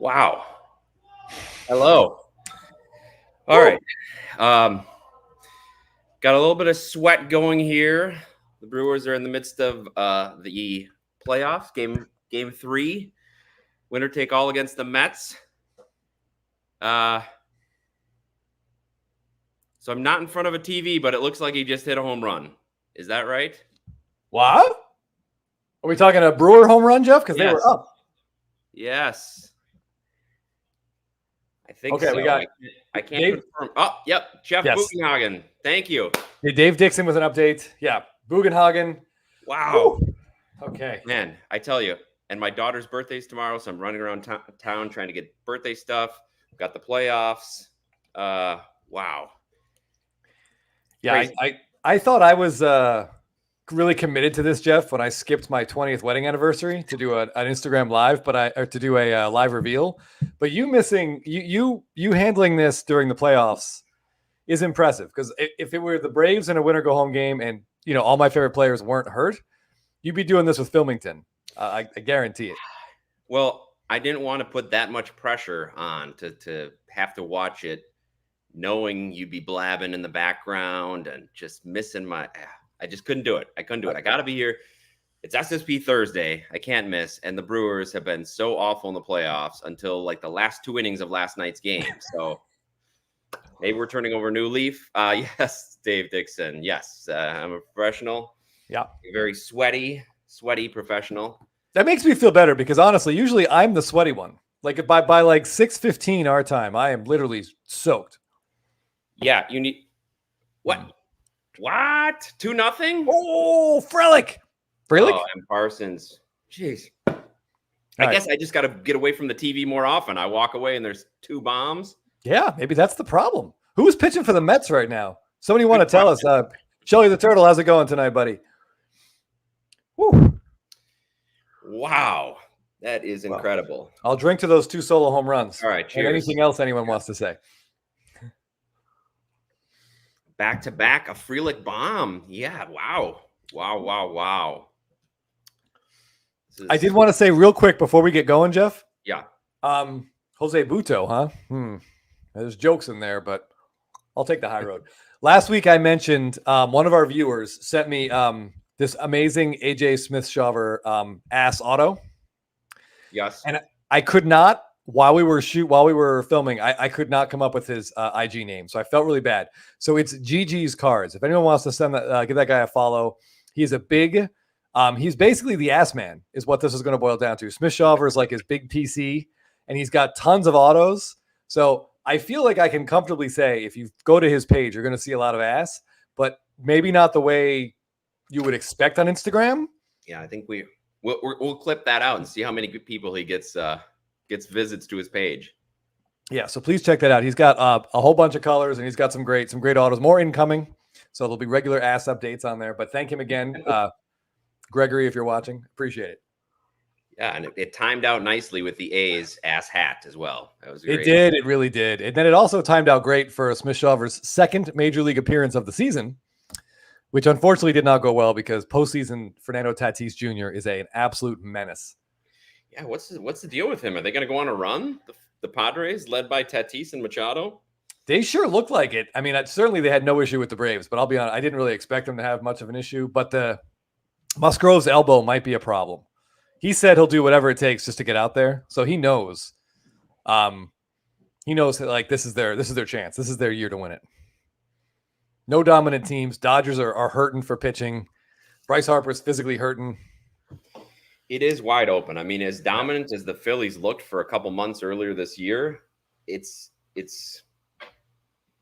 Wow. Hello. All Woo! right. Got a little bit of sweat going here. The Brewers are in the midst of the playoffs. Game 3. Winner take all against the Mets. So I'm not in front of a TV, but it looks like he just hit a home run. Is that right? What? Are we talking a Brewer home run, Jeff? Because they were Yes. up. Yes. I think Okay, so. we got I can't Dave. confirm. Oh, yep. Jeff Yes. Buchenhagen. Thank you. Dave Dixon with an update. Yeah, Bugenhagen. Wow. Woo! Okay. Man, I tell you, and my daughter's birthday's tomorrow, so I'm running around town trying to get birthday stuff. Got the playoffs. Wow. Yeah, I thought I was really committed to this, Jeff, when I skipped my 20th wedding anniversary to do an Instagram live, or to do a live reveal. But you missing you handling this during the playoffs is impressive, because if it were the Braves in a winner go home game and all my favorite players weren't hurt, you'd be doing this with Filmington. I guarantee it. Well, I didn't want to put that much pressure on to have to watch it, knowing you'd be blabbing in the background and just missing I just couldn't do it. I couldn't do it. I got to be here. It's SSP Thursday. I can't miss. And the Brewers have been so awful in the playoffs until like the last 2 innings of last night's game. So maybe we're turning over a new leaf. Yes, Dave Dixon. Yes, I'm a professional. Yeah. A very sweaty professional. That makes me feel better, because honestly, usually I'm the sweaty one. Like by like 6:15 our time, I am literally soaked. Yeah, you need what? 2-0? Oh, Frelick. Oh, and Parsons. Jeez. I guess I just got to get away from the TV more often. I walk away and there's 2 bombs. Yeah, maybe that's the problem. Who's pitching for the Mets right now? Somebody want to tell us? Shelly the Turtle, how's it going tonight, buddy? Woo. Wow. That is incredible. I'll drink to those 2 solo home runs. All right, cheers. And anything else anyone wants to say? Back-to-back, a Frelick bomb. Yeah, wow. I did want to say real quick before we get going, Jeff. Yeah. Jose Buto, huh? There's jokes in there, but I'll take the high road. Last week I mentioned one of our viewers sent me this amazing AJ Smith-Shawver ass auto. Yes. And I could not, while we were filming, I could not come up with his IG name. So I felt really bad. So it's GG's Cards. If anyone wants to send that, give that guy a follow. He's a big, he's basically the ass man is what this is going to boil down to. Smith-Shawver is like his big PC, and he's got tons of autos. So I feel like I can comfortably say if you go to his page, you're going to see a lot of ass, but maybe not the way you would expect on Instagram. Yeah, I think we'll clip that out and see how many people he gets visits to his page. Yeah, so please check that out. He's got a whole bunch of colors, and he's got some great autos, more incoming. So there'll be regular ass updates on there. But thank him again, Gregory, if you're watching. Appreciate it. Yeah, and it timed out nicely with the A's ass hat as well. That was great. It did. It really did. And then it also timed out great for Smith-Shawver's second major league appearance of the season, which unfortunately did not go well because postseason Fernando Tatis Jr. is an absolute menace. Yeah, what's the deal with him? Are they going to go on a run? The Padres, led by Tatis and Machado? They sure look like it. I mean, certainly they had no issue with the Braves, but I'll be honest, I didn't really expect them to have much of an issue. But the Musgrove's elbow might be a problem. He said he'll do whatever it takes just to get out there. So he knows. He knows that, like, this is their chance. This is their year to win it. No dominant teams. Dodgers are hurting for pitching. Bryce Harper's physically hurting. It is wide open. I mean, as dominant as the Phillies looked for a couple months earlier this year, it's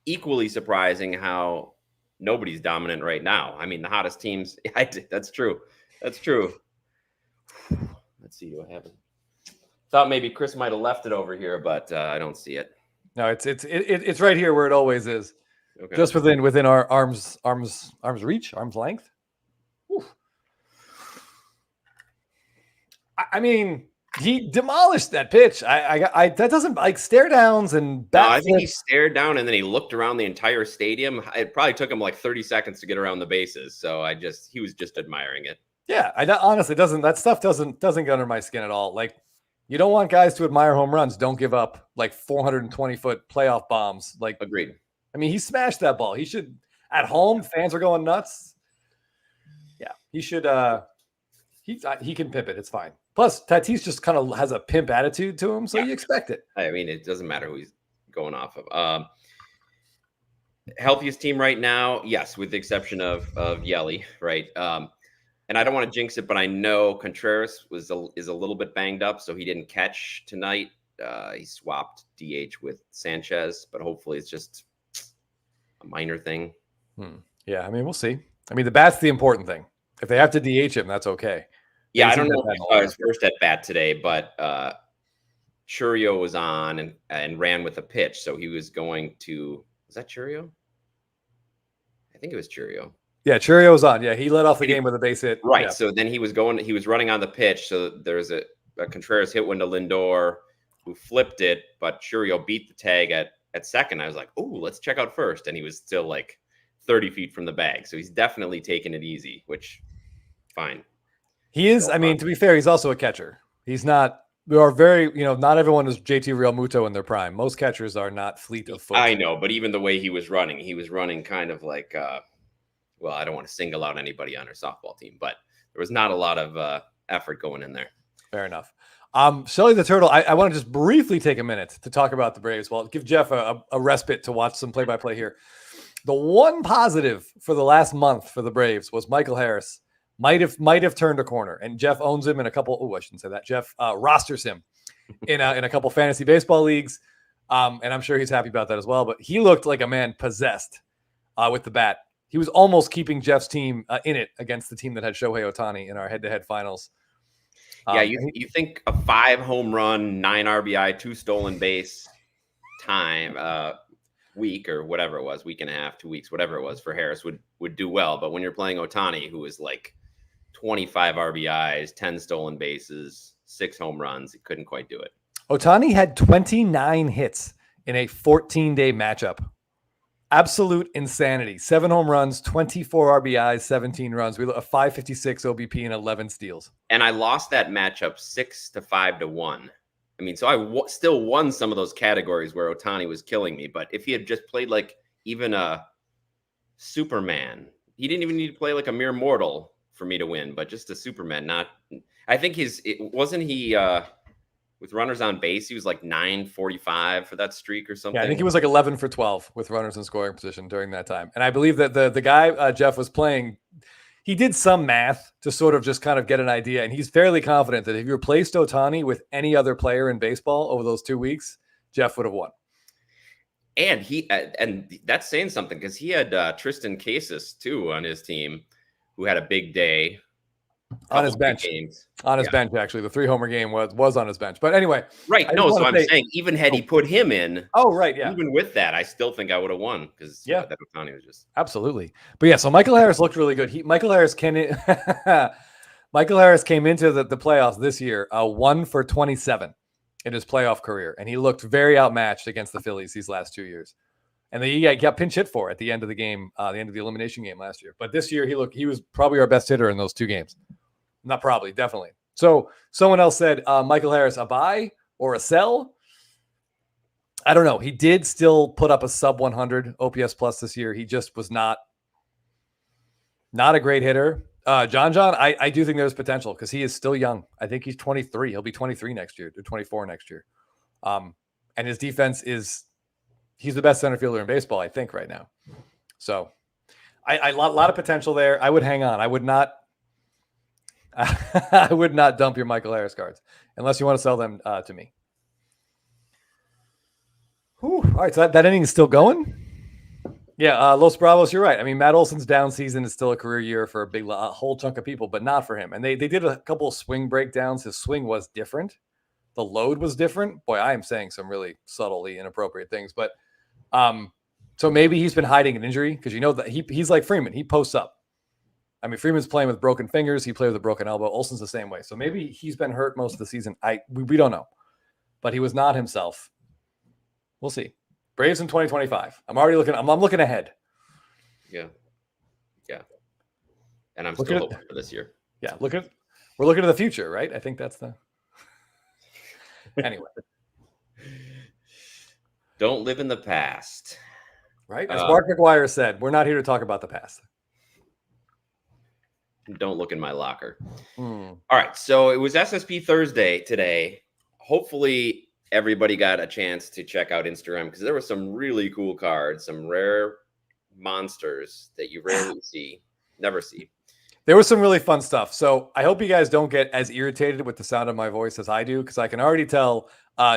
equally surprising how nobody's dominant right now. I mean, the hottest teams. That's true. Let's see what happened. Thought maybe Chris might have left it over here, but I don't see it. No, it's right here where it always is. Okay. Just within our arm's reach, arm's length. Whew. I mean, he demolished that pitch. I that doesn't like stare downs and bat. No, I think he stared down and then he looked around the entire stadium. It probably took him like 30 seconds to get around the bases. So he was just admiring it. Yeah, honestly that stuff doesn't get under my skin at all. Like, You don't want guys to admire home runs. Don't give up like 420-foot playoff bombs. Like, Agreed. I mean, he smashed that ball. He should at home. Fans are going nuts. Yeah, he should. He can pimp it. It's fine. Plus, Tatis just kind of has a pimp attitude to him, so you expect it. I mean, it doesn't matter who he's going off of. Healthiest team right now, yes, with the exception of Yelly, right? And I don't want to jinx it, but I know Contreras is a little bit banged up, so he didn't catch tonight. He swapped DH with Sanchez, but hopefully it's just a minor thing. Yeah, I mean, we'll see. I mean, the bat's the important thing. If they have to DH him, that's okay. Yeah, I don't know if he saw his first at bat today, but Churio was on and ran with a pitch, so he was going to. Was that Churio? I think it was Churio. Yeah, Churio was on. Yeah, he led off the game with a base hit. Right. Yeah. So then he was running on the pitch. So there's a Contreras hit one to Lindor, who flipped it, but Churio beat the tag at second. I was like, oh, let's check out first. And he was still like 30 feet from the bag. So he's definitely taking it easy, which fine. He is. I mean, to be fair, he's also a catcher. He's not. We are very, not everyone is JT Realmuto in their prime. Most catchers are not fleet of foot. I know, but even the way he was running kind of like, well, I don't want to single out anybody on our softball team, but there was not a lot of effort going in there. Fair enough. Shelly the Turtle, I want to just briefly take a minute to talk about the Braves. Well, give Jeff a respite to watch some play-by-play here. The one positive for the last month for the Braves was Michael Harris might have turned a corner, and Jeff owns him in a couple. Oh, I shouldn't say that. Jeff rosters him in a couple fantasy baseball leagues, and I'm sure he's happy about that as well. But he looked like a man possessed with the bat. He was almost keeping Jeff's team in it against the team that had Shohei Ohtani in our head-to-head finals. Yeah, you think a 5 home run, 9 RBI, 2 stolen base time week or whatever it was, week and a half, 2 weeks, whatever it was for Harris would do well. But when you're playing Ohtani, who is like 25 RBIs, 10 stolen bases, 6 home runs, he couldn't quite do it. Ohtani had 29 hits in a 14-day matchup. Absolute insanity. 7 home runs, 24 RBIs, 17 runs. We a 556 OBP and 11 steals. And I lost that matchup 6-5-1. I mean, so I still won some of those categories where Ohtani was killing me. But if he had just played like even a Superman, he didn't even need to play like a mere mortal for me to win, but just a Superman. I think wasn't he with runners on base, he was like 945 for that streak or something. Yeah, I think he was like 11 for 12 with runners in scoring position during that time. And I believe that the guy Jeff was playing, he did some math to sort of just kind of get an idea. And he's fairly confident that if you replaced Ohtani with any other player in baseball over those 2 weeks, Jeff would have won. And and that's saying something because he had Tristan Casas too on his team, who had a big day. On his bench. On his bench, actually. The 3-homer game was on his bench. But anyway. Right. No, so I'm saying even had he put him in. Oh, right. Yeah. Even with that, I still think I would have won because that Ohtani was just. Absolutely. But yeah, so Michael Harris looked really good. Michael Harris came into the playoffs this year, 1 for 27 in his playoff career. And he looked very outmatched against the Phillies these last 2 years. And he got pinch hit for at the end of the game, the end of the elimination game last year. But this year, he was probably our best hitter in those 2 games. Not probably, definitely. So someone else said, Michael Harris, a buy or a sell? I don't know. He did still put up a sub 100 OPS plus this year. He just was not a great hitter. John, I do think there's potential because he is still young. I think he's 23. He'll be 23 next year, or 24 next year. And his defense he's the best center fielder in baseball, I think, right now. So a lot of potential there. I would hang on. I would not dump your Michael Harris cards unless you want to sell them to me. Whew. All right, so that inning is still going. Yeah, Los Bravos, you're right. I mean, Matt Olson's down season is still a career year for a whole chunk of people, but not for him. And they did a couple of swing breakdowns. His swing was different. The load was different. Boy, I am saying some really subtly inappropriate things, but so maybe he's been hiding an injury because that he's like Freeman. He posts up. I mean, Freeman's playing with broken fingers. He played with a broken elbow. Olson's the same way. So maybe he's been hurt most of the season. We don't know. But he was not himself. We'll see. Braves in 2025. I'm looking ahead. Yeah. Yeah. And I'm still hoping for this year. Yeah. We're looking to the future, right? I think that's Anyway. Don't live in the past. Right? As Mark McGuire said, we're not here to talk about the past. Don't look in my locker. All right. So it was SSP Thursday today. Hopefully everybody got a chance to check out Instagram because there were some really cool cards, some rare monsters that you rarely see, never see. There was some really fun stuff. So I hope you guys don't get as irritated with the sound of my voice as I do, because I can already tell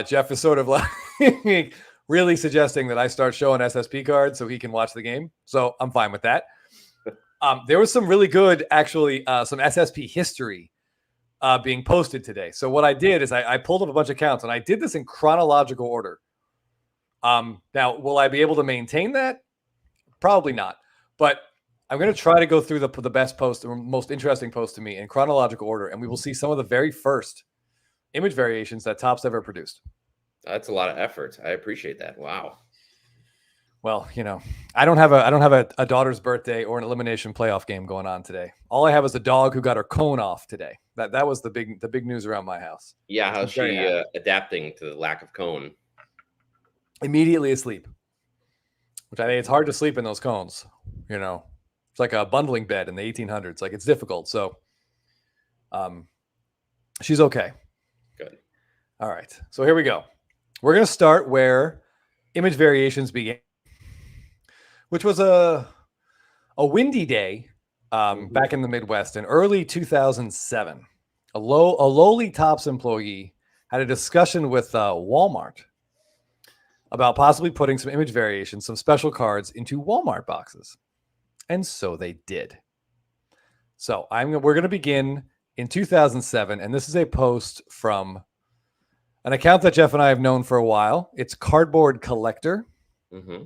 Jeff is sort of like really suggesting that I start showing SSP cards so he can watch the game. So I'm fine with that. There was some really good, actually, some SSP history being posted today. So what I did is I pulled up a bunch of accounts, and I did this in chronological order. Now, will I be able to maintain that? Probably not. But I'm going to try to go through the best post, the most interesting post to me in chronological order, and we will see some of the very first image variations that Topps ever produced. That's a lot of effort. I appreciate that. Wow. Well, you know, I don't have a daughter's birthday or an elimination playoff game going on today. All I have is a dog who got her cone off today. That was the big news around my house. Yeah, how's she adapting to the lack of cone? Immediately asleep, which I think it's hard to sleep in those cones. You know, it's like a bundling bed in the 1800s. Like, it's difficult. So, she's okay. Good. All right. So here we go. We're going to start where image variations began, which was a windy day back in the Midwest in early 2007. A lowly Topps employee had a discussion with Walmart about possibly putting some image variations, some special cards into Walmart boxes. And so they did. So we're going to begin in 2007, and this is a post from an account that Jeff and I have known for a while. It's Cardboard Collector. Mm-hmm.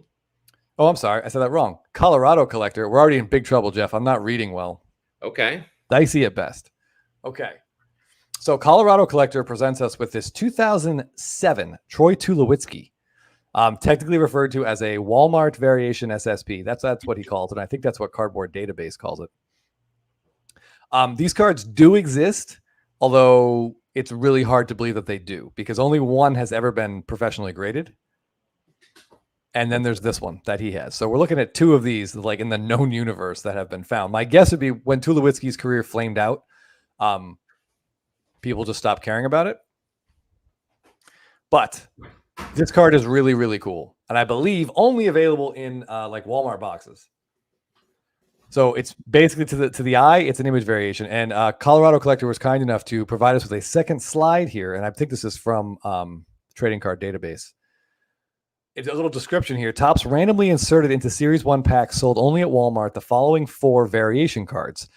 Oh, I'm sorry. I said that wrong. Colorado Collector. We're already in big trouble, Jeff. I'm not reading well. Okay. Dicey at best. Okay. So Colorado Collector presents us with this 2007 Troy Tulowitzki, technically referred to as a Walmart variation SSP. That's what he calls it. I think that's what Cardboard Database calls it. These cards do exist, although it's really hard to believe that they do, because only one has ever been professionally graded. And then there's this one that he has. So we're looking at two of these, like, in the known universe that have been found. My guess would be when Tulowitzki's career flamed out, people just stopped caring about it. But this card is really, really cool. And I believe only available in like Walmart boxes. So it's basically to the eye, it's an image variation. And Colorado Collector was kind enough to provide us with a second slide here. And I think this is from Trading Card Database. It's a little description here. Topps randomly inserted into Series 1 packs sold only at Walmart the following 4 variation cards.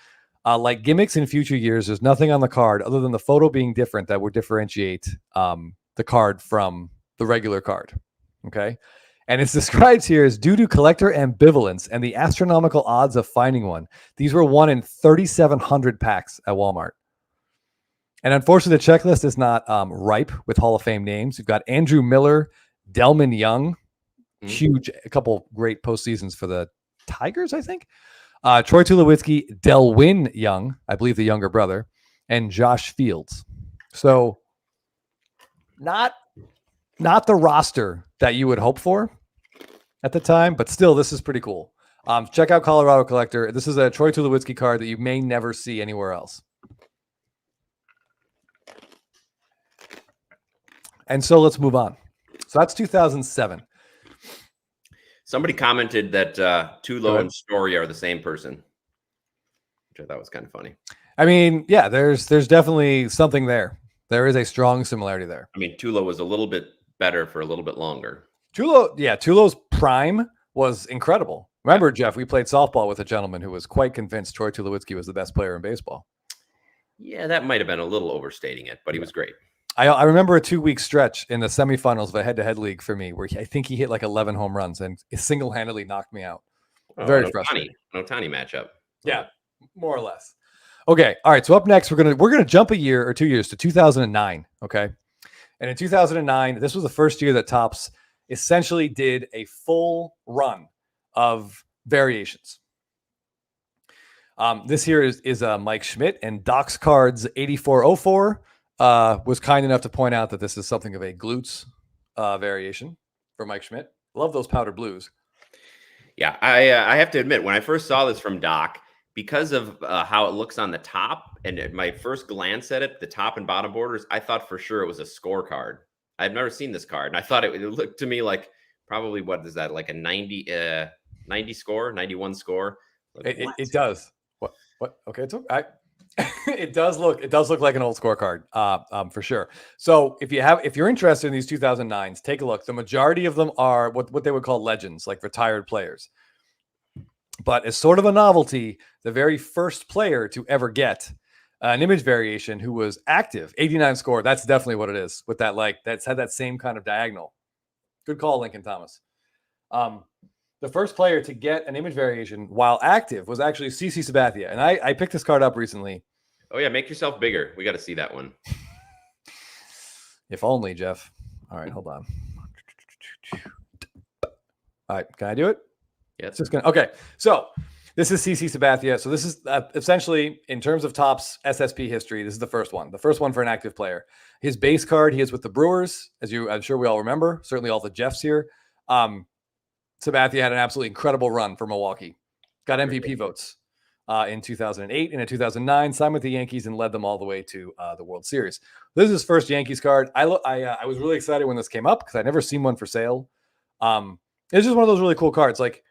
Like gimmicks in future years, there's nothing on the card other than the photo being different that would differentiate the card from the regular card. Okay. And it's described here as due to collector ambivalence and the astronomical odds of finding one. These were one in 3,700 packs at Walmart. And unfortunately, the checklist is not ripe with Hall of Fame names. You've got Andrew Miller, Delman Young, huge, a couple great postseasons for the Tigers, I think. Troy Tulowitzki, Delwyn Young, I believe the younger brother, and Josh Fields. So not the roster that you would hope for at the time, but still, this is pretty cool. Check out Colorado Collector. This is a Troy Tulowitzki card that you may never see anywhere else. And so let's move on. So that's 2007. Somebody commented that Tulo and Story are the same person, which I thought was kind of funny. I mean, yeah, there's definitely something there. There is a strong similarity there. I mean, Tulo was a little bit better for a little bit longer. Tulo's prime was incredible. Remember, Jeff, we played softball with a gentleman who was quite convinced Troy Tulowitzki was the best player in baseball. Yeah, that might have been a little overstating it, but he was great. I remember a 2-week stretch in the semifinals of a head-to-head league for me where I think he hit like 11 home runs and single-handedly knocked me out. Very frustrating. An Ohtani matchup. Yeah, more or less. Okay, all right. So up next, we're gonna jump a year or 2 years to 2009. Okay, and in 2009, this was the first year that Topps essentially did a full run of variations. This here is Mike Schmidt and Doc's Cards 8404. was kind enough to point out that this is something of a glutes variation for Mike Schmidt. Love those powder blues. Yeah, I have to admit, when I first saw this from Doc, because of how it looks on the top, and my first glance at it, the top and bottom borders, I thought for sure it was a scorecard. I've never seen this card, and I thought it looked to me like probably, what is that, like a 90 score, 91 score. Like, It does. What? Okay, it's okay. It does look like an old scorecard, for sure. So if you're interested in these 2009s, take a look. The majority of them are what they would call legends, like retired players. But as sort of a novelty, the very first player to ever get an image variation who was active, 89 score. That's definitely what it is. With that, like that's had that same kind of diagonal. Good call, Lincoln Thomas. The first player to get an image variation while active was actually CC Sabathia. And I picked this card up recently. Oh, yeah. Make yourself bigger. We got to see that one. If only, Jeff. All right, hold on. All right, can I do it? Yeah. It's just gonna. Okay, so this is CC Sabathia. So this is essentially, in terms of Topps SSP history, this is the first one for an active player. His base card, he is with the Brewers, I'm sure we all remember. Certainly all the Jeffs here. Sabathia had an absolutely incredible run for Milwaukee. Got MVP votes in 2008 and in 2009. Signed with the Yankees and led them all the way to the World Series. This is his first Yankees card. I was really excited when this came up because I'd never seen one for sale. It's just one of those really cool cards. Like,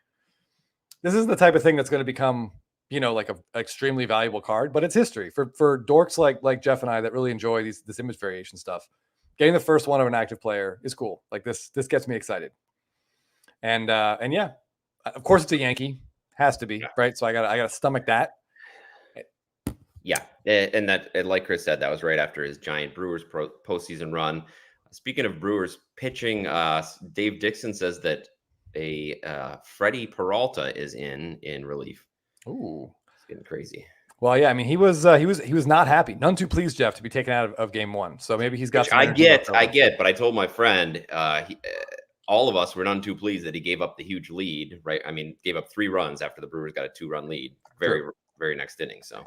this isn't the type of thing that's going to become, like an extremely valuable card, but it's history for dorks like Jeff and I that really enjoy this image variation stuff. Getting the first one of an active player is cool. Like this gets me excited. And yeah, of course it's a Yankee, has to be, right? So I gotta stomach that. Yeah, and that, like Chris said, that was right after his giant Brewers postseason run. Speaking of Brewers pitching, Dave Dixon says that a Freddie Peralta is in relief. Ooh, it's getting crazy. Well, yeah, I mean, he was not happy, none too pleased, Jeff, to be taken out of game one. So maybe he's got. I get, but I told my friend, all of us were none too pleased that he gave up the huge lead, right? I mean, gave up 3 runs after the Brewers got a 2-run lead, very next inning. So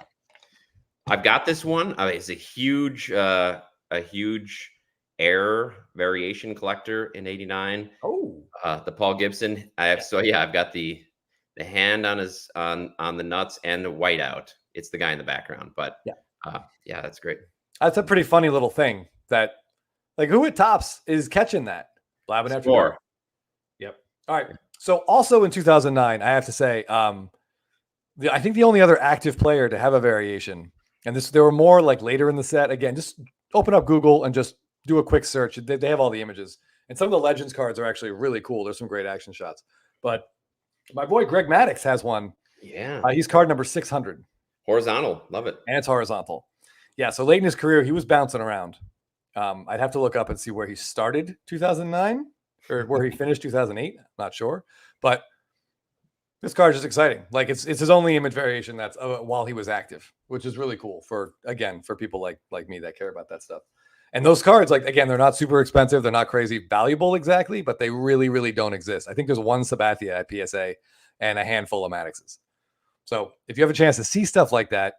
I've got this one. It's a huge air variation collector in '89. Oh, the Paul Gibson. I've got the hand on his on the nuts and the whiteout. It's the guy in the background, but yeah, that's great. That's a pretty funny little thing. That, like, who at Topps is catching that? Blabbing after dark. Yep. All right. So also in 2009, I have to say, I think the only other active player to have a variation, and there were more like later in the set. Again, just open up Google and just do a quick search. They have all the images, and some of the Legends cards are actually really cool. There's some great action shots. But my boy Greg Maddux has one. Yeah. He's card number 600. Horizontal. Love it. And it's horizontal. Yeah. So late in his career, he was bouncing around. I'd have to look up and see where he started 2009 or where he finished 2008. Not sure, but this card is exciting. Like it's his only image variation that's while he was active, which is really cool for people like me that care about that stuff. And those cards, like, again, they're not super expensive. They're not crazy valuable exactly, but they really, really don't exist. I think there's one Sabathia at PSA and a handful of Maddoxes. So if you have a chance to see stuff like that,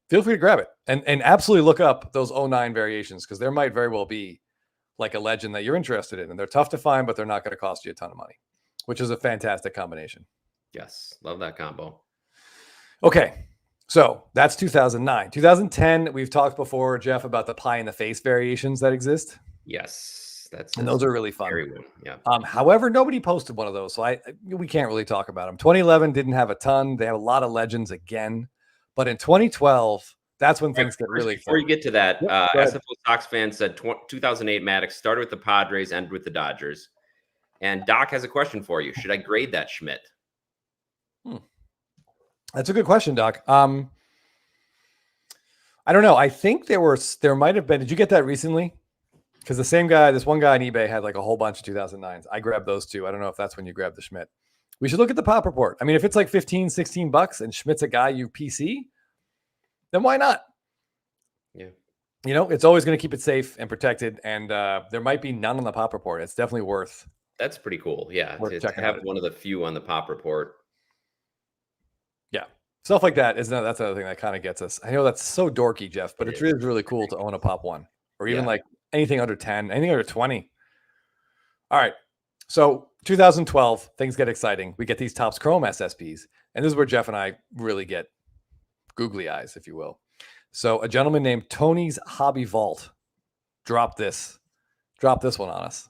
feel free to grab it and absolutely look up those 09 variations, because there might very well be like a legend that you're interested in, and they're tough to find, but they're not going to cost you a ton of money, which is a fantastic combination. Yes. Love that combo. Okay. So that's 2009. 2010, we've talked before, Jeff, about the pie in the face variations that exist. Yes. And those are really fun. Yeah. However, nobody posted one of those, so we can't really talk about them. 2011 didn't have a ton. They had a lot of legends again. But in 2012, that's when things get really fun. Before you get to that, SFO Sox fan said 2008 Maddux started with the Padres, ended with the Dodgers. And Doc has a question for you. Should I grade that Schmidt? That's a good question, Doc. I don't know. I think there might have been. Did you get that recently? Because this one guy on eBay had like a whole bunch of 2009s. I grabbed those too. I don't know if that's when you grabbed the Schmidt. We should look at the pop report. I mean, if it's like $15-$16 and Schmidt's a guy you PC, then why not? Yeah. It's always going to keep it safe and protected. And there might be none on the pop report. It's definitely worth. That's pretty cool. Yeah. To have one of the few on the pop report. Yeah. Stuff like that is that's another thing that kind of gets us. I know that's so dorky, Jeff, but it's really, really cool to own a Pop One or even like anything under 10, anything under 20. All right. So 2012, things get exciting. We get these Topps Chrome SSPs. And this is where Jeff and I really get googly eyes, if you will. So a gentleman named Tony's Hobby Vault dropped this one on us.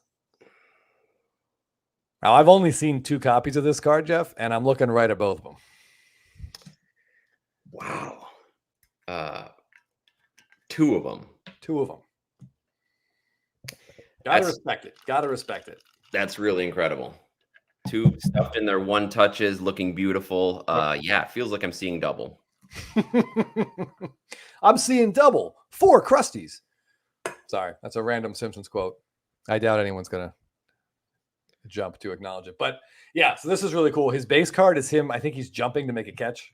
Now, I've only seen 2 copies of this card, Jeff, and I'm looking right at both of them. Wow. 2 of them. 2 of them. Gotta respect it. That's really incredible. 2 stuffed in their one touches, looking beautiful. Yeah, it feels like I'm seeing double. I'm seeing double. 4 Krusties. Sorry, that's a random Simpsons quote. I doubt anyone's gonna jump to acknowledge it. But yeah, so this is really cool. His base card is him. I think he's jumping to make a catch.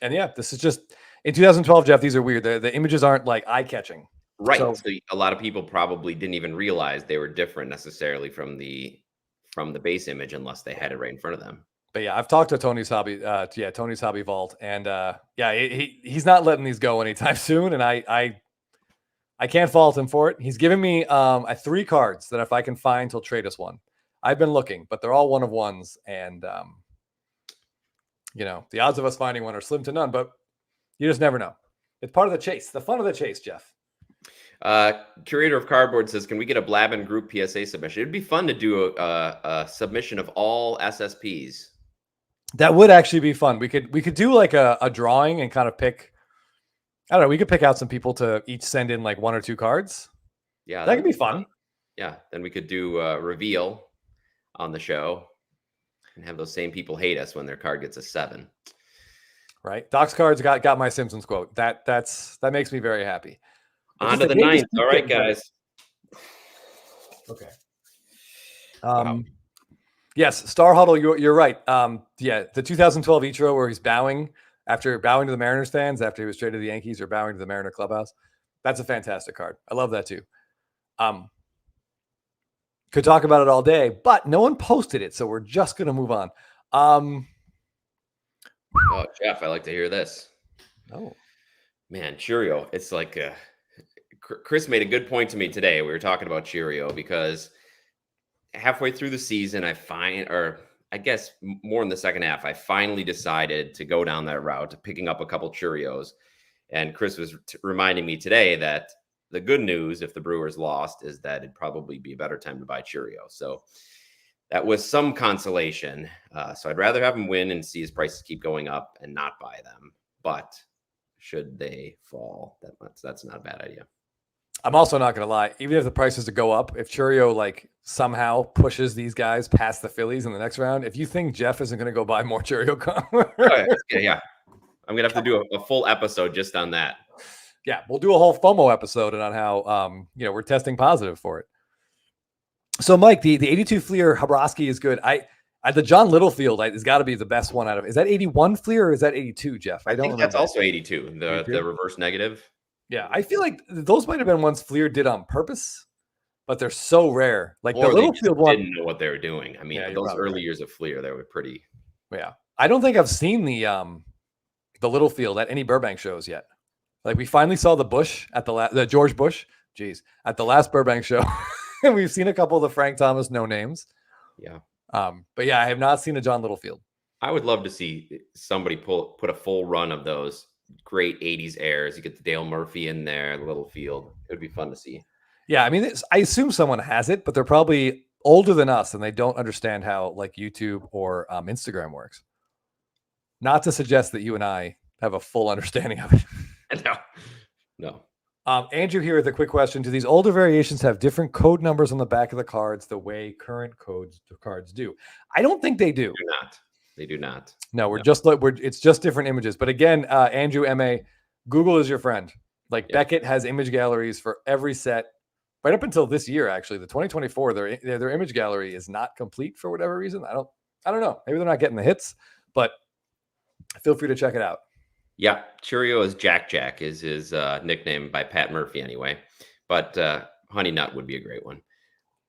And yeah, this is just in 2012, Jeff. These are weird. The images aren't like eye-catching. Right. So a lot of people probably didn't even realize they were different necessarily from the base image unless they had it right in front of them. But yeah, I've talked to Tony's Hobby, Tony's Hobby Vault, and yeah, he's not letting these go anytime soon, and I can't fault him for it. He's given me 3 cards that if I can find, he'll trade us one. I've been looking, but they're all 1 of 1s, and you know, the odds of us finding one are slim to none. But you just never know. It's part of the chase, the fun of the chase, Jeff. Curator of Cardboard says, can we get a Blabbin group PSA submission? It'd be fun to do a submission of all SSPs. That would actually be fun. We could do like a drawing and kind of pick. I don't know. We could pick out some people to each send in like 1 or 2 cards. Yeah, that could be fun. Yeah, then we could do a reveal on the show and have those same people hate us when their card gets a 7. Right. Doc's cards got my Simpsons quote. That makes me very happy. On to the 9th. All right, guys. Okay. Wow. Yes, Star Huddle, you're right. Yeah, the 2012 Ichiro where he's bowing after bowing to the Mariners fans after he was traded to the Yankees or bowing to the Mariner clubhouse. That's a fantastic card. I love that too. Could talk about it all day, but no one posted it, so we're just gonna move on. Oh, Jeff, I like to hear this. Oh, man, Cheerio. It's like Chris made a good point to me today. We were talking about Cheerio because halfway through the season, I guess more in the second half, I finally decided to go down that route to picking up a couple Cheerios. And Chris was reminding me today that the good news, if the Brewers lost, is that it'd probably be a better time to buy Cheerios. So that was some consolation. So I'd rather have him win and see his prices keep going up and not buy them. But should they fall, that's not a bad idea. I'm also not going to lie. Even if the prices go up, if Cheerio like somehow pushes these guys past the Phillies in the next round, if you think Jeff isn't going to go buy more Cheerio yeah. I'm going to have to do a full episode just on that. Yeah, we'll do a whole FOMO episode on how we're testing positive for it. So, Mike, the 82 Fleer Habrowski is good. The John Littlefield has got to be the best one out of. Is that 81 Fleer or is that 82, Jeff? I think that's also 82. The reverse negative. Yeah, I feel like those might have been ones Fleer did on purpose, but they're so rare. Like or the Littlefield one didn't know what they were doing. I mean, those early years of Fleer, they were pretty. Yeah, I don't think I've seen the Littlefield at any Burbank shows yet. Like we finally saw the Bush at the George Bush, at the last Burbank show. And we've seen a couple of the Frank Thomas no names. Yeah. But yeah, I have not seen a John Littlefield. I would love to see somebody put a full run of those great 80s airs. You get the Dale Murphy in there, the Littlefield. It would be fun to see. Yeah, I mean, I assume someone has it, but they're probably older than us and they don't understand how like YouTube or Instagram works. Not to suggest that you and I have a full understanding of it. No. Andrew here with a quick question. Do these older variations have different code numbers on the back of the cards the way current cards do? I don't think they do. They do not. No, it's just different images. But again, Andrew M.A., Google is your friend. Like Beckett has image galleries for every set right up until this year, actually. The 2024, their image gallery is not complete for whatever reason. I don't know. Maybe they're not getting the hits, but feel free to check it out. Yeah, Cheerio is Jack is his nickname by Pat Murphy anyway. But Honey Nut would be a great one.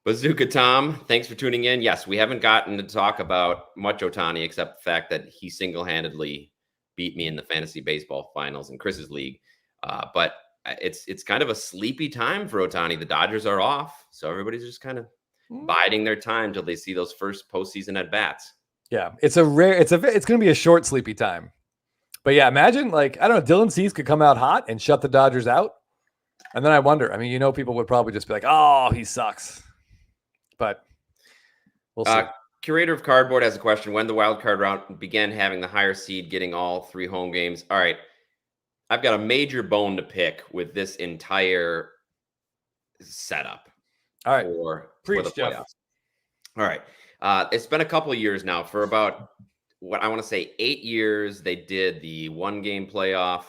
Bazooka Tom, thanks for tuning in. Yes, we haven't gotten to talk about much Ohtani except the fact that he single-handedly beat me in the fantasy baseball finals in Chris's league. But it's kind of a sleepy time for Ohtani. The Dodgers are off, so everybody's just kind of biding their time till they see those first postseason at bats. Yeah, it's going to be a short sleepy time. But yeah, imagine I don't know, Dylan Cease could come out hot and shut the Dodgers out. And then I wonder, people would probably just be like, oh, he sucks. But we'll see. Curator of Cardboard has a question. When the wild card round began having the higher seed getting all 3 home games. All right. I've got a major bone to pick with this entire setup. All right. For Preach, the Jeff. playoffs. All right. It's been a couple of years now. For about, what I want to say, 8 years, they did the 1-game playoff.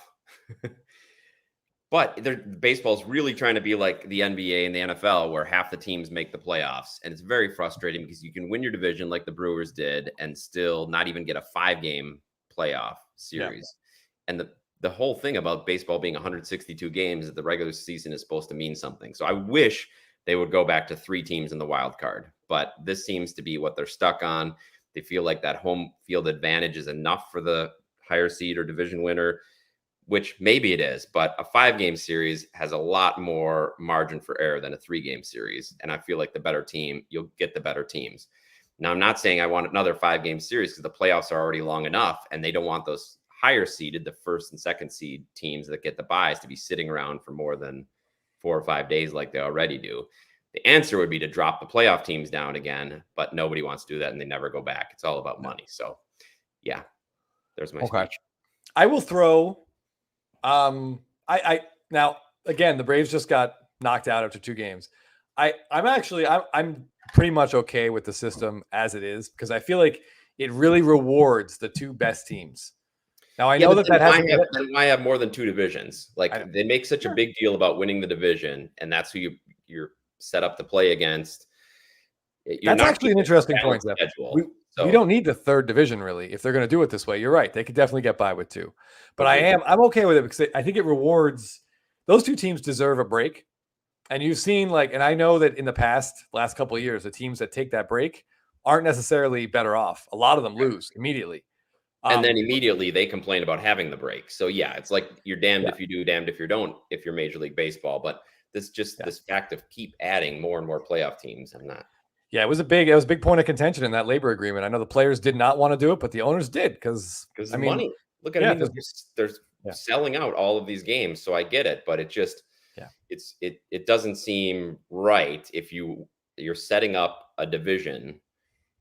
But baseball's really trying to be like the NBA and the NFL, where half the teams make the playoffs. And it's very frustrating because you can win your division like the Brewers did and still not even get a 5-game playoff series. Yeah. And the whole thing about baseball being 162 games is the regular season is supposed to mean something. So I wish they would go back to 3 teams in the wild card. But this seems to be what they're stuck on. They feel like that home field advantage is enough for the higher seed or division winner, which maybe it is, but a 5-game series has a lot more margin for error than a 3-game series. And I feel like the better team, you'll get the better teams. Now, I'm not saying I want another 5-game series because the playoffs are already long enough, and they don't want those higher seeded, the 1st and 2nd seed teams that get the buys, to be sitting around for more than 4 or 5 days like they already do. The answer would be to drop the playoff teams down again, but nobody wants to do that, and they never go back. It's all about money. So, yeah, there's my speech. I will throw... I now again, the Braves just got knocked out after 2 games. I'm pretty much okay with the system as it is because I feel like it really rewards the 2 best teams. Now I know that why have more than 2 divisions? Like they make such a big deal about winning the division, and that's who you're set up to play against. That's actually an interesting point. We don't need the 3rd division really. If they're going to do it this way, you're right. They could definitely get by with 2. But I'm okay with it because I think it rewards those 2 teams deserve a break. And you've seen and I know that in the last couple of years, the teams that take that break aren't necessarily better off. A lot of them lose immediately. And then immediately they complain about having the break. So yeah, it's like you're damned if you do, damned if you don't, if you're Major League Baseball. But this fact of keep adding more and more playoff teams, I'm not. Yeah, it was a big point of contention in that labor agreement. I know the players did not want to do it, but the owners did because money. Look at they're selling out all of these games, so I get it, but it just it doesn't seem right if you're setting up a division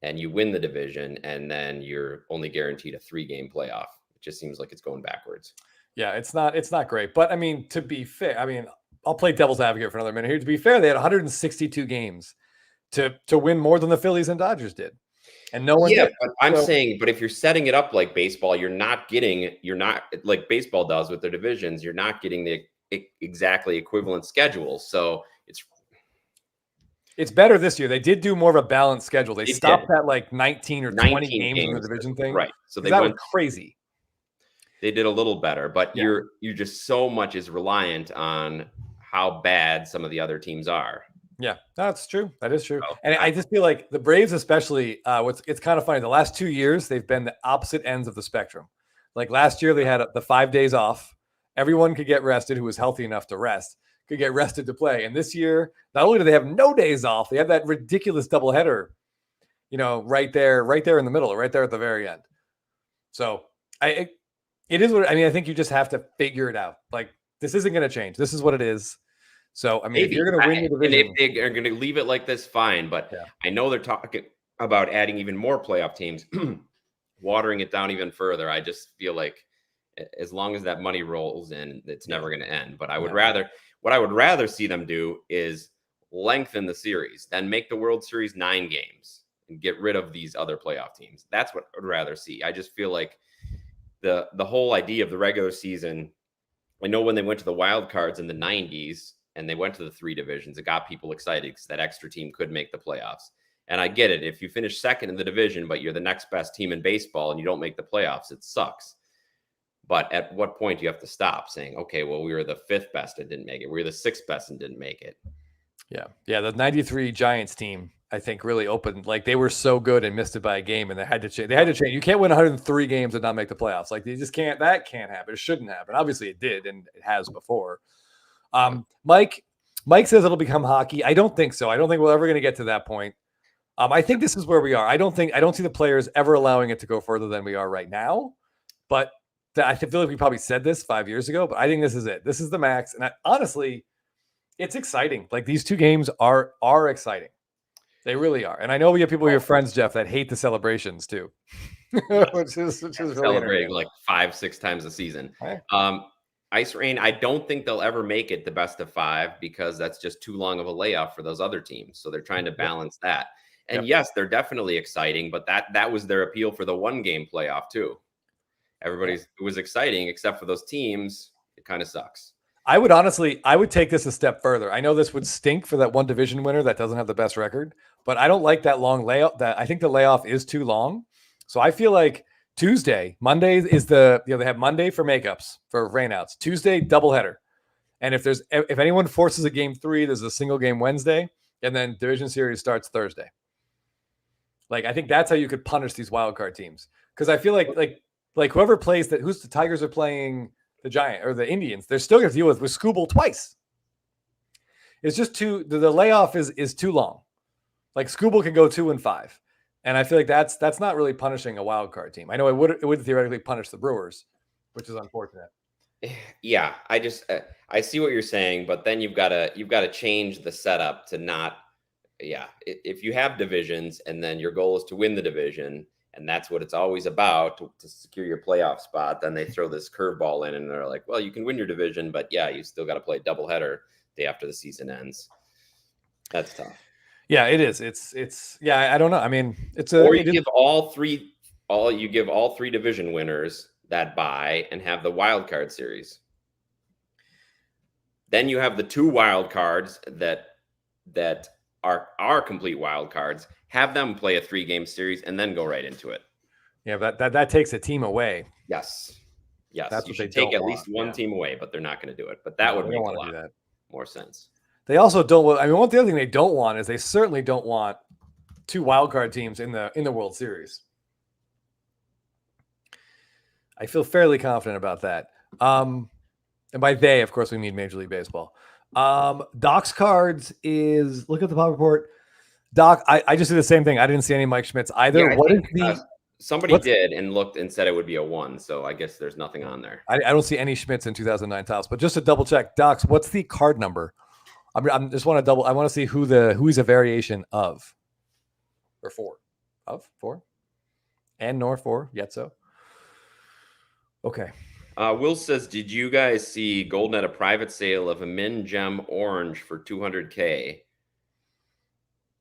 and you win the division and then you're only guaranteed a 3-game playoff. It just seems like it's going backwards. Yeah, it's not great, but to be fair, I'll play devil's advocate for another minute here. To be fair, they had 162 games to win more than the Phillies and Dodgers did. And no one did. But I'm saying, but if you're setting it up like baseball, you're not like baseball does with their divisions, you're not getting the exactly equivalent schedule. So it's better this year. They did do more of a balanced schedule. They stopped at 19 or 20 games in the division thing. Right. So that went crazy. They did a little better, but you're just so much is reliant on how bad some of the other teams are. Yeah, that's true. That is true. And I just feel like the Braves, especially, it's kind of funny. The last 2 years, they've been the opposite ends of the spectrum. Like last year, they had the 5 days off. Everyone could get rested who was healthy enough to rest, could get rested to play. And this year, not only do they have no days off, they have that ridiculous doubleheader, right there in the middle, right there at the very end. So it is what I think you just have to figure it out. Like this isn't going to change. This is what it is. So, if you're going to win the division, and if they are going to leave it like this, fine. But I know they're talking about adding even more playoff teams, watering it down even further. I just feel like as long as that money rolls in, it's never going to end. But what I would rather see them do is lengthen the series, then make the World Series 9 games and get rid of these other playoff teams. That's what I would rather see. I just feel like the whole idea of the regular season, I know when they went to the wild cards in the 90s, and they went to the 3 divisions, it got people excited because that extra team could make the playoffs. And I get it. If you finish second in the division, but you're the next best team in baseball and you don't make the playoffs, it sucks. But at what point do you have to stop saying, okay, well, we were the 5th best and didn't make it. We were the 6th best and didn't make it. Yeah. The '93 Giants team, I think, really opened. Like they were so good and missed it by a game, and they had to change. They had to change. You can't win 103 games and not make the playoffs. Like you just can't. That can't happen. It shouldn't happen. Obviously, it did, and it has before. Mike says it'll become hockey. I don't think so. I don't think we're ever going to get to that point. I think this is where we are. I don't see the players ever allowing it to go further than we are right now. But I feel like we probably said this 5 years ago. But I think this is it. This is the max. And honestly, it's exciting. Like these two games are exciting. They really are. And I know we have people, your friends, Jeff, that hate the celebrations too, which is really celebrating like 5-6 times a season. Right. Ice Rain, I don't think they'll ever make it the best of 5 because that's just too long of a layoff for those other teams. So they're trying to balance that. And yes, they're definitely exciting, but that was their appeal for the 1-game playoff too. It was exciting, except for those teams. It kind of sucks. I would take this a step further. I know this would stink for that one division winner that doesn't have the best record, but I don't like that long layoff. I think the layoff is too long. So I feel like Monday is they have Monday for makeups, for rainouts, Tuesday doubleheader. And if anyone forces a game 3, there's a single game Wednesday, and then division series starts Thursday. Like, I think that's how you could punish these wildcard teams. Because I feel like whoever plays that, who's the Tigers are playing the Giant or the Indians, they're still going to deal with Skubal twice. It's just the layoff is too long. Like Skubal can go 2-5. And I feel like that's not really punishing a wild card team. I know it would theoretically punish the Brewers, which is unfortunate. Yeah, I see what you're saying, but then you've got to change the setup to not. Yeah, if you have divisions and then your goal is to win the division, and that's what it's always about to secure your playoff spot, then they throw this curveball in and they're like, well, you can win your division, but yeah, you still got to play a doubleheader day after the season ends. That's tough. Yeah, it is. It's I don't know. I mean, you give all three division winners that bye and have the wild card series. Then you have the 2 wild cards that are complete wild cards. Have them play a 3-game series and then go right into it. Yeah, but that takes a team away. Yes. That's you what should take at least one team away, but they're not going to do it. But that would make a lot more sense. They also don't. I mean, the other thing they don't want is they certainly don't want 2 wildcard teams in the World Series. I feel fairly confident about that. And by they, of course, we mean Major League Baseball. Doc's cards is look at the pop report. Doc, I just did the same thing. I didn't see any Mike Schmidt's either. Yeah, somebody did and looked and said it would be a 1, so I guess there's nothing on there. I don't see any Schmidt's in 2009 Topps, but just to double check, Docs, what's the card number? I want to see who he's a variation of, or for, and nor for yet so. Okay. Will says, did you guys see Golden at a private sale of a Min Gem Orange for $200K?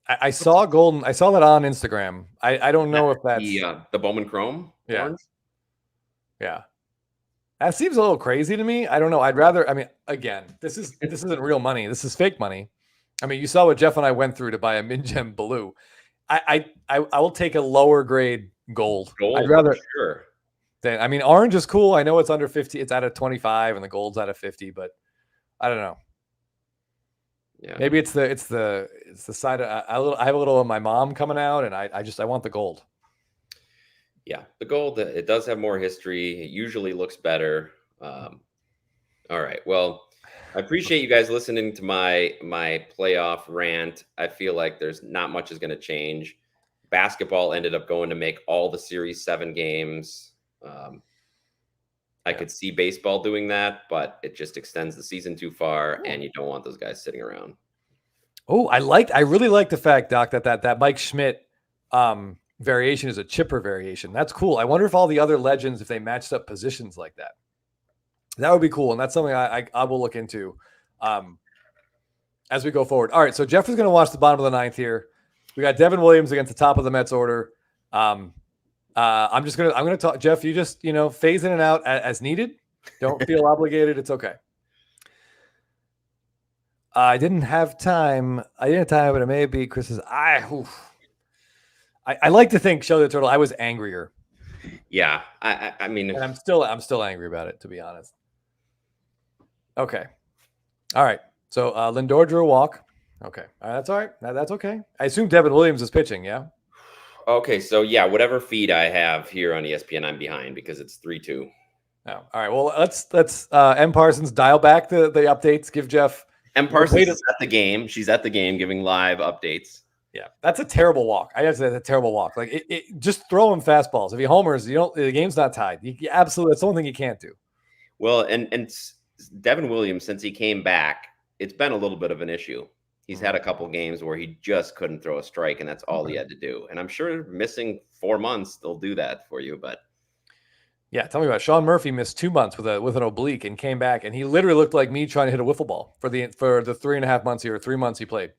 I saw Golden. I saw that on Instagram. I don't know if that's the Bowman Chrome Orange. Yeah. That seems a little crazy to me. I don't know. I'd rather. I mean, again, this isn't real money. This is fake money. I mean, you saw what Jeff and I went through to buy a Min Gem Blue. I will take a lower grade gold. I'd rather. Sure. I mean, orange is cool. I know it's under 50. It's out of 25, and the gold's out of 50. But I don't know. Yeah. Maybe it's the side of I have a little of my mom coming out, and I want the gold. Yeah, the gold, it does have more history. It usually looks better. All right. Well, I appreciate you guys listening to my playoff rant. I feel like there's not much is going to change. Basketball ended up going to make all the Series 7 games. I could see baseball doing that, but it just extends the season too far, and you don't want those guys sitting around. Oh, I really like the fact, Doc, that Mike Schmidt variation is a chipper variation. That's cool. I wonder if all the other legends, if they matched up positions like that. That would be cool, and that's something I will look into as we go forward. All right, so Jeff is going to watch the bottom of the 9th here. We got Devin Williams against the top of the Mets order. I'm going to talk, Jeff, you just, phase in and out as needed. Don't feel obligated. It's okay. I didn't have time, but it may be Chris's. I like to think, Shelly the Turtle, I was angrier. Yeah. I mean, and I'm still angry about it, to be honest. Okay. All right. So Lindor drew a walk. Okay. That's all right. That's okay. I assume Devin Williams is pitching, yeah? Okay, so yeah, whatever feed I have here on ESPN, I'm behind because it's 3-2. Oh, all right. Well, let's M. Parsons dial back the updates. Give Jeff. M. Parsons is at the game. She's at the game giving live updates. Yeah, that's a terrible walk. I have to say that's a terrible walk. Like just throw him fastballs. If he homers, the game's not tied. You absolutely, that's the only thing you can't do. Well, and Devin Williams, since he came back, it's been a little bit of an issue. He's had a couple games where he just couldn't throw a strike, and that's all he had to do. And I'm sure missing 4 months, they'll do that for you. But yeah, tell me about it. Sean Murphy missed 2 months with an oblique and came back, and he literally looked like me trying to hit a wiffle ball for the 3.5 months here, 3 months he played.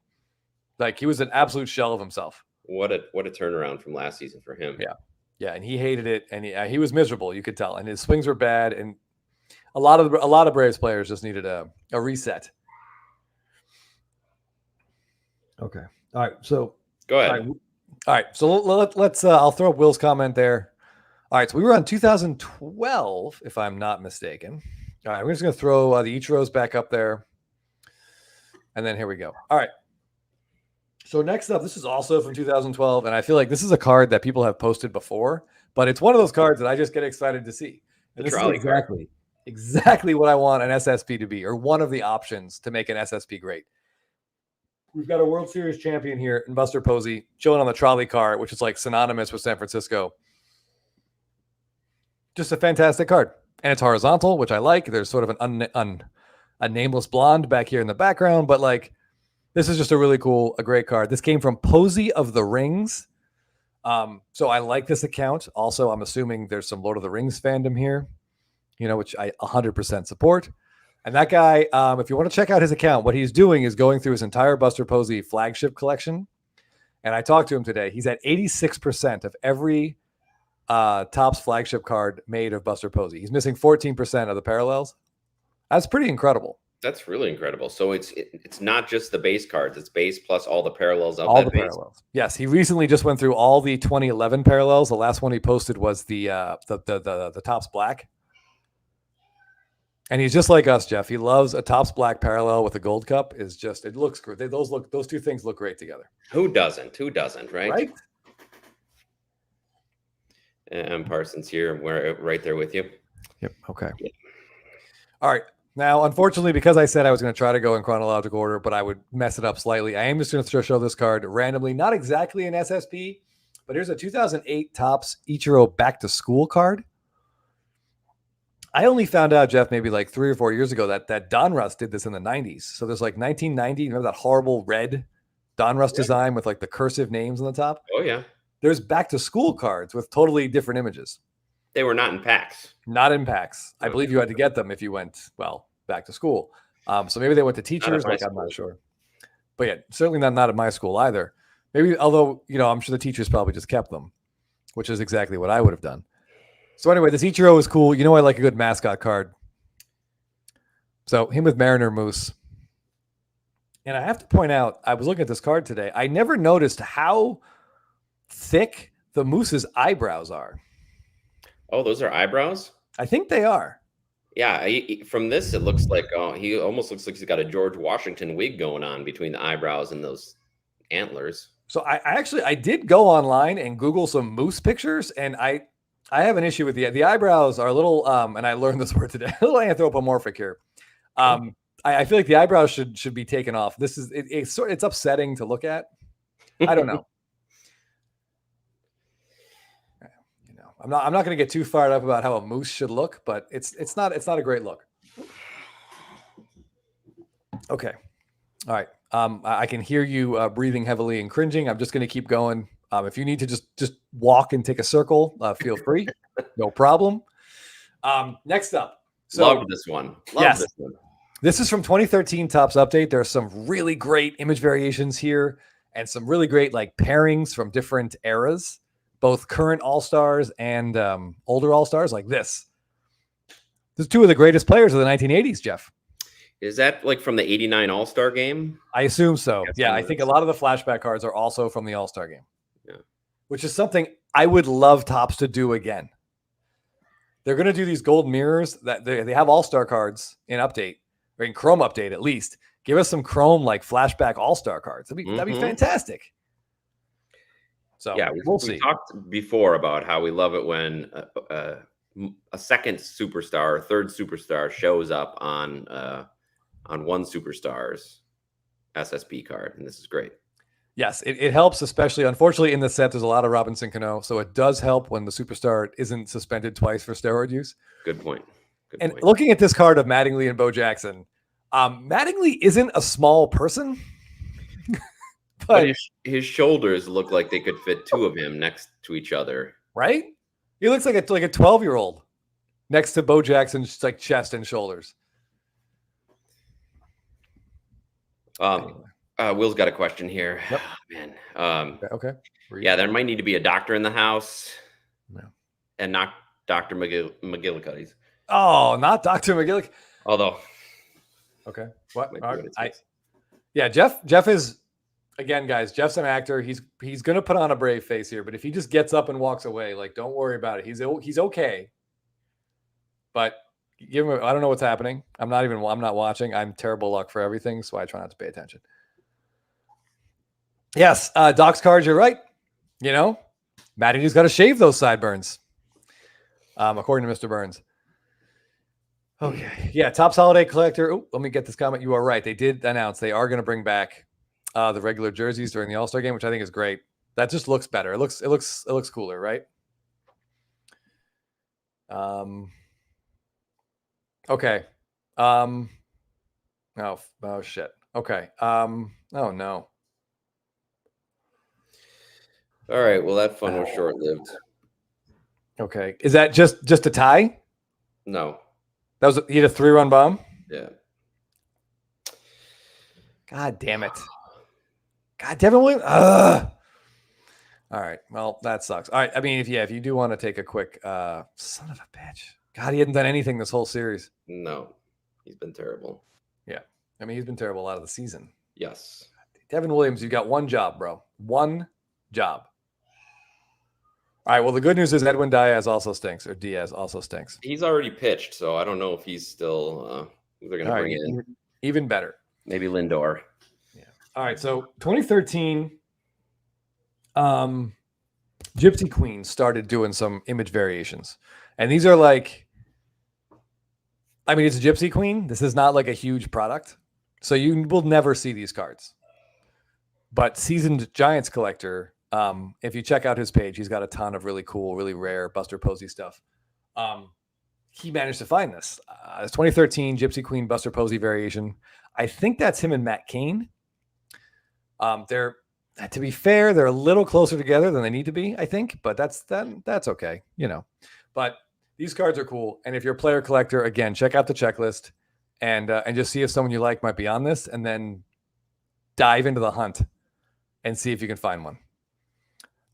Like he was an absolute shell of himself. What a turnaround from last season for him. Yeah, and he hated it, and he was miserable. You could tell, and his swings were bad, and a lot of Braves players just needed a reset. Okay. All right. So go ahead. All right. So let's. I'll throw up Will's comment there. All right. So we were on 2012, if I'm not mistaken. All right. We're just going to throw the Ichiros back up there, and then here we go. All right. So next up, this is also from 2012, and I feel like this is a card that people have posted before, but it's one of those cards that I just get excited to see. And this is exactly what I want an SSP to be, or one of the options to make an SSP great. We've got a World Series champion here in Buster Posey chilling on the trolley car, which is like synonymous with San Francisco. Just a fantastic card. And it's horizontal, which I like. There's sort of a nameless blonde back here in the background, but like this is just a great card. This came from Posey of the Rings. So I like this account. Also, I'm assuming there's some Lord of the Rings fandom here, which I 100% support. And that guy, if you want to check out his account, what he's doing is going through his entire Buster Posey flagship collection. And I talked to him today. He's at 86% of every Topps flagship card made of Buster Posey. He's missing 14% of the parallels. That's pretty incredible. That's really incredible. So it's not just the base cards; it's base plus all the parallels of all that the base. Parallels. Yes, he recently just went through all the 2011 parallels. The last one he posted was the Topps Black. And he's just like us, Jeff. He loves a Topps Black parallel with a gold cup. It looks great. Those two things look great together. Who doesn't? Right? Right. And Parsons here. We're right there with you. Yep. Okay. Yeah. All right. Now, unfortunately, because I said I was going to try to go in chronological order, but I would mess it up slightly, I am just going to show this card randomly, not exactly an SSP, but here's a 2008 Topps Ichiro Back to School card. I only found out, Jeff, maybe like 3 or 4 years ago that Donruss did this in the 90s. So there's like 1990. Remember that horrible red Donruss design with like the cursive names on the top? Oh, yeah. There's back to school cards with totally different images. They were not in packs. Not in packs. I believe you had to get them if you went, back to school. So maybe they went to teachers. I'm not sure. But yeah, certainly not at my school either. Maybe, although, I'm sure the teachers probably just kept them, which is exactly what I would have done. So anyway, this Ichiro is cool. I like a good mascot card. So him with Mariner Moose. And I have to point out, I was looking at this card today. I never noticed how thick the Moose's eyebrows are. Oh, those are eyebrows? I think they are. Yeah, from this, it looks like he almost looks like he's got a George Washington wig going on between the eyebrows and those antlers. So I did go online and Google some moose pictures, and I have an issue with the eyebrows are a little, and I learned this word today, a little anthropomorphic here. I feel like the eyebrows should be taken off. It's upsetting to look at. I don't know. I'm not going to get too fired up about how a moose should look, but it's not a great look. Okay. All right. I can hear you breathing heavily and cringing. I'm just going to keep going. If you need to just walk and take a circle, feel free. No problem. Next up. So, Loved this one. This one. This is from 2013 Topps Update. There are some really great image variations here and some really great pairings from different eras, both current All-Stars and older All-Stars like this. This is two of the greatest players of the 1980s, Jeff. Is that from the 89 All-Star game? I assume so. Yeah, I think a lot of the flashback cards are also from the All-Star game. Yeah. Which is something I would love Topps to do again. They're going to do these gold mirrors that they have All-Star cards in Update, or in Chrome Update at least, Give us some Chrome like flashback all-star cards. That'd be fantastic. So yeah, we'll we see. talked before about how we love it when a second superstar or third superstar shows up on one superstar's SSP card, and this is great. Yes, it helps, especially, unfortunately, in the set, there's a lot of Robinson Cano, so it does help when the superstar isn't suspended twice for steroid use. Good point. And looking at this card of Mattingly and Bo Jackson, Mattingly isn't a small person, but his shoulders look like they could fit two of him next to each other. Right? He looks like a 12-year-old next to Bo Jackson's like chest and shoulders. Will's got a question here. Yep. Man. Okay. Yeah, there might need to be a doctor in the house. No. And not Dr. McGillicuddy's. Oh, not Dr. McGillicuddy. Although. Okay. What? Yeah, Jeff is, again, guys, Jeff's an actor. He's going to put on a brave face here, but if he just gets up and walks away, like, don't worry about it. He's okay. But give him I don't know what's happening. I'm not watching. I'm terrible luck for everything, so I try not to pay attention. Yes, Doc's cards, you're right. You know, Mattingly's got to shave those sideburns, according to Mr. Burns. Okay. Yeah, Topps Holiday Collector. Oh, let me get this comment. You are right. They did announce they are going to bring back the regular jerseys during the All-Star game, which I think is great. That just looks better. It looks cooler, right? Okay. Oh shit. Okay. Oh no. All right. Well, that fun was short-lived. Okay. Is that just a tie? No. That was he had a 3-run bomb? Yeah. God damn it. God, Devin Williams. All right. Well, that sucks. All right. I mean, if you do want to take a quick son of a bitch. God, he hadn't done anything this whole series. No. He's been terrible. Yeah. I mean, he's been terrible a lot of the season. Yes. Devin Williams, you got one job, bro. One job. All right. Well, the good news is Edwin Diaz also stinks, or Diaz also stinks. He's already pitched, so I don't know if he's still who they're going to bring in. Even better. Maybe Lindor. Yeah. All right. So 2013, Gypsy Queen started doing some image variations, and these are like, I mean, it's a Gypsy Queen. This is not like a huge product, so you will never see these cards. But Seasoned Giants Collector, if you check out his page, he's got a ton of really cool, really rare Buster Posey stuff. He managed to find this. It's 2013 Gypsy Queen Buster Posey variation. I think that's him and Matt Cain. They're, to be fair, they're a little closer together than they need to be, I think, but that's okay, you know. But these cards are cool, and if you're a player collector, again, check out the checklist and just see if someone you like might be on this, and then dive into the hunt and see if you can find one.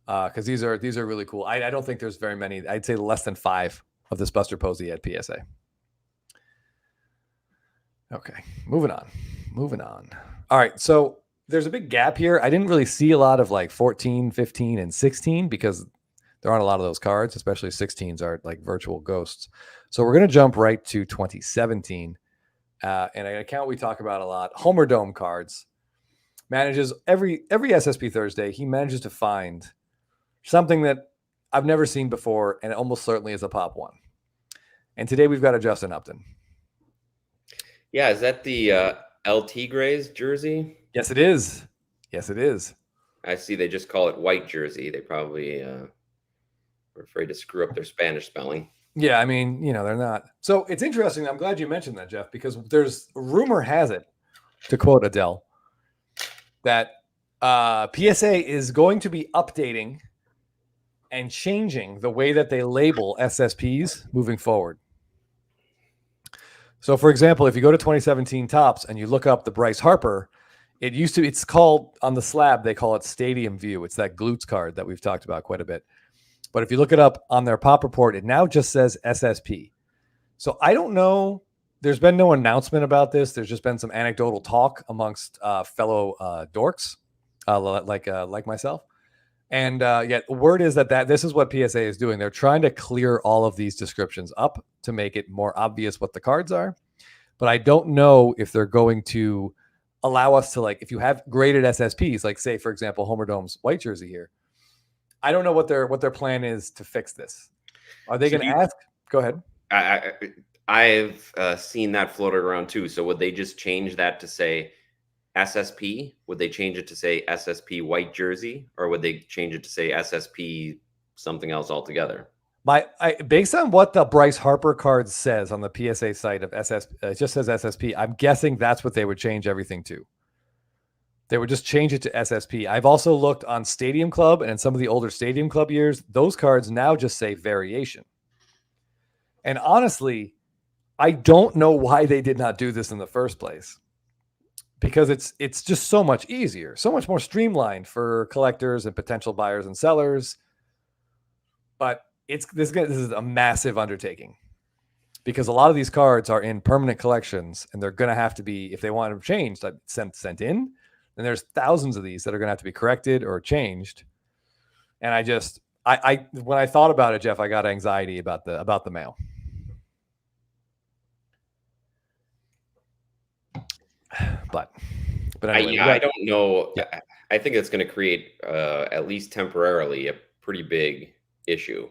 Because these are really cool. I don't think there's very many. I'd say less than 5 of this Buster Posey at PSA. Okay, moving on. All right, so there's a big gap here. I didn't really see a lot of like 14, 15, and 16 because there aren't a lot of those cards, especially 16s are like virtual ghosts. So we're going to jump right to 2017. And an account we talk about a lot, Homer Dome cards. Manages every SSP Thursday, he manages to find something that I've never seen before, and it almost certainly is a pop one. And today we've got a Justin Upton. Yeah, is that the LT Grays jersey? Yes, it is. Yes, it is. I see they just call it white jersey. They probably were afraid to screw up their Spanish spelling. Yeah, I mean, you know, they're not. So it's interesting. I'm glad you mentioned that, Jeff, because there's rumor has it, to quote Adele, that PSA is going to be updating and changing the way that they label SSPs moving forward. So, for example, if you go to 2017 Topps and you look up the Bryce Harper, it's called, on the slab, they call it Stadium View. It's that glutes card that we've talked about quite a bit. But if you look it up on their pop report, it now just says SSP. So I don't know. There's been no announcement about this. There's just been some anecdotal talk amongst fellow dorks like myself. And yet word is that this is what PSA is doing. They're trying to clear all of these descriptions up to make it more obvious what the cards are. But I don't know if they're going to allow us to, like, if you have graded SSPs, like say for example Homer Dome's white jersey here, I don't know what their plan is to fix this. Are they So going to ask? Go ahead. I've seen that floated around too. So would they just change that to say SSP? Would they change it to say SSP white jersey, or would they change it to say SSP something else altogether? Based on what the Bryce Harper card says on the PSA site of SS, it just says SSP. I'm guessing that's what they would change everything to. They would just change it to SSP. I've also looked on Stadium Club, and in some of the older Stadium Club years, those cards now just say variation. And honestly, I don't know why they did not do this in the first place, because it's just so much easier, so much more streamlined for collectors and potential buyers and sellers. But this is a massive undertaking, because a lot of these cards are in permanent collections, and they're going to have to be, if they want them changed, like sent in. And there's thousands of these that are going to have to be corrected or changed. And I when I thought about it, Jeff, I got anxiety about the mail. But anyway, I don't know. Yeah. I think it's going to create, at least temporarily, a pretty big issue.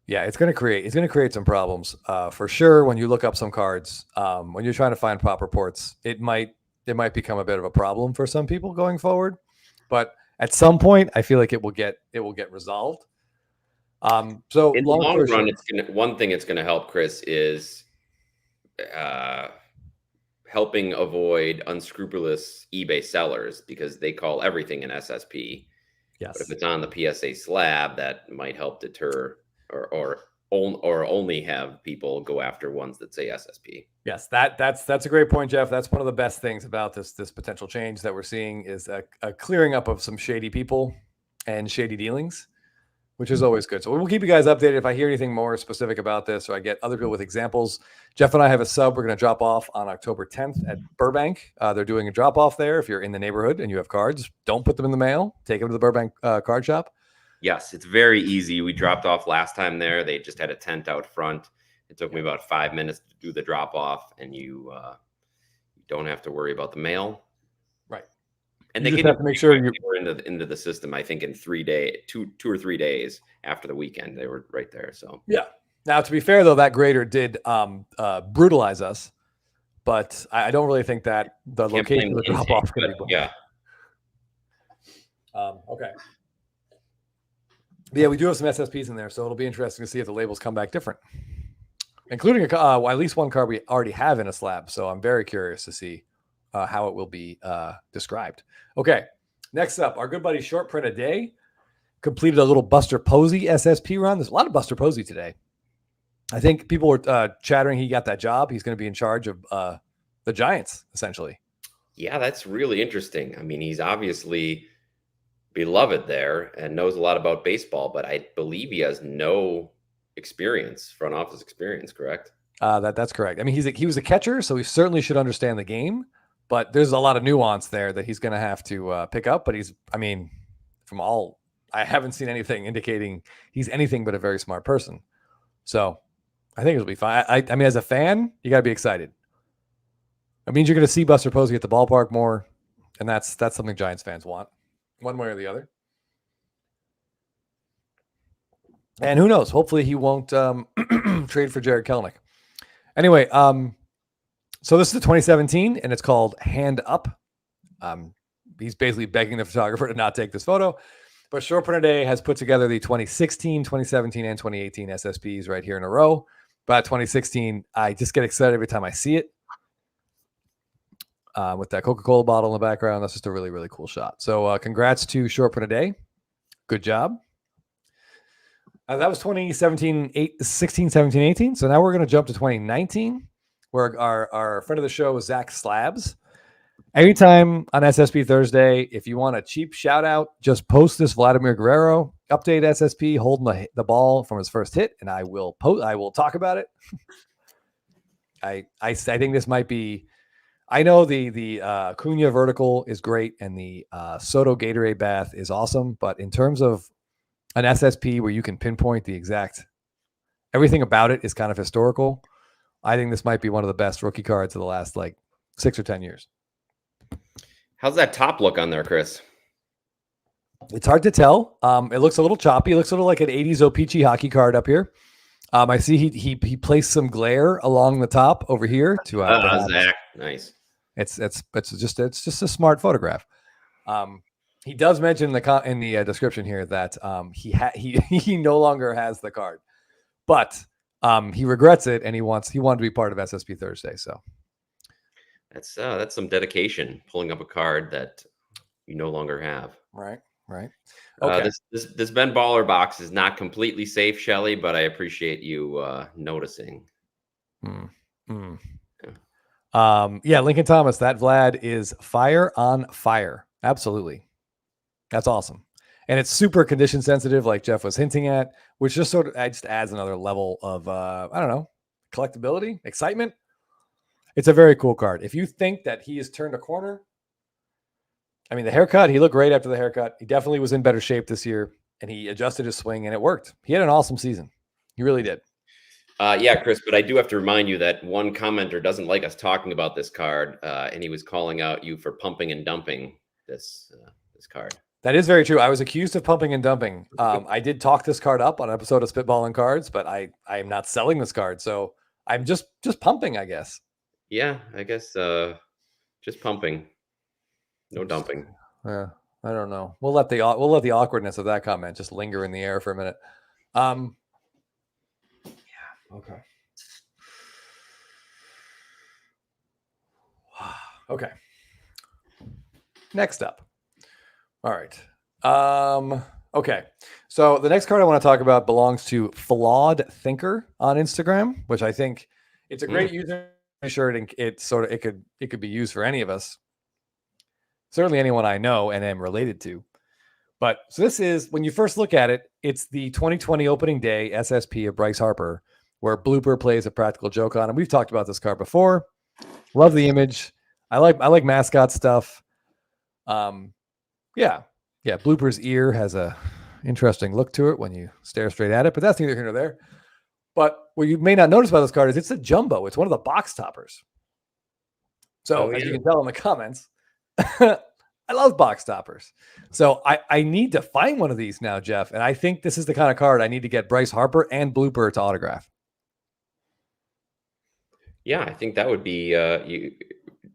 Yeah, it's going to create some problems for sure. When you look up some cards, when you're trying to find prop reports, it might become a bit of a problem for some people going forward. But at some point, I feel like it will get resolved. So in the long run, one thing it's going to help, Chris, is helping avoid unscrupulous eBay sellers, because they call everything an SSP. Yes. But if it's on the PSA slab, that might help deter or only have people go after ones that say SSP. Yes, that's a great point, Jeff. That's one of the best things about this potential change that we're seeing, is a clearing up of some shady people and shady dealings, which is always good. So we'll keep you guys updated if I hear anything more specific about this, or I get other people with examples. Jeff and I have a sub we're going to drop off on October 10th at Burbank. They're doing a drop off there. If you're in the neighborhood and you have cards, don't put them in the mail. Take them to the Burbank card shop. Yes, it's very easy. We dropped off last time there. They just had a tent out front. It took me about 5 minutes to do the drop off, and you don't have to worry about the mail. Right. And you they just have to make sure you're into the system. I think in 3 days, two or 3 days after the weekend, they were right there. So yeah. Now, to be fair though, that grader did brutalize us, but I don't really think that the location of the drop off could be. Yeah. Okay. Yeah, we do have some SSPs in there, so it'll be interesting to see if the labels come back different, including at least one card we already have in a slab. So I'm very curious to see how it will be described. Okay, next up, our good buddy Short Print a Day completed a little Buster Posey SSP run. There's a lot of Buster Posey today. I think people were chattering he got that job. He's going to be in charge of the Giants, essentially. Yeah, that's really interesting. I mean, he's obviously beloved there and knows a lot about baseball, but I believe he has no front office experience, correct? That's correct. I mean, he was a catcher, so he certainly should understand the game, but there's a lot of nuance there that he's going to have to pick up. But I haven't seen anything indicating he's anything but a very smart person. So I think it'll be fine. I mean, as a fan, you got to be excited. It means you're going to see Buster Posey at the ballpark more, and that's something Giants fans want, one way or the other. And who knows? Hopefully he won't trade for Jared Kelenic. Anyway, so this is the 2017, and it's called Hand Up. He's basically begging the photographer to not take this photo. But Short Print a Day has put together the 2016, 2017, and 2018 SSPs right here in a row. But 2016, I just get excited every time I see it. With that Coca-Cola bottle in the background, that's just a really, really cool shot. So congrats to Short Print a Day. Good job. That was 2017, 16, 17, 18. So now we're going to jump to 2019, where our friend of the show, Zach Slabs. Anytime on SSP Thursday, if you want a cheap shout out, just post this Vladimir Guerrero update SSP holding the ball from his first hit, and I will talk about it. I think this might be. I know the Cunha vertical is great, and the Soto Gatorade bath is awesome, but in terms of an SSP where you can pinpoint the exact everything about it is kind of historical, I think this might be one of the best rookie cards of the last 6 or 10 years. How's that top look on there, Chris? It's hard to tell. It looks a little choppy. It looks a little like an 80s O-Pee-Chee hockey card up here. I see he placed some glare along the top over here to perhaps, Zach, nice. it's just a smart photograph. He does mention in the description here that he no longer has the card, but he regrets it and he wanted to be part of SSP Thursday. So that's some dedication, pulling up a card that you no longer have. Right. Okay. This Ben Baller box is not completely safe, Shelly, but I appreciate you noticing. Yeah, Lincoln Thomas, that Vlad is fire on fire. Absolutely. That's awesome. And it's super condition sensitive, like Jeff was hinting at, which just adds another level of I don't know, collectability, excitement. It's a very cool card. If you think that he has turned a corner, I mean, the haircut, he looked great after the haircut. He definitely was in better shape this year, and he adjusted his swing, and it worked. He had an awesome season. He really did. Yeah, Chris, but I do have to remind you that one commenter doesn't like us talking about this card, and he was calling out you for pumping and dumping this card. That is very true. I was accused of pumping and dumping. I did talk this card up on an episode of Spitballing Cards, but I am not selling this card, so I'm just pumping, I guess. Yeah, I guess just pumping. No dumping. Yeah, I don't know. We'll let the awkwardness of that comment just linger in the air for a minute. Yeah. Okay. Okay. Next up. All right. Okay. So the next card I want to talk about belongs to Flawed Thinker on Instagram, which I think it's a great user shirt, and it could be used for any of us. Certainly anyone I know and am related to. But so this is, when you first look at it, it's the 2020 opening day SSP of Bryce Harper, where Blooper plays a practical joke on him. We've talked about this card before. Love the image. I like mascot stuff. Yeah. Blooper's ear has a interesting look to it when you stare straight at it, but that's neither here nor there. But what you may not notice about this card is it's a jumbo. It's one of the box toppers. So as you can tell in the comments, I love box toppers. So I need to find one of these now, Jeff. And I think this is the kind of card I need to get Bryce Harper and Blooper to autograph. Yeah, I think that would be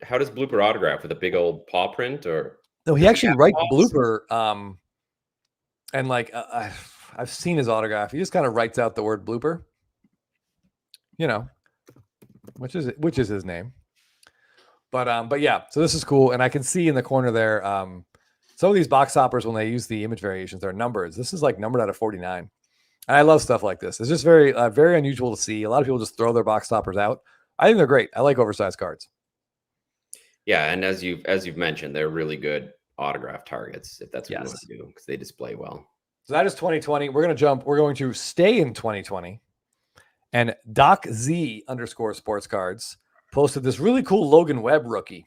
how does Blooper autograph? With a big old paw print? Or no, he actually writes Blooper. And like I've seen his autograph. He just kind of writes out the word Blooper. You know, which is his name. But yeah, so this is cool. And I can see in the corner there, some of these box toppers, when they use the image variations, they're numbers. This is like numbered out of 49. And I love stuff like this. It's just very, very unusual to see. A lot of people just throw their box toppers out. I think they're great. I like oversized cards. Yeah, and as you've mentioned, they're really good autograph targets, if that's what you want to do, because they display well. So that is 2020. We're going to stay in 2020. And Doc Z _ sports cards posted this really cool Logan Webb rookie.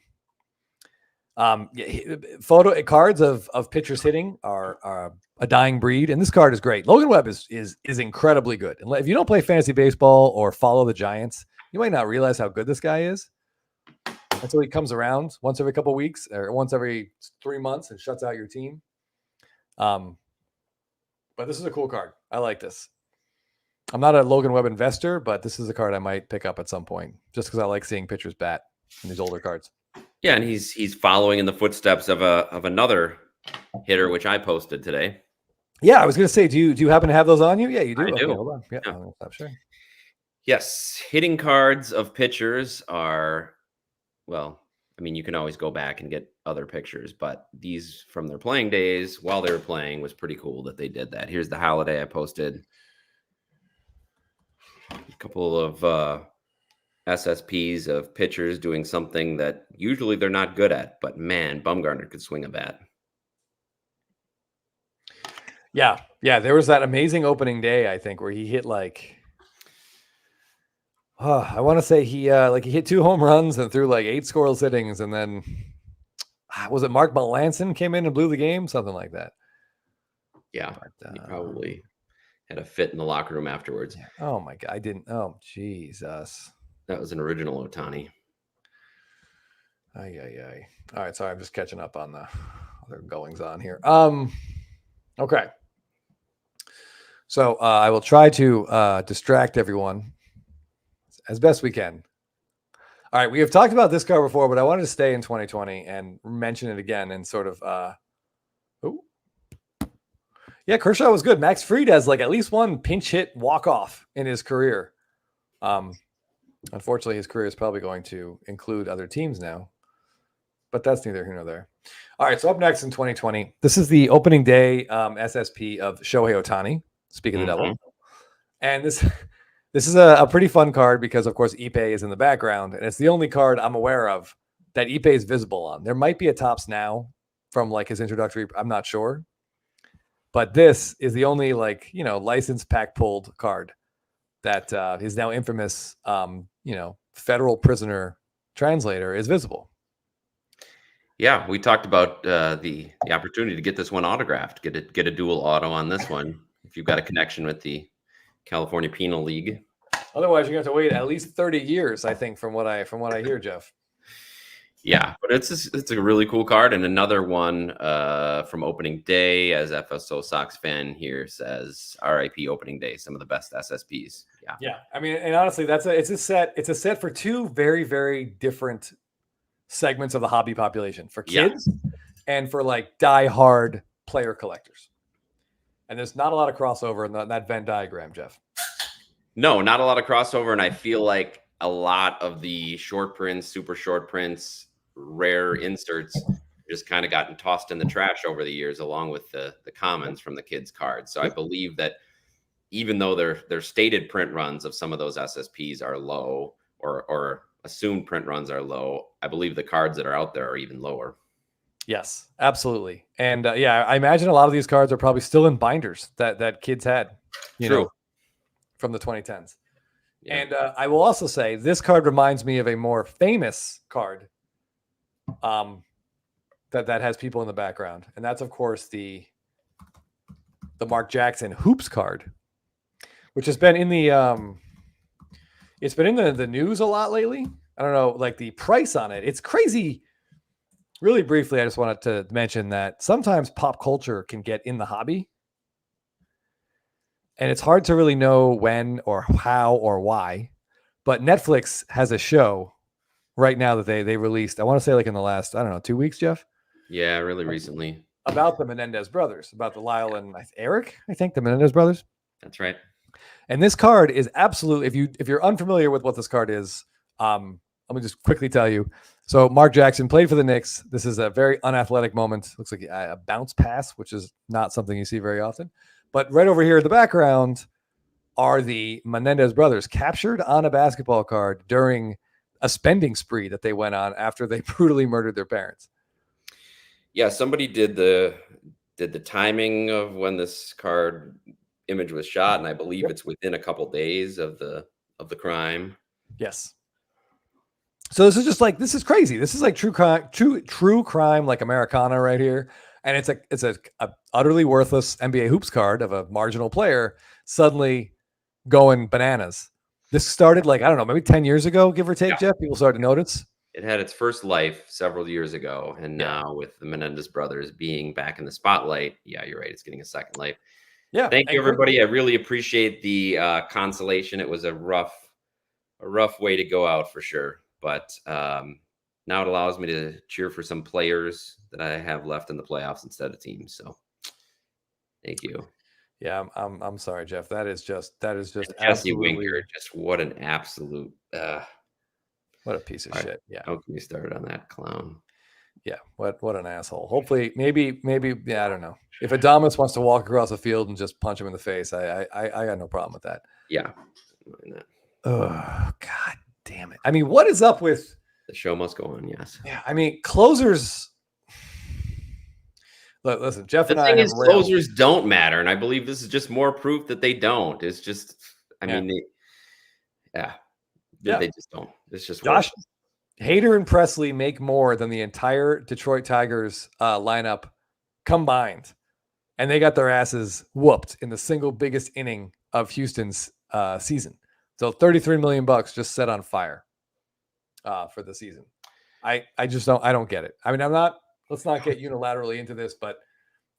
Photo cards of pitchers hitting are a dying breed, and this card is great. Logan Webb is incredibly good. And if you don't play fantasy baseball or follow the Giants, you might not realize how good this guy is until he comes around once every couple of weeks or once every 3 months and shuts out your team. But this is a cool card. I like this. I'm not a Logan Webb investor, but this is a card I might pick up at some point just because I like seeing pitchers bat in these older cards. Yeah, and he's following in the footsteps of another hitter, which I posted today. Yeah, I was going to say, do you happen to have those on you? Yeah, you do. I do. Okay, hold on. Yeah, I'm going to stop sharing. Yes, hitting cards of pitchers are, well, I mean, you can always go back and get other pictures, but these from their playing days while they were playing was pretty cool that they did that. Here's the holiday I posted. A couple of SSPs of pitchers doing something that usually they're not good at, but man, Bumgarner could swing a bat. Yeah, there was that amazing opening day, I think, where he hit like, I want to say he hit 2 home runs and threw like 8 scoreless innings, and then was it Mark Melanson came in and blew the game, something like that. Yeah, he probably had a fit in the locker room afterwards. Oh my God, I didn't. Oh Jesus, that was an original Ohtani. Ay. All right, sorry, I'm just catching up on the other goings on here. Okay. So I will try to distract everyone as best we can. All right, we have talked about this car before, but I wanted to stay in 2020 and mention it again and sort of. Yeah, Kershaw was good. Max Fried has like at least one pinch hit walk off in his career. Unfortunately, his career is probably going to include other teams now, but that's neither here nor there. All right, so up next in 2020, this is the opening day SSP of Shohei Ohtani. Speak of the devil, and this is a pretty fun card because, of course, Ippei is in the background, and it's the only card I'm aware of that Ippei is visible on. There might be a Topps Now from like his introductory. I'm not sure, but this is the only license pack pulled card that his now infamous federal prisoner translator is visible. Yeah, we talked about the opportunity to get this one autographed, get a dual auto on this one if you've got a connection with the California Penal League. Otherwise, you're going to have to wait at least 30 years, I think, from what I hear, Jeff. Yeah, but it's a really cool card, and another one from opening day, as FSO Sox fan here says, RIP opening day, some of the best SSPs. Yeah. I mean, and honestly, it's a set for two very, very different segments of the hobby population, for kids and for like die-hard player collectors. And there's not a lot of crossover in that Venn diagram, Jeff. No, not a lot of crossover, and I feel like a lot of the short prints, super short prints, rare inserts just kind of gotten tossed in the trash over the years, along with the commons from the kids' cards. So I believe that even though their stated print runs of some of those SSPs are low, or assumed print runs are low, I believe the cards that are out there are even lower. Yes, absolutely. And I imagine a lot of these cards are probably still in binders that kids had, from the 2010s. Yeah. And I will also say this card reminds me of a more famous card that has people in the background. And that's, of course, the Mark Jackson Hoops card, which has been in the it's been in the news a lot lately. I don't know, like the price on it. It's crazy. Really briefly, I just wanted to mention that sometimes pop culture can get in the hobby. And it's hard to really know when or how or why. But Netflix has a show right now that they released. I want to say like in the last, 2 weeks, Jeff? Yeah, really recently. About the Menendez brothers, about the Lyle and Eric, I think, the Menendez brothers. That's right. And this card is absolutely, if you're unfamiliar with what this card is, let me just quickly tell you. So Mark Jackson played for the Knicks. This is a very unathletic moment. Looks like a bounce pass, which is not something you see very often. But right over here in the background are the Menendez brothers captured on a basketball card during a spending spree that they went on after they brutally murdered their parents. Yeah, somebody did the timing of when this card image was shot, and I believe it's within a couple days of the crime. Yes. So this is crazy. This is like true crime, like Americana right here. And it's a utterly worthless NBA hoops card of a marginal player suddenly going bananas. This started maybe 10 years ago, give or take, Jeff. People started to notice. It had its first life several years ago, and now with the Menendez brothers being back in the spotlight, yeah, you're right. It's getting a second life. Yeah. Thank you, everybody. I really appreciate the consolation. It was a rough way to go out for sure, but now it allows me to cheer for some players that I have left in the playoffs instead of teams. So, thank you. Yeah, I'm sorry, Jeff. That is just Jesse Winker. Just what an absolute. What a piece of shit. Yeah. How can we start on that clown? Yeah. What an asshole. Hopefully, maybe, I don't know. If Adamas wants to walk across the field and just punch him in the face, I got no problem with that. Yeah. Oh, God damn it. I mean, what is up with the show must go on? Yes. Yeah. I mean, closers. Look, listen, Jeff the and thing is, closers don't matter. And I believe this is just more proof that they don't. It's just, mean, they just don't. It's just Josh Hader and Presley make more than the entire Detroit Tigers lineup combined, and they got their asses whooped in the single biggest inning of Houston's season. So $33 million just set on fire for the season. I just don't get it. I mean, let's not get unilaterally into this, but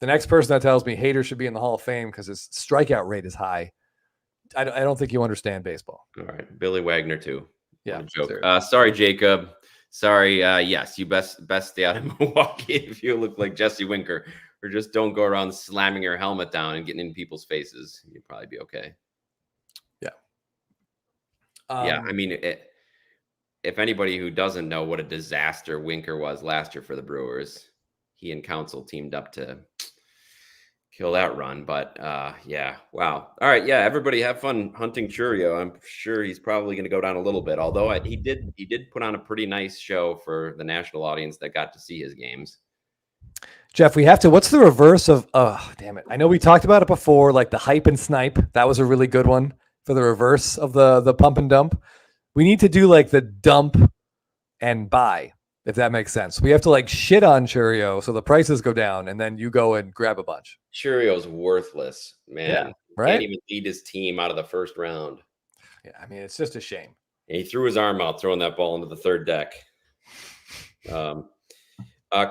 the next person that tells me Hader should be in the Hall of Fame because his strikeout rate is high, I don't think you understand baseball. All right, Billy Wagner too. Yeah, What a joke. seriously. Sorry, Jacob. Sorry. Yes, you best stay out of Milwaukee if you look like Jesse Winker, or just don't go around slamming your helmet down and getting in people's faces. You'd probably be okay. Yeah. Yeah, I mean, if anybody who doesn't know what a disaster Winker was last year for the Brewers, he and Council teamed up to kill that run. But yeah, wow. All right, yeah, everybody have fun hunting Churio. I'm sure he's probably going to go down a little bit, although he did put on a pretty nice show for the national audience that got to see his games. Jeff, we have to. What's the reverse of? Oh, damn it! I know we talked about it before, like the hype and snipe. That was a really good one for the reverse of the pump and dump. We need to do like the dump and buy, if that makes sense. We have to like shit on Churio so the prices go down, and then you go and grab a bunch. Churio's worthless, man. Yeah, right? Can't even lead his team out of the first round. Yeah, I mean, it's just a shame. And he threw his arm out throwing that ball into the third deck.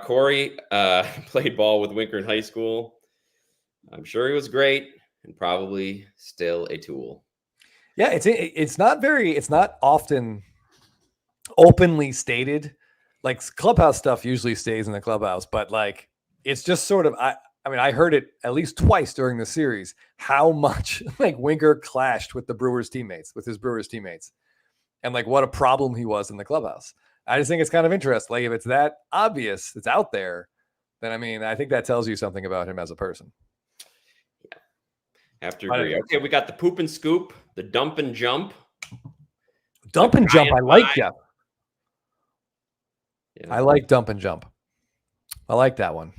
Corey played ball with Winker in high school. I'm sure he was great and probably still a tool. Yeah, it's not often openly stated. Like clubhouse stuff usually stays in the clubhouse, but like it's just sort of I mean, I heard it at least twice during the series how much like Winker clashed with his Brewers teammates, and like what a problem he was in the clubhouse. I just think it's kind of interesting. Like if it's that obvious, it's out there, then I mean, I think that tells you something about him as a person. Yeah, have to agree. Okay, we got the poop and scoop, the dump and jump. Dump and jump, I like, Jeff. Yeah. I like dump and jump. I like that one.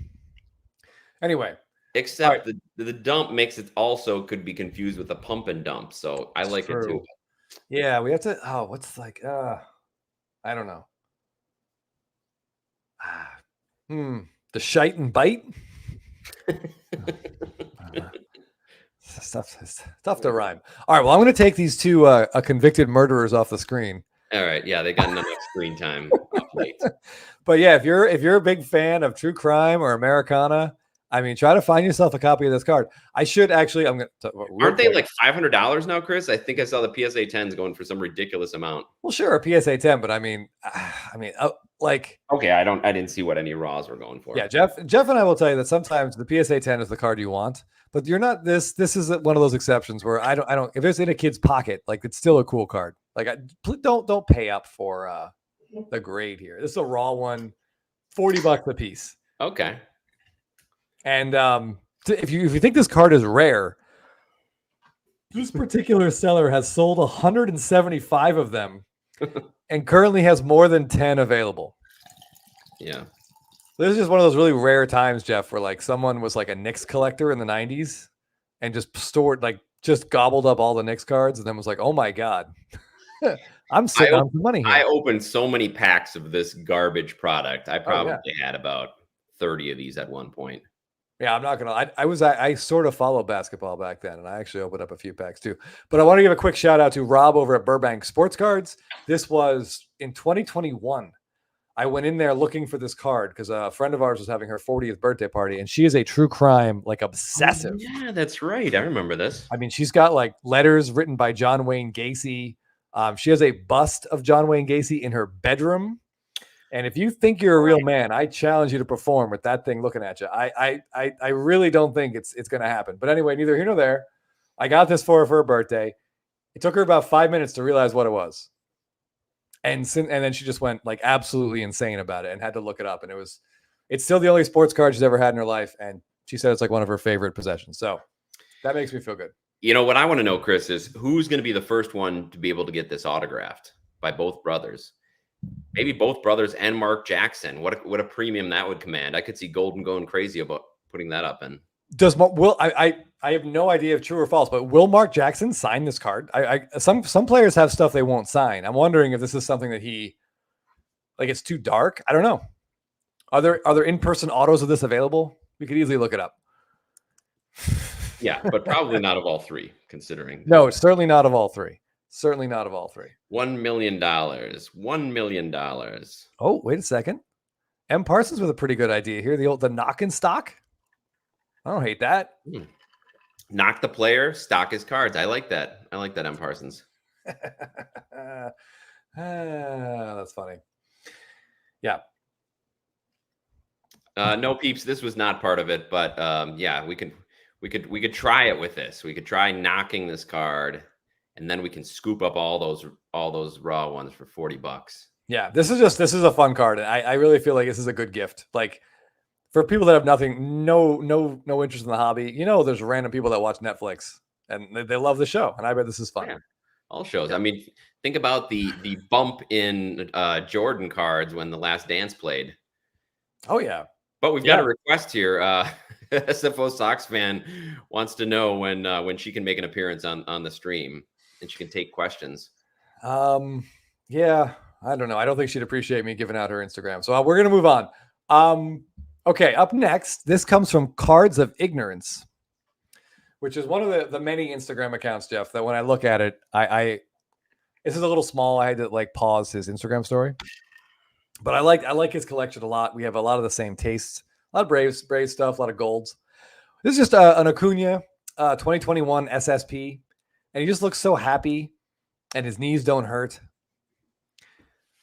Anyway, except the dump makes it also could be confused with the pump and dump. So I like it too. Yeah, we have to. Oh, what's like? I don't know. The shite and bite. It's tough to rhyme. All right, well, I'm going to take these two convicted murderers off the screen. All right, yeah, they got enough screen time. But yeah, if you're a big fan of true crime or Americana, I mean, try to find yourself a copy of this card. I should actually. Aren't they like $500 now, Chris? I think I saw the PSA 10s going for some ridiculous amount. Well, sure, a PSA 10, but I mean, like. Okay, I didn't see what any Raws were going for. Yeah, Jeff and I will tell you that sometimes the PSA 10 is the card you want, but you're not. This is one of those exceptions where I don't. If it's in a kid's pocket, like it's still a cool card. Like don't pay up for the grade here. This is a raw one, $40 a piece. Okay. And if you think this card is rare, this particular seller has sold 175 of them and currently has more than 10 available. Yeah. This is just one of those really rare times, Jeff, where like someone was like a Knicks collector in the 90s and just gobbled up all the Knicks cards and then was like, oh my God, I'm sitting on some money here. I opened so many packs of this garbage product. I probably had about 30 of these at one point. Yeah, I'm not gonna. I sort of followed basketball back then, and I actually opened up a few packs too. But I want to give a quick shout out to Rob over at Burbank Sports Cards. This was in 2021. I went in there looking for this card because a friend of ours was having her 40th birthday party, and she is a true crime like obsessive. Oh, yeah, that's right. I remember this. I mean, she's got like letters written by John Wayne Gacy. She has a bust of John Wayne Gacy in her bedroom. And if you think you're a real man, I challenge you to perform with that thing looking at you. I really don't think it's going to happen. But anyway, neither here nor there. I got this for her for her birthday. It took her about 5 minutes to realize what it was. And then she just went like absolutely insane about it and had to look it up. And it's still the only sports card she's ever had in her life. And she said it's like one of her favorite possessions. So that makes me feel good. You know, what I want to know, Chris, is who's going to be the first one to be able to get this autographed by both brothers? Maybe both brothers and Mark Jackson. What a premium that would command. I could see Golden going crazy about putting that up. And I have no idea if true or false, but will Mark Jackson sign this card? Some players have stuff they won't sign. I'm wondering if this is something that it's too dark. I don't know. Are there in-person autos of this available? We could easily look it up. Yeah, but probably not of all three, considering. No, certainly not of all three. Certainly not of all three. $1 million. $1 million. Oh, wait a second. M. Parsons with a pretty good idea here. The knock and stock. I don't hate that. Knock the player, stock his cards. I like that. I like that, M. Parsons. That's funny. Yeah. No, peeps, this was not part of it, but yeah, we could try it with this. We could try knocking this card, and then we can scoop up all those raw ones for $40. Yeah, this is a fun card. I really feel like this is a good gift. Like for people that have no interest in the hobby, there's random people that watch Netflix and they love the show, and I bet this is fun. Yeah, all shows. I mean, think about the bump in Jordan cards when The Last Dance played. Oh yeah. But we've got a request here. SFO Sox fan wants to know when she can make an appearance on the stream and she can take questions. Yeah, I don't know. I don't think she'd appreciate me giving out her Instagram. So we're gonna move on. Okay, up next, this comes from Cards of Ignorance, which is one of the many Instagram accounts, Jeff, that when I look at it, this is a little small. I had to like pause his Instagram story. But I like his collection a lot. We have a lot of the same tastes. A lot of Braves stuff, a lot of golds. This is just an Acuna 2021 SSP. And he just looks so happy. And his knees don't hurt.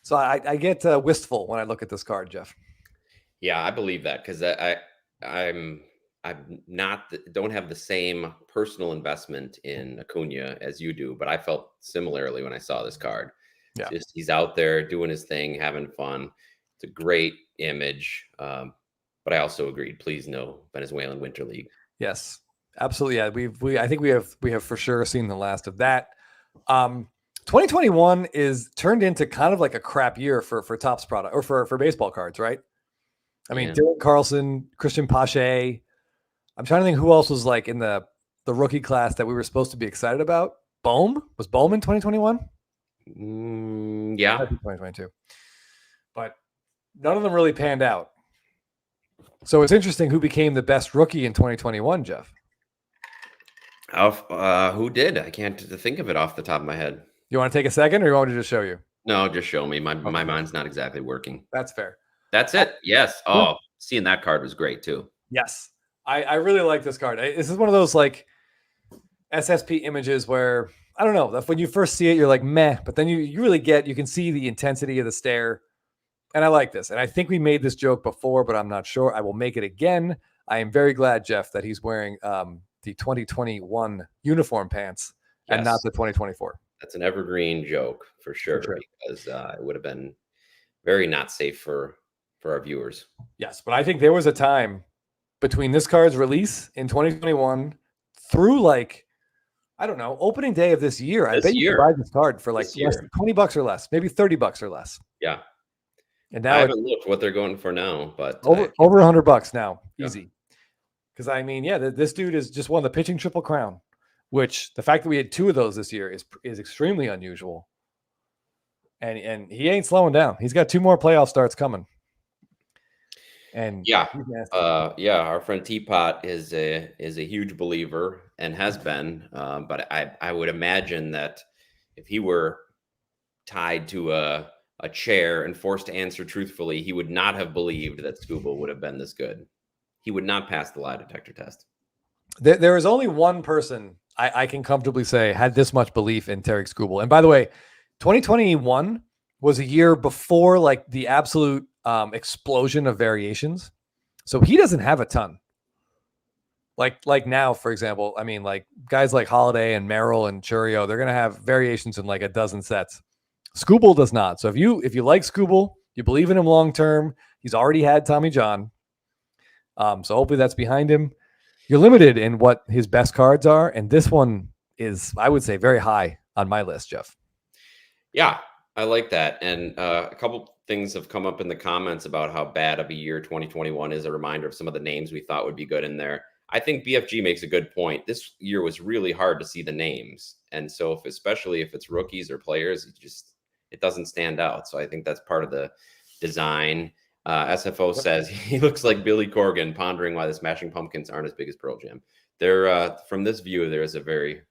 So I get wistful when I look at this card, Jeff. Yeah, I believe that because I'm don't have the same personal investment in Acuna as you do, but I felt similarly when I saw this card. Yeah, just he's out there doing his thing, having fun. It's a great image, but I also agreed. Please no Venezuelan Winter League. Yes, absolutely. Yeah, I think we have for sure seen the last of that. 2021 is turned into kind of like a crap year for Topps product or for baseball cards, right? I mean, Dylan Carlson, Christian Pache. I'm trying to think who else was like in the rookie class that we were supposed to be excited about. Was Bowman 2021? Yeah, 2022, but none of them really panned out. So it's interesting who became the best rookie in 2021, Jeff. Who did? I can't think of it off the top of my head. You want to take a second, or you want me to just show you? No, just show me. My mind's not exactly working. That's fair. That's it. Yes. Oh, seeing that card was great too. Yes, I really like this card. This is one of those like SSP images where I don't know. When you first see it, you're like meh, but then you really you can see the intensity of the stare, and I like this. And I think we made this joke before, but I'm not sure. I will make it again. I am very glad, Jeff, that he's wearing the 2021 uniform pants and not the 2024. That's an evergreen joke for sure. Because it would have been very not safe for our viewers. Yes, but I think there was a time between this card's release in 2021 through like, I don't know, opening day of this year. I bet you could buy this card for like less than $20 or less, maybe $30 or less. Yeah. And now I haven't looked what they're going for now, but over $100 now, easy. Because I mean, yeah, this dude is just won the pitching triple crown, which the fact that we had two of those this year is extremely unusual. And he ain't slowing down. He's got two more playoff starts coming. And our friend Teapot is a huge believer and has been. But I would imagine that if he were tied to a chair and forced to answer truthfully, he would not have believed that Scuba would have been this good. He would not pass the lie detector test. There is only one person I can comfortably say had this much belief in Tarek Skubal. And by the way, 2021 was a year before like the absolute explosion of variations. So he doesn't have a ton. Like now, for example, I mean, like guys like Holiday and Merrill and Churio, they're going to have variations in like a dozen sets. Skubal does not. So if you like Skubal, you believe in him long-term, he's already had Tommy John. So hopefully that's behind him. You're limited in what his best cards are. And this one is, I would say, very high on my list, Jeff. Yeah, I like that. And a couple things have come up in the comments about how bad of a year 2021 is. A reminder of some of the names we thought would be good in there. I think BFG makes a good point. This year was really hard to see the names. And so especially if it's rookies or players, it doesn't stand out. So I think that's part of the design. SFO says he looks like Billy Corgan pondering why the Smashing Pumpkins aren't as big as Pearl Jam. They're from this view, there is a very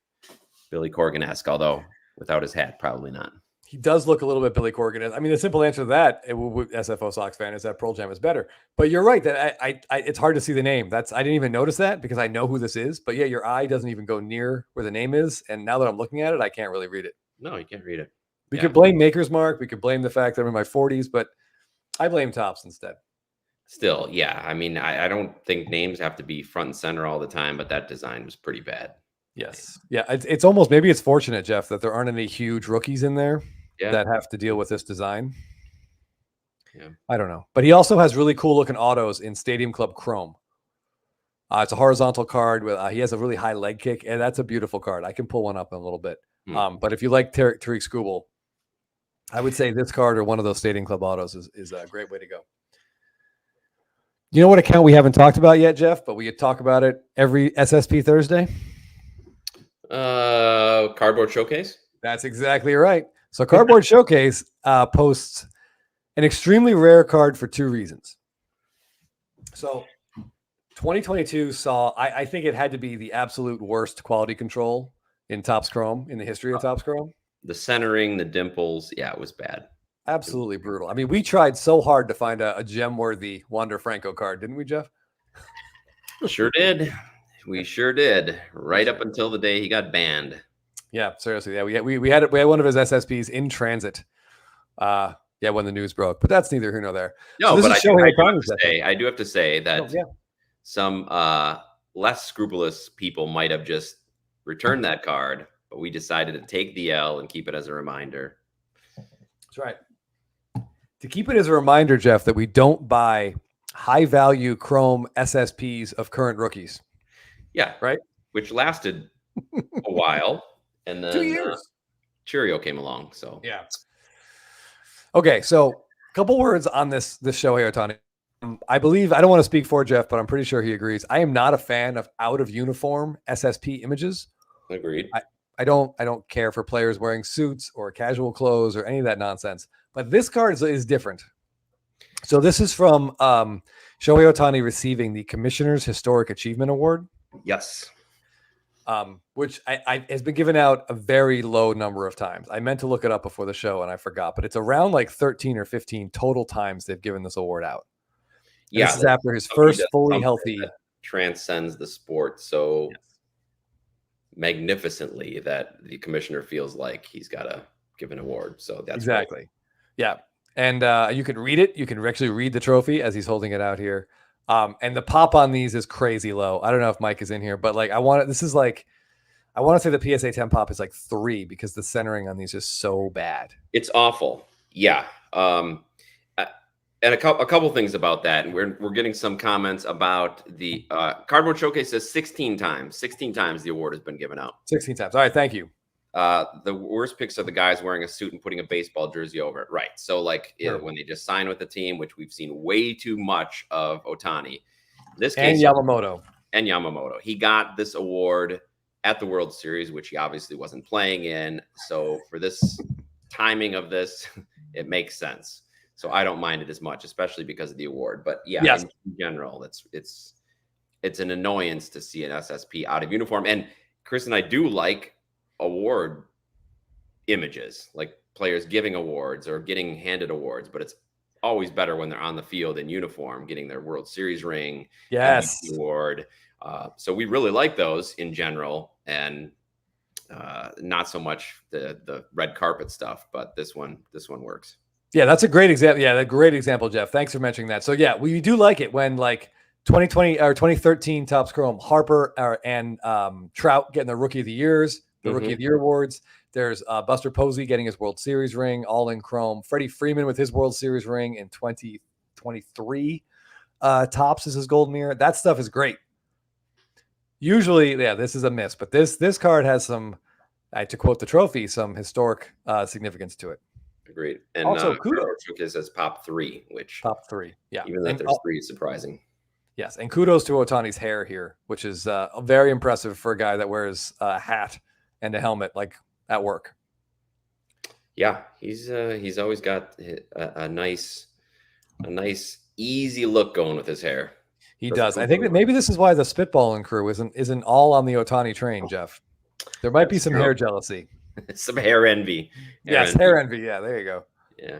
Billy Corgan-esque, although Without his hat, probably not. He does look a little bit Billy Corgan. I mean, the simple answer to that, SFO Sox fan, is that Pearl Jam is better. But you're right that I it's hard to see the name. I didn't even notice that because I know who this is. But yeah, your eye doesn't even go near where the name is. And now that I'm looking at it, I can't really read it. No, you can't read it. We could blame Maker's Mark. We could blame the fact that I'm in my 40s, but I blame Topps instead. Still, yeah. I mean, I don't think names have to be front and center all the time, but that design was pretty bad. Yes. Yeah. It's almost, maybe it's fortunate, Jeff, that there aren't any huge rookies in there that have to deal with this design. Yeah. I don't know. But he also has really cool looking autos in Stadium Club Chrome. It's a horizontal card with he has a really high leg kick, and that's a beautiful card. I can pull one up in a little bit. But if you like Tariq Skubal, I would say this card or one of those Stadium Club autos is a great way to go. You know what account we haven't talked about yet, Jeff, but we could talk about it every SSP Thursday? Cardboard Showcase? That's exactly right. So Cardboard Showcase posts an extremely rare card for two reasons. So 2022 saw, I think it had to be the absolute worst quality control in Topps Chrome, in the history of Topps Chrome. The centering, the dimples, yeah, it was bad. Absolutely brutal. I mean, we tried so hard to find a gem-worthy Wander Franco card, didn't we, Jeff? Sure did. We sure did. Right up until the day he got banned. Yeah, seriously. Yeah, we had one of his SSPs in transit. When the news broke, but that's neither here nor there. No, so but I do have to say that some less scrupulous people might have just returned that card, but we decided to take the L and keep it as a reminder. That's right. To keep it as a reminder, Jeff, that we don't buy high-value Chrome SSPs of current rookies. Yeah. Right? Which lasted a while. And then 2 years. Cheerio came along. So yeah. Okay, so a couple words on this Shohei Ohtani. I believe, I don't want to speak for Jeff, but I'm pretty sure he agrees. I am not a fan of out-of-uniform SSP images. Agreed. I don't care for players wearing suits or casual clothes or any of that nonsense. But this card is different. So this is from Shohei Ohtani receiving the Commissioner's Historic Achievement Award. Yes. Which has been given out a very low number of times. I meant to look it up before the show and I forgot, but it's around like 13 or 15 total times they've given this award out. And this is after his first fully healthy. Transcends the sport so magnificently that the commissioner feels like he's got to give an award. So that's exactly. Right. Yeah. And you can read it. You can actually read the trophy as he's holding it out here. And the pop on these is crazy low. I don't know if Mike is in here, but like I want to say the PSA 10 pop is like 3 because the centering on these is so bad. It's awful. Yeah. And a couple things about that. And we're getting some comments about the Cardboard Showcase says 16 times. 16 times the award has been given out. 16 times. All right. Thank you. The worst picks are the guys wearing a suit and putting a baseball jersey over it. Right. So like when they just sign with the team, which we've seen way too much of Ohtani. This case, and Yamamoto. He got this award at the World Series, which he obviously wasn't playing in. So for this timing of this, it makes sense. So I don't mind it as much, especially because of the award. But yeah, in general, it's an annoyance to see an SSP out of uniform. And Chris and I do like award images, like players giving awards or getting handed awards, but it's always better when they're on the field in uniform, getting their World Series ring, MVP award. So we really like those in general, and not so much the red carpet stuff, but this one works. Yeah, that's a great example. Yeah, a great example, Jeff. Thanks for mentioning that. So yeah, we do like it when like 2020 or 2013 Topps Chrome, Harper and Trout getting the Rookie of the Years, the Rookie of the Year awards. There's Buster Posey getting his World Series ring, all in Chrome. Freddie Freeman with his World Series ring in 2023. Topps is his gold mirror. That stuff is great. Usually, this is a miss, but this card has some, to quote the trophy, some historic significance to it. Agreed. And also, kudos as pop 3, which top 3, yeah. Even though there's 3 is surprising. Yes, and kudos to Ohtani's hair here, which is very impressive for a guy that wears a hat and a helmet like at work. Yeah, he's always got a nice easy look going with his hair. He does. I think that maybe this is why the spitballing crew isn't all on the Ohtani train, Jeff. There might be some hair jealousy. Some hair envy. Yes, hair envy. Yeah, there you go. Yeah.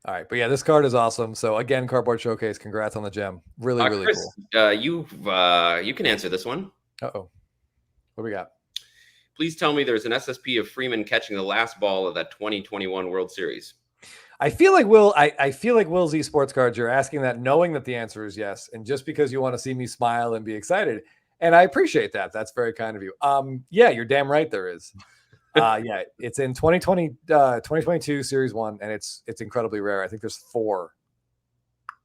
All right, but yeah, this card is awesome. So again, Cardboard Showcase. Congrats on the gem. Really, really Chris, cool. you can answer this one. Uh-oh. What do we got? Please tell me there's an SSP of Freeman catching the last ball of that 2021 World Series. I feel like I feel like Will's esports cards. You're asking that knowing that the answer is yes, and just because you want to see me smile and be excited, and I appreciate that. That's very kind of you. Yeah, you're damn right. There is. Yeah, it's in 2022 Series 1, and it's incredibly rare. I think there's four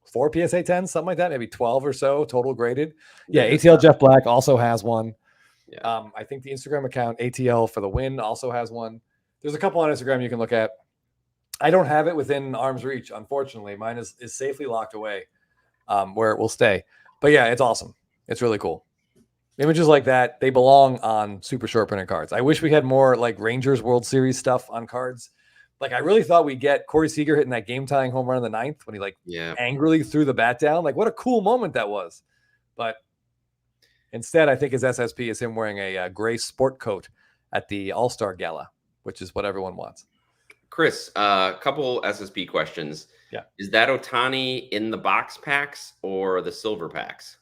PSA 10s, something like that, maybe 12 or so total graded. Yeah, ATL Jeff Black also has one. Yeah. I think the Instagram account ATL for the win also has one. There's a couple on Instagram you can look at. I don't have it within arm's reach, unfortunately. Mine is safely locked away where it will stay. But yeah, it's awesome. It's really cool. Images like that, they belong on super short printed cards. I wish we had more like Rangers World Series stuff on cards. Like I really thought we'd get Corey Seager hitting that game tying home run in the ninth when he angrily threw the bat down. Like what a cool moment that was. But instead, I think his SSP is him wearing a gray sport coat at the All-Star Gala, which is what everyone wants. Chris, a couple SSP questions. Yeah. Is that Ohtani in the box packs or the silver packs?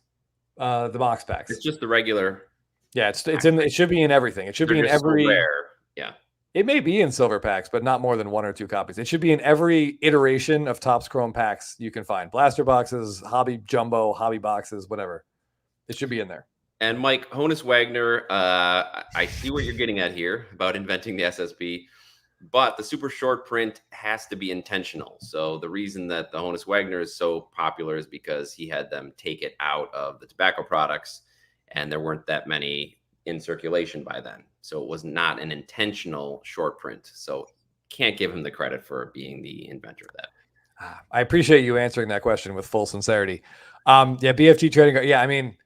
The box packs. It's just the regular. Yeah, it's in. It should be in everything. It should be in every. So rare. Yeah. It may be in silver packs, but not more than 1 or 2 copies. It should be in every iteration of Topps Chrome packs you can find. Blaster boxes, hobby jumbo, hobby boxes, whatever. It should be in there. And Mike Honus Wagner, I see what you're getting at here about inventing the SSP. But the super short print has to be intentional. So the reason that the Honus Wagner is so popular is because he had them take it out of the tobacco products, and there weren't that many in circulation by then. So it was not an intentional short print. So can't give him the credit for being the inventor of that. I appreciate you answering that question with full sincerity. Yeah, BFG trading. Yeah, I mean,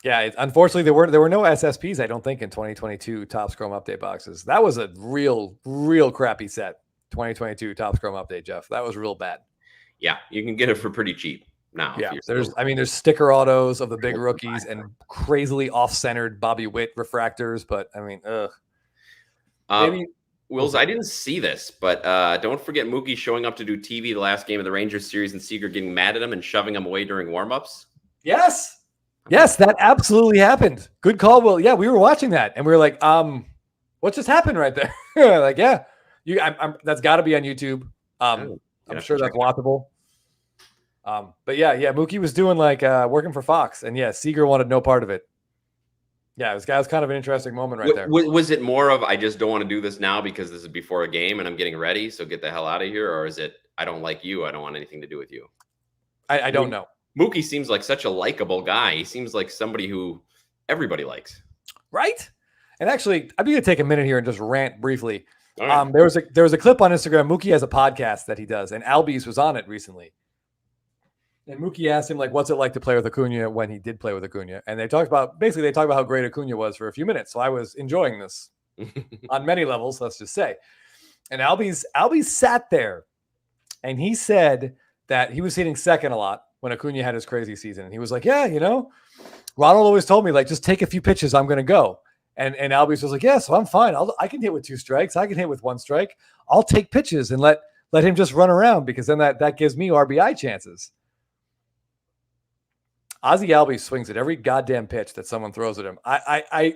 yeah, unfortunately, there were no SSPs, I don't think, in 2022 Topps Chrome Update boxes. That was a real crappy set, 2022 Topps Chrome Update, Jeff. That was real bad. Yeah, you can get it for pretty cheap now. Yeah, there's sticker autos of the big rookies and crazily off-centered Bobby Witt refractors, but I mean, maybe Wills, I didn't see this, but don't forget Mookie showing up to do TV the last game of the Rangers series and Seager getting mad at him and shoving him away during warmups. Yes, that absolutely happened. Good call, Will. Yeah, we were watching that, and we were like, what just happened right there? Like, yeah, that's got to be on YouTube. I'm sure that's watchable. But yeah, Mookie was doing like working for Fox, and yeah, Seager wanted no part of it. Yeah, that was kind of an interesting moment right there. Was it more of I just don't want to do this now because this is before a game and I'm getting ready, so get the hell out of here, or is it I don't like you, I don't want anything to do with you? I don't know. Mookie seems like such a likable guy. He seems like somebody who everybody likes. Right? And actually, I'm going to take a minute here and just rant briefly. Right. There was a clip on Instagram. Mookie has a podcast that he does, and Albies was on it recently. And Mookie asked him, like, what's it like to play with Acuna when he did play with Acuna? And they talked about how great Acuna was for a few minutes. So I was enjoying this on many levels, let's just say. And Albies sat there, and he said that he was hitting second a lot when Acuna had his crazy season. And he was like, yeah, Ronald always told me, like, just take a few pitches, I'm going to go. And Albies was like, yeah, so I'm fine. I can hit with 2 strikes. I can hit with 1 strike. I'll take pitches and let him just run around because then that gives me RBI chances. Ozzy Albies swings at every goddamn pitch that someone throws at him. I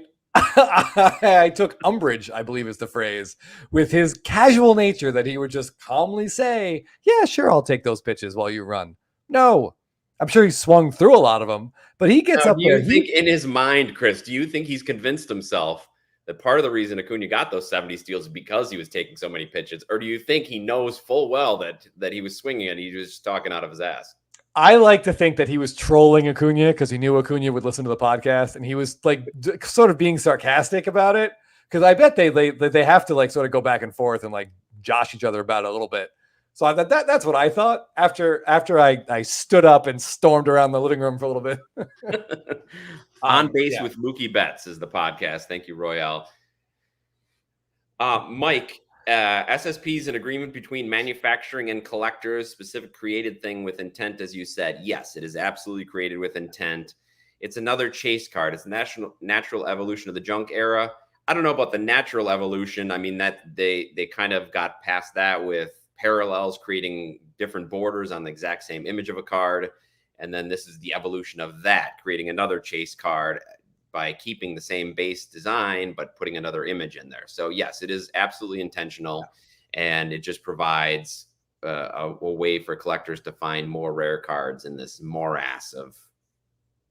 took umbrage, I believe is the phrase, with his casual nature that he would just calmly say, yeah, sure, I'll take those pitches while you run. No, I'm sure he swung through a lot of them, but he gets up there. Do you think in his mind, Chris, do you think he's convinced himself that part of the reason Acuna got those 70 steals is because he was taking so many pitches? Or do you think he knows full well that he was swinging and he was just talking out of his ass? I like to think that he was trolling Acuna because he knew Acuna would listen to the podcast, and he was like sort of being sarcastic about it. Because I bet they have to like sort of go back and forth and like josh each other about it a little bit. So I thought that's what I thought after I stood up and stormed around the living room for a little bit. On Base with Mookie Betts is the podcast. Thank you, Royale. Mike, SSP is an agreement between manufacturing and collectors, specific created thing with intent, as you said. Yes, it is absolutely created with intent. It's another chase card. It's the natural evolution of the junk era. I don't know about the natural evolution. I mean, that they kind of got past that with parallels, creating different borders on the exact same image of a card. And then this is the evolution of that, creating another chase card by keeping the same base design, but putting another image in there. So yes, it is absolutely intentional. And it just provides a way for collectors to find more rare cards in this morass of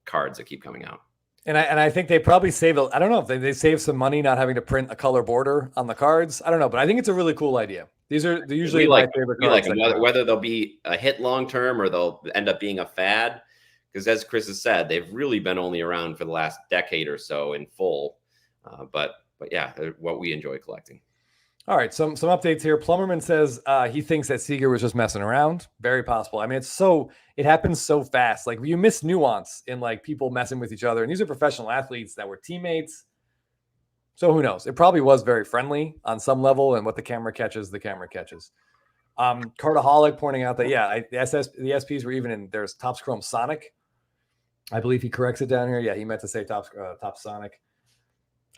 cards that keep coming out. And I think they probably save, I don't know if they save some money not having to print a color border on the cards. I don't know, but I think it's a really cool idea. They're usually my favorite cards. We like them, whether they'll be a hit long term or they'll end up being a fad. Because as Chris has said, they've really been only around for the last decade or so in full. But yeah, they're what we enjoy collecting. All right, some updates here. Plumberman says he thinks that Seager was just messing around. Very possible. I mean, it happens so fast. Like you miss nuance in like people messing with each other. And these are professional athletes that were teammates. So who knows? It probably was very friendly on some level, and what the camera catches, the camera catches. Cardaholic pointing out that the SPs were even in there's Topps Chrome Sonic. I believe he corrects it down here. Yeah, he meant to say Topps Sonic.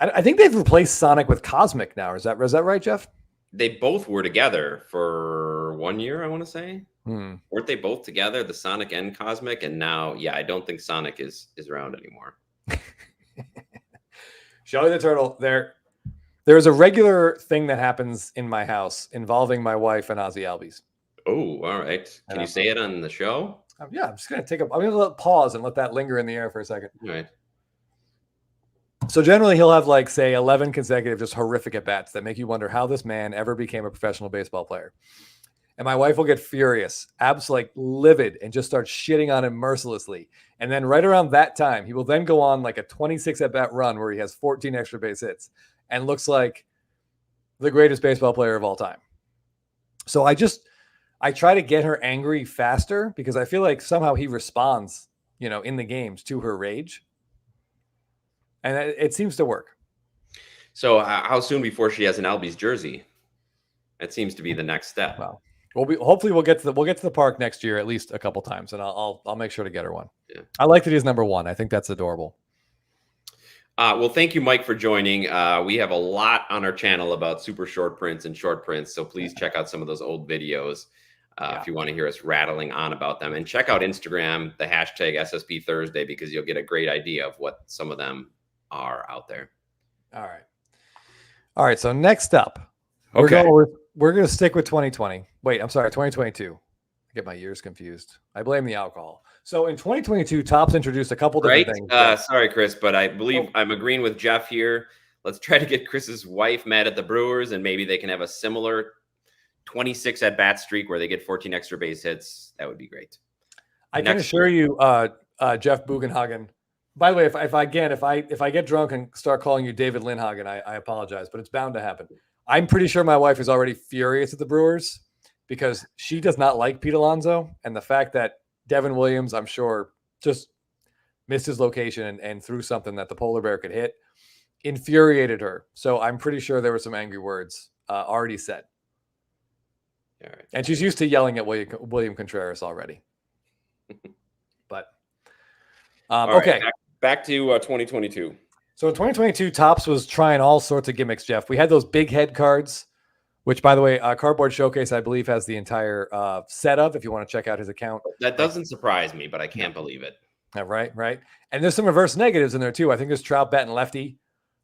I think they've replaced Sonic with Cosmic now. Is that right, Jeff? They both were together for 1 year, I want to say. Weren't they both together, the Sonic and Cosmic? And now, I don't think Sonic is around anymore. Shelly the Turtle. There's a regular thing that happens in my house involving my wife and Ozzy Albies. Oh, all right. Can you say it on the show? Yeah, I'm just going to I'm going to pause and let that linger in the air for a second. All right. So generally he'll have like, say, 11 consecutive just horrific at-bats that make you wonder how this man ever became a professional baseball player. And my wife will get furious, like livid, and just start shitting on him mercilessly. And then right around that time, he will then go on like a 26 at-bat run where he has 14 extra base hits and looks like the greatest baseball player of all time. So I try to get her angry faster because I feel like somehow he responds, in the games to her rage. And it seems to work. So how soon before she has an Albies jersey? That seems to be the next step. Wow. Hopefully we'll get to the park next year at least a couple times, and I'll make sure to get her one. Yeah. I like that he's number one. I think that's adorable. Well, thank you, Mike, for joining. We have a lot on our channel about super short prints and short prints, so please check out some of those old videos if you want to hear us rattling on about them. And check out Instagram, the hashtag SSP Thursday, because you'll get a great idea of what some of them are out there. All right. So next up, we're going to stick with 2020. Wait, I'm sorry, 2022. I get my years confused. I blame the alcohol. So in 2022, Topps introduced a couple different things. Sorry, Chris, but I believe I'm agreeing with Jeff here. Let's try to get Chris's wife mad at the Brewers, and maybe they can have a similar 26 at-bat streak where they get 14 extra base hits. That would be great. I can assure you, Jeff Bugenhagen. By the way, if I get drunk and start calling you David Lindhagen, I apologize, but it's bound to happen. I'm pretty sure my wife is already furious at the Brewers because she does not like Pete Alonso, and the fact that Devin Williams, I'm sure, just missed his location and threw something that the polar bear could hit, infuriated her. So I'm pretty sure there were some angry words already said. All right. And she's used to yelling at William Contreras already. But okay. Right, back to 2022. So in 2022, Topps was trying all sorts of gimmicks, Jeff. We had those big head cards, which, by the way, Cardboard Showcase, I believe, has the entire set of, if you want to check out his account. That doesn't surprise me, but I can't believe it. Right. And there's some reverse negatives in there, too. I think there's Trout, Bat, and Lefty,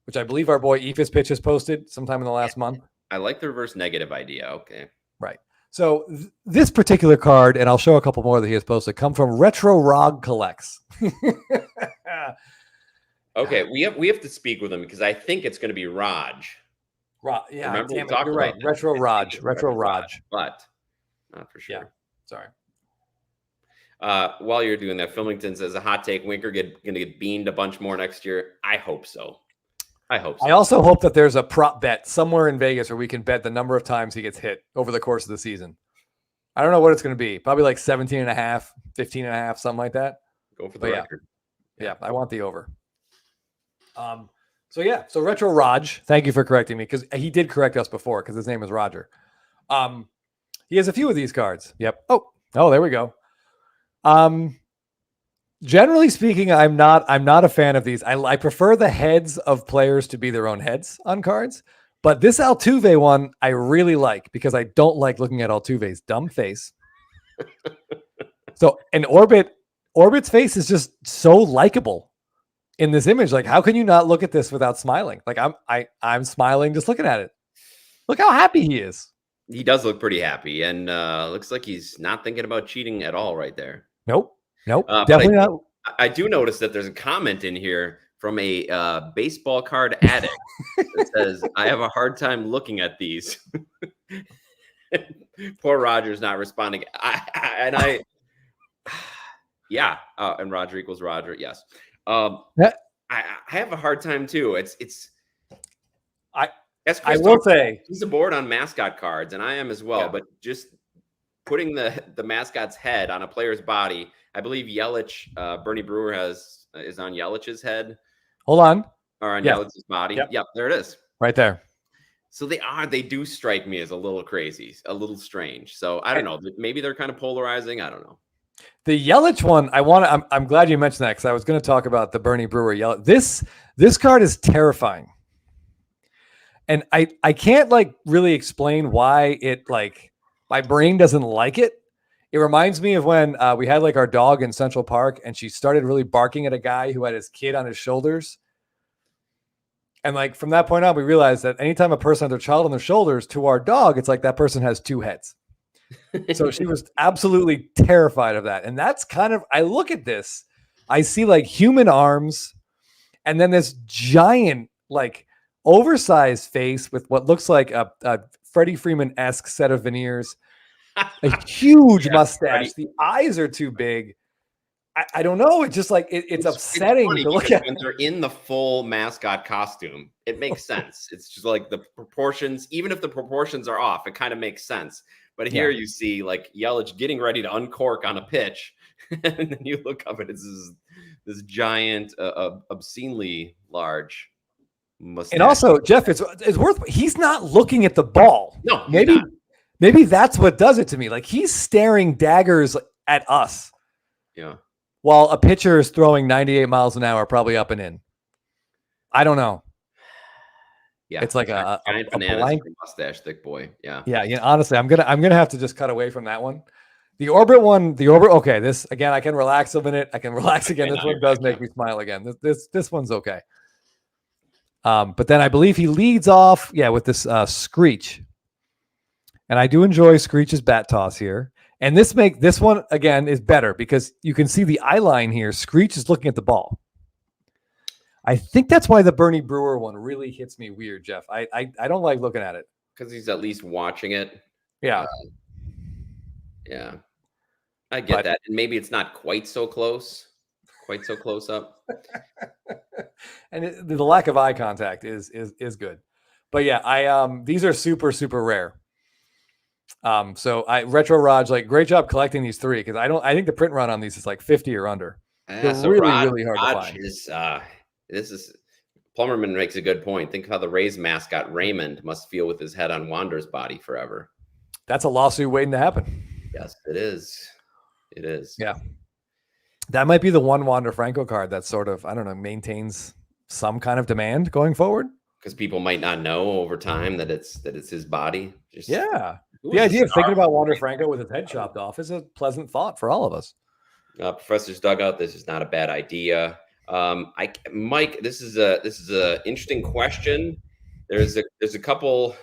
which I believe our boy Ephus Pitch has posted sometime in the last month. I like the reverse negative idea. Okay. Right. So this particular card, and I'll show a couple more that he has posted, come from Retro Rog Collects. Okay, we have to speak with him because I think it's going to be Raj. Yeah, remember we talked you're right. Retro Raj, but not for sure. Yeah, sorry. While you're doing that, Filmington says a hot take: Winker going to get beaned a bunch more next year. I hope so. I also hope that there's a prop bet somewhere in Vegas where we can bet the number of times he gets hit over the course of the season. I don't know what it's going to be. Probably like 17 and a half, 15 and a half, something like that. Go for the record. Yeah, I want the over. So Retro Raj, thank you for correcting me because he did correct us before because his name is Roger. He has a few of these cards. Yep. Oh, there we go. Generally speaking, I'm not a fan of these. I prefer the heads of players to be their own heads on cards. But this Altuve one I really like because I don't like looking at Altuve's dumb face. So an Orbit's face is just so likable in this image. Like, how can you not look at this without smiling? Like I'm smiling just looking at it. Look how happy he is. He does look pretty happy, and looks like he's not thinking about cheating at all right there. Nope. But Definitely not. I do notice that there's a comment in here from a baseball card addict that says, "I have a hard time looking at these." Poor Roger's not responding. Yeah, and Roger equals Roger. Yes. Yeah. I have a hard time too. I will say he's aboard on mascot cards, and I am as well. Yeah. But just putting the mascot's head on a player's body, I believe Yelich, Bernie Brewer is on Yelich's head. Hold on. Or on Yelich's body. Yep, there it is. Right there. So they do strike me as a little crazy, a little strange. So I don't know. Maybe they're kind of polarizing. I don't know. The Yelich one, I'm glad you mentioned that because I was going to talk about the Bernie Brewer Yelich. This card is terrifying. And I can't like really explain why it like my brain doesn't like it. It reminds me of when we had like our dog in Central Park and she started really barking at a guy who had his kid on his shoulders. And like from that point on, we realized that anytime a person had their child on their shoulders to our dog, it's like that person has two heads. So she was absolutely terrified of that. And that's kind of, I look at this, I see like human arms and then this giant, like oversized face with what looks like a Freddie Freeman-esque set of veneers, a huge mustache. The eyes are too big. I don't know. It's just like it's upsetting to look at. When they're in the full mascot costume, it makes sense. It's just like the proportions, even if the proportions are off, it kind of makes sense. But here you see like Yelich getting ready to uncork on a pitch, and then you look up and it's this giant, obscenely large mustache. And also, Jeff, it's worth. He's not looking at the ball. No, maybe that's what does it to me. Like he's staring daggers at us. Yeah. While a pitcher is throwing 98 miles an hour, probably up and in. I don't know. Yeah, it's like a blank mustache, thick boy. Yeah. Honestly, I'm gonna have to just cut away from that one. The Orbit one, okay. This again, I can relax a minute. I can relax again. This one does make me smile again. This one's okay. But then I believe he leads off, with this Screech, and I do enjoy Screech's bat toss here. And this one again is better because you can see the eye line here. Screech is looking at the ball. I think that's why the Bernie Brewer one really hits me weird, Jeff. I don't like looking at it because he's at least watching it. Yeah, yeah, I get that. And maybe it's not quite so close up. And the lack of eye contact is good. But yeah, these are super super rare. So Retro Raj, like great job collecting these three because I think the print run on these is like 50 or under. They're so really hard to find. Plummerman makes a good point. Think how the Rays mascot Raymond must feel with his head on Wander's body forever. That's a lawsuit waiting to happen. Yes, it is. It is. Yeah. That might be the one Wander Franco card that sort of, I don't know, maintains some kind of demand going forward. Because people might not know over time that it's his body. The idea of thinking about Wander Franco with his head chopped off is a pleasant thought for all of us. Professor's Dugout, this is not a bad idea. Mike, this is a interesting question. There's a couple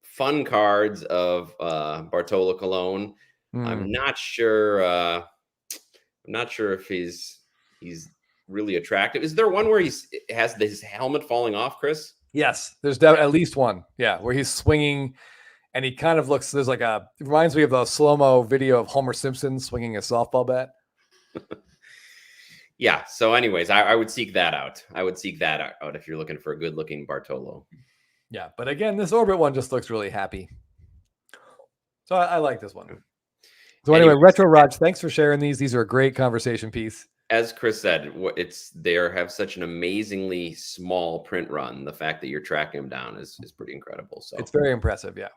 fun cards of Bartolo Colon. I'm not sure if he's really attractive. Is there one where he has his helmet falling off, Chris? Yes, there's at least one. Yeah, where he's swinging. And he kind of looks, it reminds me of the slow-mo video of Homer Simpson swinging a softball bat. Yeah. So anyways, I would seek that out. If you're looking for a good-looking Bartolo. Yeah. But again, this Orbit one just looks really happy. So I like this one. So anyway, Retro Raj, thanks for sharing these. These are a great conversation piece. As Chris said, they have such an amazingly small print run. The fact that you're tracking them down is pretty incredible. So it's very impressive. Yeah.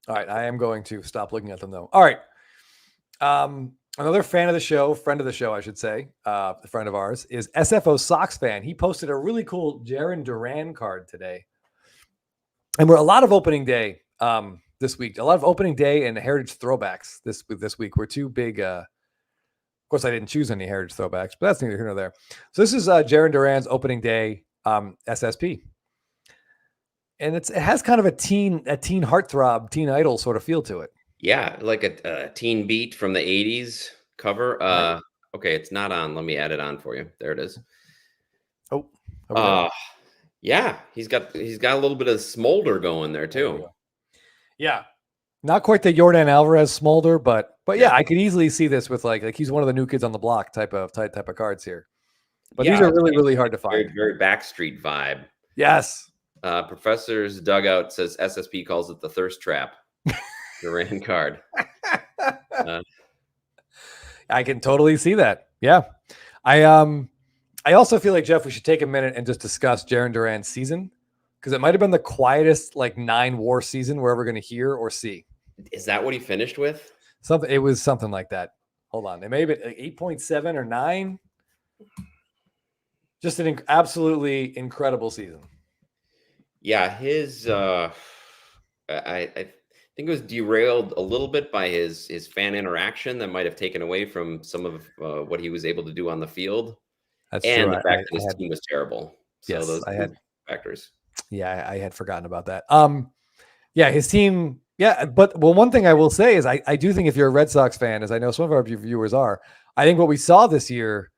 All right. I am going to stop looking at them though. All right. Another fan of the show, friend of the show, I should say, a friend of ours, is SFO Sox fan. He posted a really cool Jaron Duran card today. And we're a lot of opening day this week. A lot of opening day and heritage throwbacks this week. We're two big. Of course, I didn't choose any heritage throwbacks, but that's neither here nor there. So this is Jaron Duran's opening day SSP, and it has kind of a teen heartthrob, teen idol sort of feel to it. Yeah, like a Teen Beat from the '80s cover. Right. Okay, it's not on. Let me add it on for you. There it is. Oh, yeah, he's got a little bit of smolder going there too. Yeah, not quite the Yordan Alvarez smolder, but yeah, I could easily see this with like he's one of the new kids on the block type of cards here. But these are really hard to find. Very Backstreet vibe. Yes. Professor's Dugout says SSP calls it the thirst trap. Duran card. I can totally see that. Yeah. I also feel like, Jeff, we should take a minute and just discuss Jaron Duran's season, because it might have been the quietest like 9-war season we're ever going to hear or see. Is that what he finished with? It was something like that. Hold on. It may have been 8.7 or 9. Just an absolutely incredible season. Yeah, his I think it was derailed a little bit by his fan interaction that might have taken away from some of what he was able to do on the field. That's and true. The fact that his team was terrible. So yes, those I had factors. Yeah, I had forgotten about that. Yeah, his team. Yeah, but one thing I will say is I do think if you're a Red Sox fan, as I know some of our viewers are, I think what we saw this year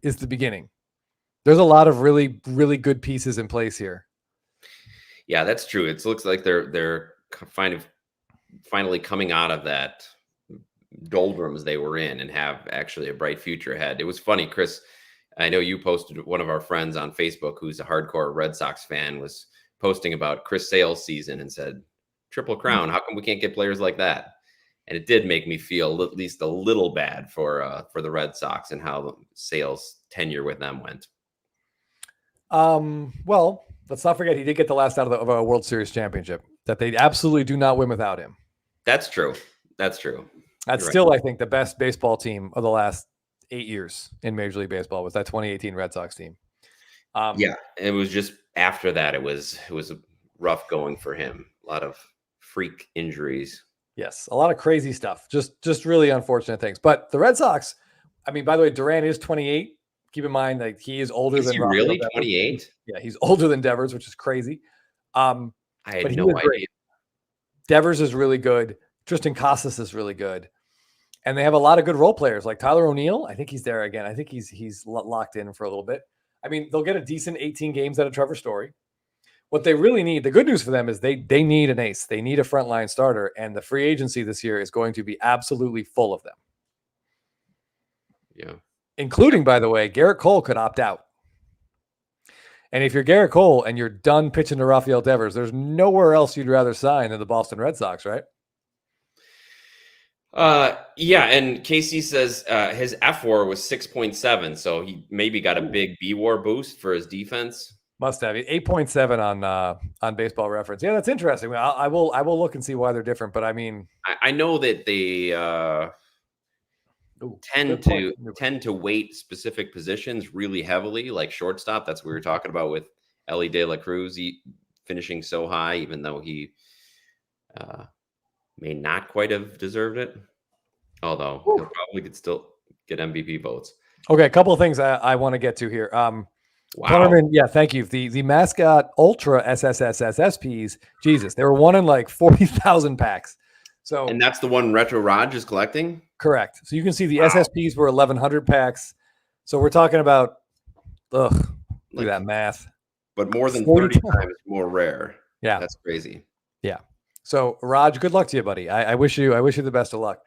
is the beginning. There's a lot of really good pieces in place here. Yeah, that's true. It looks like they're finally coming out of that doldrums they were in and have actually a bright future ahead. It was funny, Chris. I know you posted, one of our friends on Facebook who's a hardcore Red Sox fan was posting about Chris Sale's season and said, Triple Crown, how come we can't get players like that? And it did make me feel at least a little bad for the Red Sox and how Sale's tenure with them went. Well, let's not forget he did get the last out of a World Series championship that they absolutely do not win without him. That's true. That's true. That's You're still, right. I think, the best baseball team of the last 8 years in Major League Baseball was that 2018 Red Sox team. Yeah, it was just after that it was rough going for him. A lot of freak injuries. Yes, a lot of crazy stuff. Just really unfortunate things. But the Red Sox, I mean, by the way, Duran is 28. Keep in mind that he is older than Rafael really 28. Yeah, he's older than Devers, which is crazy. I had no idea. Devers is really good. Tristan Casas is really good. And they have a lot of good role players like Tyler O'Neill. I think he's there again. I think he's locked in for a little bit. I mean, they'll get a decent 18 games out of Trevor Story. What they really need, the good news for them is they need an ace. They need a frontline starter, and the free agency this year is going to be absolutely full of them. Yeah. Including, by the way, Garrett Cole could opt out. And if you're Garrett Cole and you're done pitching to Rafael Devers, there's nowhere else you'd rather sign than the Boston Red Sox, right? Yeah, and KC says his F-WAR was 6.7, so he maybe got a big B-WAR boost for his defense. Must have 8.7 on Baseball Reference. Yeah, that's interesting. I will look and see why they're different. But I mean, I know that they tend to weight specific positions really heavily, like shortstop. That's what we were talking about with Ellie De La Cruz finishing so high, even though he may not quite have deserved it. Although he'll probably could still get MVP votes. Okay, a couple of things I want to get to here. Wow. Punterman, yeah, thank you. The mascot Ultra SSPs, Jesus, they were one in like 40,000 packs. So, and that's the one Retro Raj is collecting? Correct. So you can see the SSPs were 1,100 packs. So we're talking about, look at that math. But more than 30 times more rare. Yeah. That's crazy. Yeah. So Raj, good luck to you, buddy. I wish you the best of luck.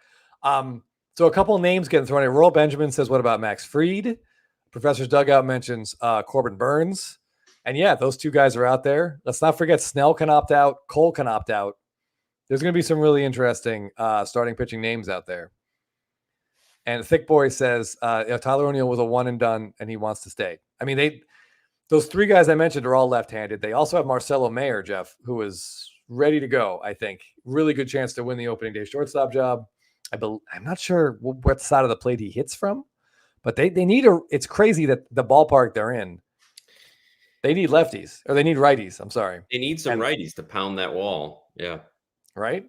So a couple of names getting thrown in. Royal Benjamin says, what about Max Fried? Professor's Dugout mentions Corbin Burns. And yeah, those two guys are out there. Let's not forget Snell can opt out. Cole can opt out. There's going to be some really interesting starting pitching names out there. And Thick Boy says Tyler O'Neill was a one and done, and he wants to stay. I mean, those three guys I mentioned are all left-handed. They also have Marcelo Mayer, Jeff, who is ready to go, I think. Really good chance to win the opening day shortstop job. I'm not sure what side of the plate he hits from, but they need it's crazy that the ballpark they're in, they need lefties or they need righties. I'm sorry. They need some And righties to pound that wall. Yeah. right.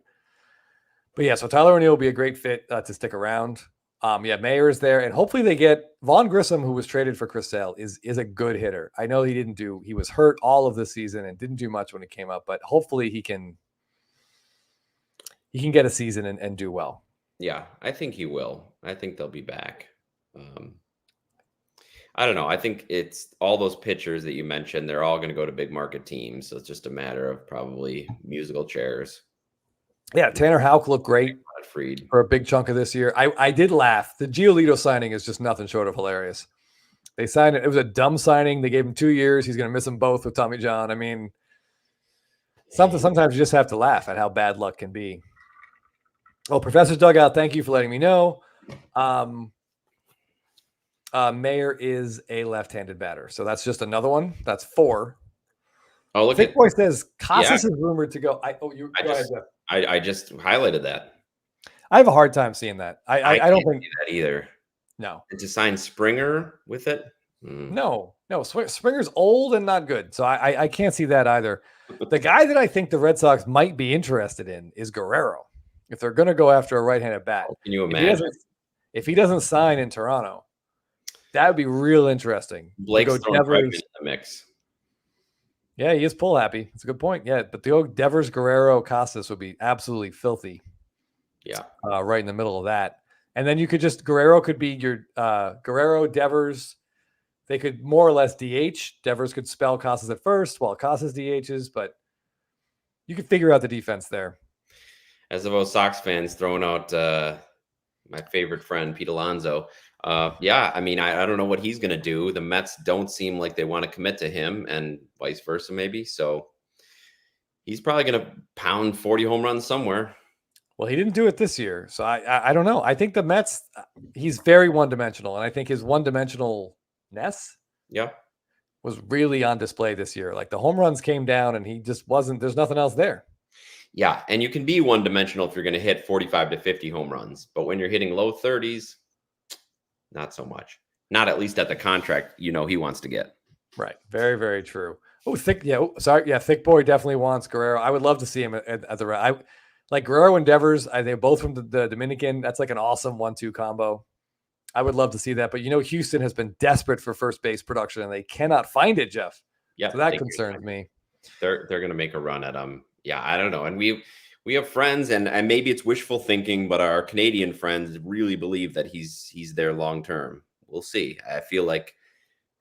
But yeah, so Tyler O'Neill will be a great fit to stick around. Yeah, Mayer is there, and hopefully they get Vaughn Grissom, who was traded for Chris Sale, is a good hitter. I know he was hurt all of this season and didn't do much when he came up, but hopefully he can get a season and do well. Yeah, I think he will. I think they'll be back. I don't know. I think it's all those pitchers that you mentioned. They're all going to go to big market teams. So it's just a matter of probably musical chairs. Yeah, Tanner Houck looked great Fried for a big chunk of this year. I did laugh. The Giolito signing is just nothing short of hilarious. They signed it. It was a dumb signing. They gave him 2 years. He's going to miss them both with Tommy John. I mean, sometimes you just have to laugh at how bad luck can be. Oh, Professor's Dugout, thank you for letting me know. Mayer is a left-handed batter. So that's just another one. That's 4. Oh, look Thick at Boy says Casas is rumored to go. I just highlighted that. I have a hard time seeing that. I don't think see that either. No. And to sign Springer with it? No. Springer's old and not good. So I can't see that either. The guy that I think the Red Sox might be interested in is Guerrero. If they're going to go after a right-handed bat. Can you imagine? If he doesn't sign in Toronto, that would be real interesting. Blake's throwing Bregman in the mix. Yeah, he is pull happy. That's a good point. Yeah, but the Devers, Guerrero, Casas would be absolutely filthy. Yeah. Right in the middle of that. And then you could Guerrero could be your Guerrero, Devers. They could more or less DH. Devers could spell Casas at first while Casas DHs, but you could figure out the defense there. As of those Sox fans throwing out my favorite friend, Pete Alonso. Yeah, I mean, I don't know what he's going to do. The Mets don't seem like they want to commit to him and vice versa, maybe. So he's probably going to pound 40 home runs somewhere. Well, he didn't do it this year. So I don't know. I think the Mets, he's very one-dimensional. And I think his one-dimensionalness was really on display this year. Like the home runs came down and he just wasn't, there's nothing else there. Yeah, and you can be one-dimensional if you're going to hit 45 to 50 home runs. But when you're hitting low 30s, not so much. Not at least at the contract, he wants to get. Right. Very, very true. Oh, Thick. Yeah. Sorry. Yeah. Thick Boy definitely wants Guerrero. I would love to see him at the I like Guerrero and Devers. They're both from the Dominican. That's like an awesome 1-2 combo. I would love to see that. But Houston has been desperate for first base production and they cannot find it, Jeff. Yeah. So that concerns me. They're going to make a run at them. Yeah, I don't know. And we have friends, and maybe it's wishful thinking, but our Canadian friends really believe that he's there long term. We'll see. I feel like,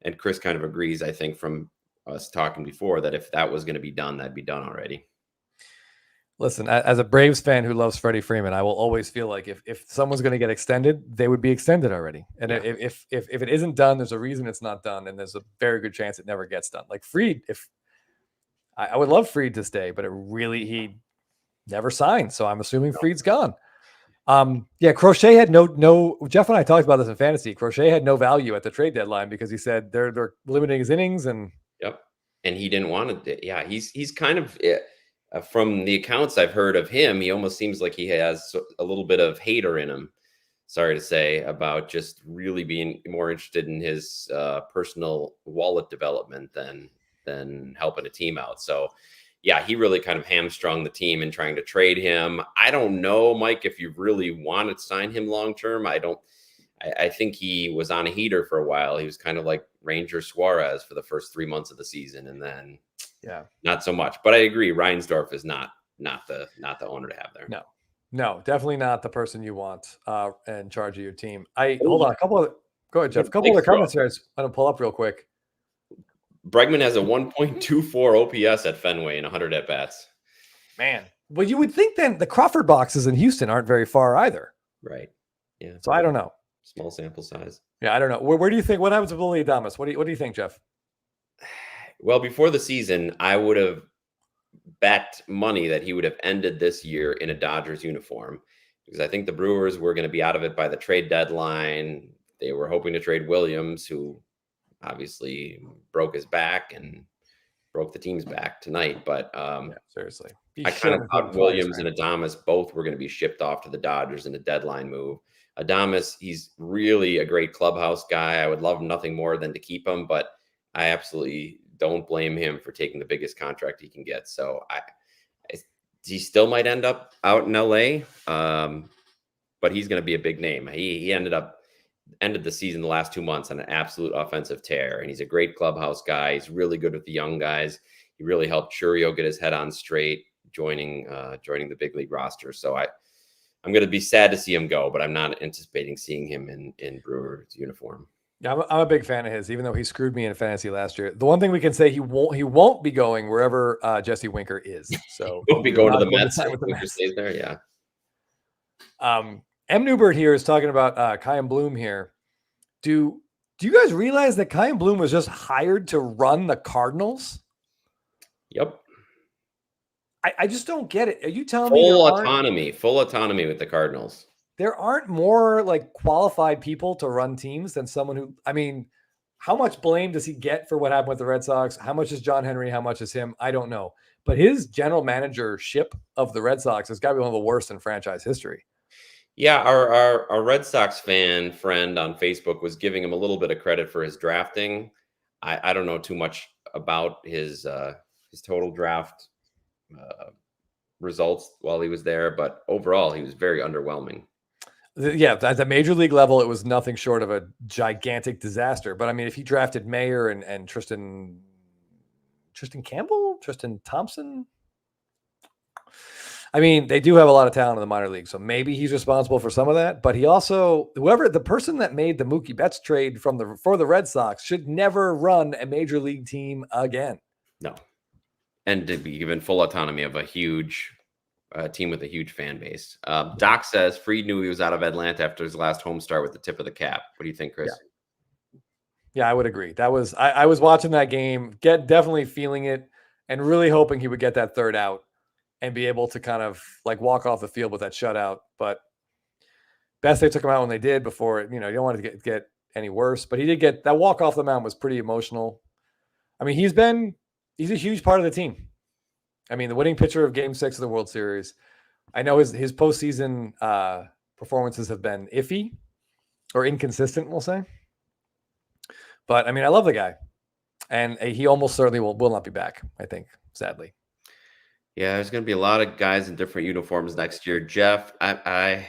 and Chris kind of agrees, I think, from us talking before, that if that was going to be done, that'd be done already. Listen, as a Braves fan who loves Freddie Freeman, I will always feel like if someone's going to get extended, they would be extended already. And if it isn't done, there's a reason it's not done, and there's a very good chance it never gets done. Like Fried, I would love Fried to stay, but he never signed. So I'm assuming Fried's gone. Yeah, Crochet had no. Jeff and I talked about this in fantasy. Crochet had no value at the trade deadline because he said they're limiting his innings and. Yep, and he didn't want to. Yeah, he's kind of from the accounts I've heard of him. He almost seems like he has a little bit of hater in him. Sorry to say, about just really being more interested in his personal wallet development than helping a team out. So yeah, he really kind of hamstrung the team in trying to trade him. I don't know, Mike, if you really want to sign him long-term. I think he was on a heater for a while. He was kind of like Ranger Suarez for the first 3 months of the season. And then not so much, but I agree. Reinsdorf is not the owner to have there. No, definitely not the person you want in charge of your team. Hold on. Go ahead, Jeff. A couple other comments here. I'm going to pull up real quick. Bregman has a 1.24 OPS at Fenway in 100 at-bats. Man. Well, you would think then the Crawford boxes in Houston aren't very far either. Right. Yeah. So I don't know. Small sample size. Yeah, I don't know. Where do you think? What happens with Willie Adames? What do you think, Jeff? Well, before the season, I would have bet money that he would have ended this year in a Dodgers uniform because I think the Brewers were going to be out of it by the trade deadline. They were hoping to trade Williams, who obviously broke his back and broke the team's back tonight. But seriously, I kind of thought Williams and Adames both were going to be shipped off to the Dodgers in a deadline move. Adames, he's really a great clubhouse guy. I would love nothing more than to keep him, but I absolutely don't blame him for taking the biggest contract he can get. So he still might end up out in LA, but he's going to be a big name. He ended the season the last 2 months on an absolute offensive tear, and he's a great clubhouse guy. He's really good with the young guys. He really helped Churio get his head on straight, joining the big league roster. So I'm going to be sad to see him go, but I'm not anticipating seeing him in Brewers uniform. Yeah, I'm a big fan of his, even though he screwed me in fantasy last year. The one thing we can say, he won't be going wherever Jesse Winker is. So he'll be going to the Mets. Winker stays there, yeah. M. Newbert here is talking about Kyan Bloom here. Do you guys realize that Kyan Bloom was just hired to run the Cardinals? Yep. I just don't get it. Are you telling me full autonomy with the Cardinals? There aren't more like qualified people to run teams than someone who, I mean, how much blame does he get for what happened with the Red Sox? How much is John Henry? How much is him? I don't know. But his general managership of the Red Sox has got to be one of the worst in franchise history. Yeah, our Red Sox fan friend on Facebook was giving him a little bit of credit for his drafting. I don't know too much about his total draft results while he was there, but overall he was very underwhelming. Yeah, at the major league level, it was nothing short of a gigantic disaster. But I mean, if he drafted Mayer and Tristan Campbell, Tristan Thompson, I mean, they do have a lot of talent in the minor league, so maybe he's responsible for some of that. But he also, the person that made the Mookie Betts trade for the Red Sox should never run a major league team again. No, and to be given full autonomy of a huge team with a huge fan base. Doc says Fried knew he was out of Atlanta after his last home start with the tip of the cap. What do you think, Chris? Yeah, I would agree. That was I was watching that game, definitely feeling it, and really hoping he would get that third out and be able to kind of like walk off the field with that shutout. But best they took him out when they did before, you don't want it to get any worse. But he did get that walk off the mound was pretty emotional. I mean, he's a huge part of the team. I mean, the winning pitcher of Game 6 of the World Series. I know his postseason performances have been iffy or inconsistent, we'll say. But I mean, I love the guy, and he almost certainly will not be back, I think, sadly. Yeah, there's going to be a lot of guys in different uniforms next year. Jeff, I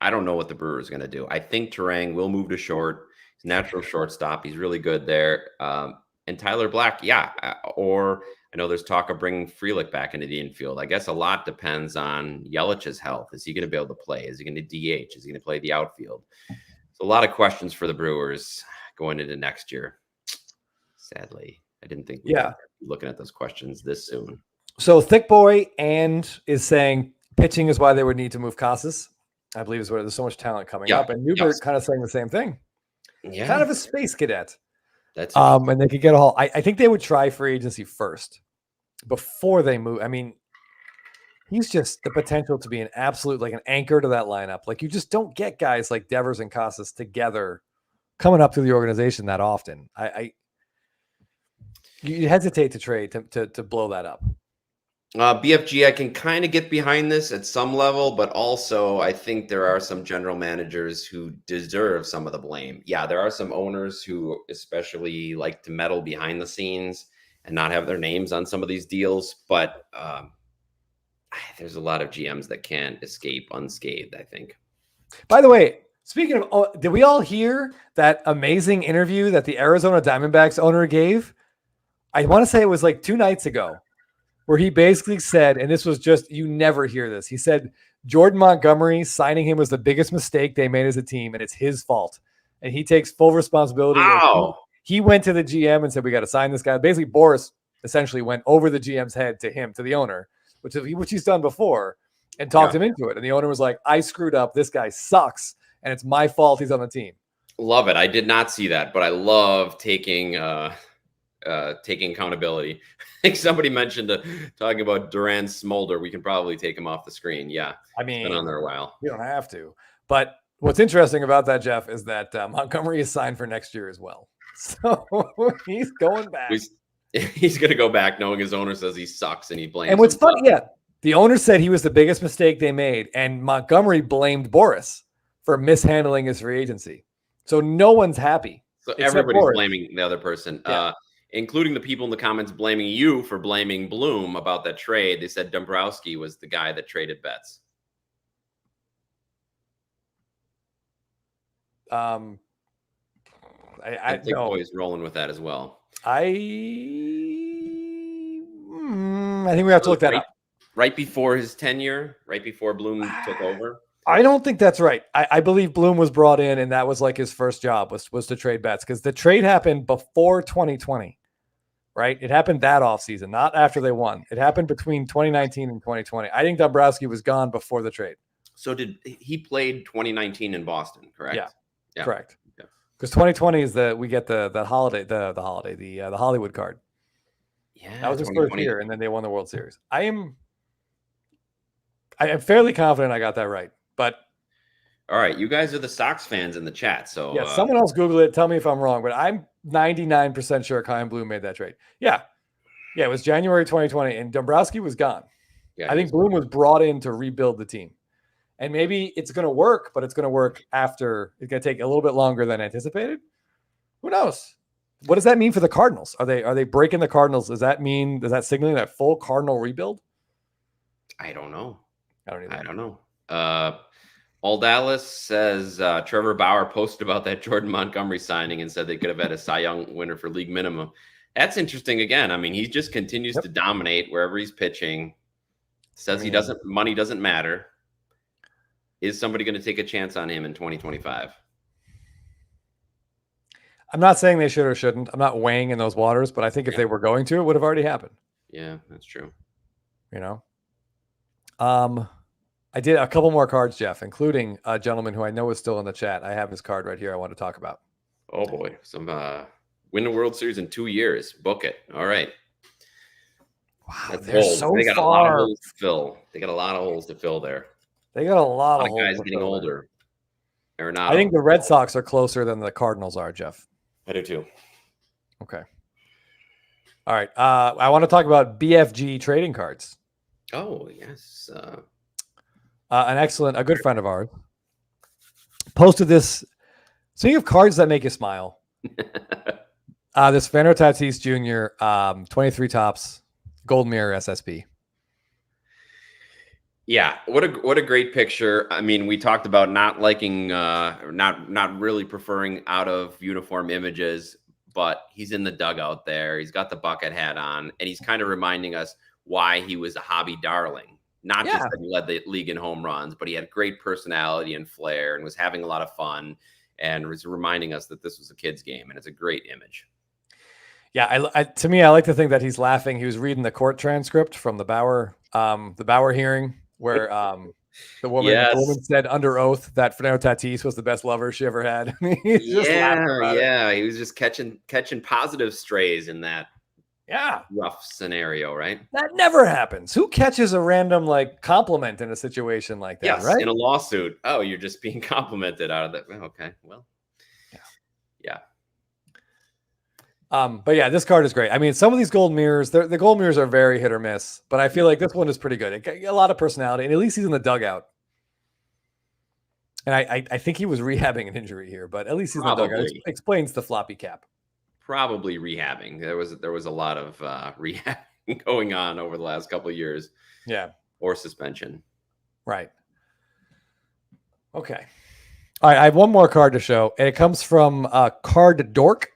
don't know what the Brewers are going to do. I think Terang will move to short. He's natural shortstop. He's really good there. And Tyler Black, yeah, or I know there's talk of bringing Frelick back into the infield. I guess a lot depends on Yelich's health. Is he going to be able to play? Is he going to DH? Is he going to play the outfield? So a lot of questions for the Brewers going into next year. Sadly, I didn't think we'd be looking at those questions this soon. So Thick Boy is saying pitching is why they would need to move Casas. I believe is where there's so much talent coming up. And Newbert kind of saying the same thing. Yeah. Kind of a space cadet. That's and they could get a haul. I think they would try free agency first before they move. I mean, he's just the potential to be an absolute, like an anchor to that lineup. Like you just don't get guys like Devers and Casas together coming up through the organization that often. You hesitate to trade to blow that up. BFG, I can kind of get behind this at some level, but also I think there are some general managers who deserve some of the blame. Yeah, there are some owners who especially like to meddle behind the scenes and not have their names on some of these deals, but there's a lot of GMs that can't escape unscathed, I think. By the way, speaking of, did we all hear that amazing interview that the Arizona Diamondbacks owner gave? I want to say it was like 2 nights ago, where he basically said, and this was just, you never hear this. He said, Jordan Montgomery signing him was the biggest mistake they made as a team, and it's his fault. And he takes full responsibility. Wow. He went to the GM and said, we got to sign this guy. Basically, Boris essentially went over the GM's head to him, to the owner, which he's done before, and talked him into it. And the owner was like, I screwed up. This guy sucks, and it's my fault he's on the team. Love it. I did not see that, but I love taking accountability. I think somebody mentioned talking about Duran Smolder. We can probably take him off the screen. Yeah. I mean, it's been on there a while. You don't have to. But what's interesting about that, Jeff, is that Montgomery is signed for next year as well. So he's going back. He's going to go back knowing his owner says he sucks and he blames And what's himself. funny, yeah, the owner said he was the biggest mistake they made, and Montgomery blamed Boris for mishandling his free agency. So no one's happy. So everybody's blaming the other person, including the people in the comments blaming you for blaming Bloom about that trade. They said Dombrowski was the guy that traded Betts. I think Boy's rolling with that as well. I think we have to look that up. Right before his tenure, right before Bloom took over. I don't think that's right. I believe Bloom was brought in and that was like his first job was to trade Betts, because the trade happened before 2020, right? It happened that offseason, not after they won. It happened between 2019 and 2020. I think Dombrowski was gone before the trade. So he played 2019 in Boston, correct? Yeah. Correct. Because 2020 is we get the Hollywood card. Yeah, that was his first year, and then they won the World Series. I am fairly confident I got that right. But all right, you guys are the Sox fans in the chat. So yeah, someone else Google it. Tell me if I'm wrong, but I'm 99% sure Chaim Bloom made that trade. Yeah, it was January 2020, and Dombrowski was gone. Yeah, I think Bloom was brought in to rebuild the team, and maybe it's going to work, but it's going to work after. It's going to take a little bit longer than anticipated. Who knows? What does that mean for the Cardinals? Are they breaking the Cardinals? Does that signaling that full Cardinal rebuild? I don't know. I don't know. All Dallas says Trevor Bauer posted about that Jordan Montgomery signing and said they could have had a Cy Young winner for league minimum. That's interesting. Again, I mean, he just continues to dominate wherever he's pitching. Says money doesn't matter. Is somebody going to take a chance on him in 2025? I'm not saying they should or shouldn't. I'm not weighing in those waters, but I think if they were going to, it would have already happened. Yeah, that's true. I did a couple more cards, Jeff, including a gentleman who I know is still in the chat. I have his card right here I want to talk about. Oh, boy. Some win the World Series in 2 years. Book it. All right. Wow, they're so they got far. A lot of holes to fill. They got a lot of holes to fill there. They got a lot of guys getting older. I think the Red Sox are closer than the Cardinals are, Jeff. I do too. Okay. All right. I want to talk about BFG trading cards. Oh, yes. A good friend of ours posted this. Speaking of cards that make you smile, this Fernando Tatis Jr. 23 tops gold mirror SSP. Yeah, what a great picture. I mean, we talked about not liking, not really preferring out of uniform images, but he's in the dugout there. He's got the bucket hat on, and he's kind of reminding us why he was a hobby darling. Not just that he led the league in home runs, but he had great personality and flair and was having a lot of fun and was reminding us that this was a kid's game, and it's a great image. Yeah, to me, I like to think that he's laughing. He was reading the court transcript from the Bauer hearing where the woman said under oath that Fernando Tatis was the best lover she ever had. He was just catching positive strays in that rough scenario, right? That never happens. Who catches a random compliment in a situation like that? Yes, right? In a lawsuit. Oh, you're just being complimented out of that. Okay, well, yeah. But yeah, this card is great. I mean, some of these gold mirrors, the gold mirrors are very hit or miss, but I feel like this one is pretty good. It got a lot of personality, and at least he's in the dugout. And I think he was rehabbing an injury here, but at least he's in the dugout. It explains the floppy cap. Probably rehabbing. There was a lot of rehabbing going on over the last couple of years. Yeah. Or suspension. Right. Okay. All right. I have one more card to show, and it comes from Card Dork,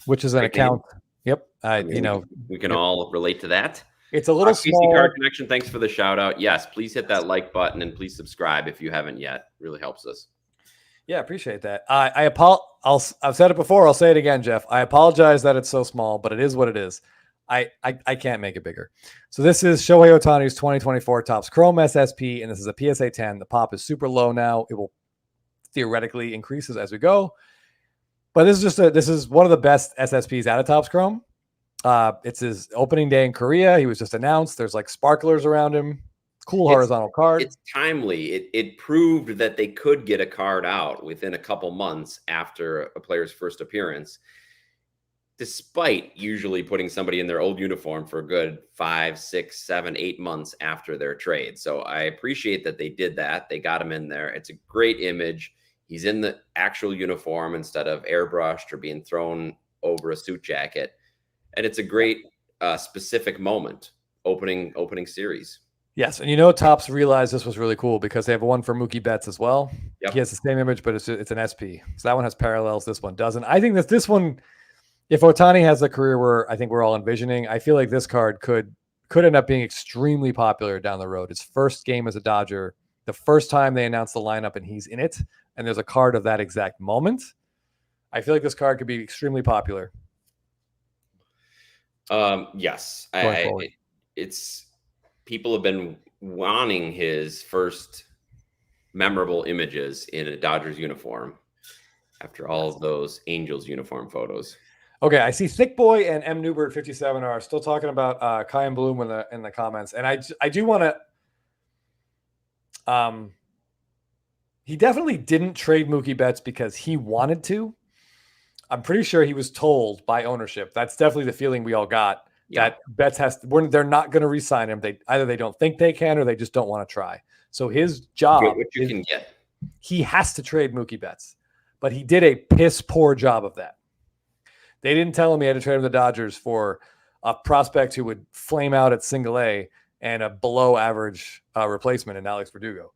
which is an account. Yep. We can all relate to that. It's a little small. PC Card Connection. Thanks for the shout out. Yes, please hit that like button and please subscribe if you haven't yet. It really helps us. Yeah, appreciate that. I've said it before. I'll say it again, Jeff. I apologize that it's so small, but it is what it is. I can't make it bigger. So this is Shohei Ohtani's 2024 Topps Chrome SSP, and this is a PSA 10. The pop is super low now. It will theoretically increase as we go. But this is one of the best SSPs out of Topps Chrome. It's his opening day in Korea. He was just announced. There's sparklers around him. Cool horizontal card. It's timely. It proved that they could get a card out within a couple months after a player's first appearance. despite usually putting somebody in their old uniform for a good 5, 6, 7, 8 months after their trade. So I appreciate that they did that. They got him in there. It's a great image. He's in the actual uniform instead of airbrushed or being thrown over a suit jacket. And it's a great specific moment opening series. Yes, and Topps realized this was really cool because they have one for Mookie Betts as well. Yep. He has the same image, but it's an SP. So that one has parallels. This one doesn't. I think that this one, if Ohtani has the career where I think we're all envisioning, I feel like this card could end up being extremely popular down the road. His first game as a Dodger, the first time they announced the lineup and he's in it, and there's a card of that exact moment. I feel like this card could be extremely popular. Yes, it's people have been wanting his first memorable images in a Dodgers uniform after all of those Angels uniform photos. Okay, I see Thick Boy and M Newbert 57 are still talking about Kai and Bloom in the comments, and I do want to. He definitely didn't trade Mookie Betts because he wanted to. I'm pretty sure he was told by ownership. That's definitely the feeling we all got. Yeah. That Betts they're not going to re-sign him. Either they don't think they can or they just don't want to try. So his job, get what you can get. He has to trade Mookie Betts, but he did a piss poor job of that. They didn't tell him he had to trade him to the Dodgers for a prospect who would flame out at single A and a below average replacement in Alex Verdugo.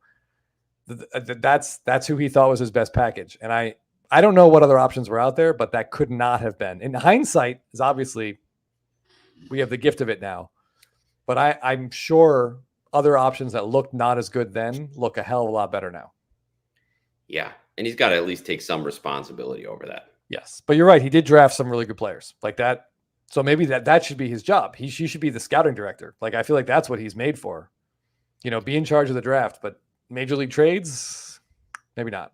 That's who he thought was his best package. And I don't know what other options were out there, but that could not have been. In hindsight, is obviously we have the gift of it now. But I'm sure other options that looked not as good then look a hell of a lot better now. Yeah. And he's got to at least take some responsibility over that. Yes. But you're right. He did draft some really good players like that. So maybe that should be his job. He should be the scouting director. Like, I feel like that's what he's made for. Be in charge of the draft, but major league trades, maybe not.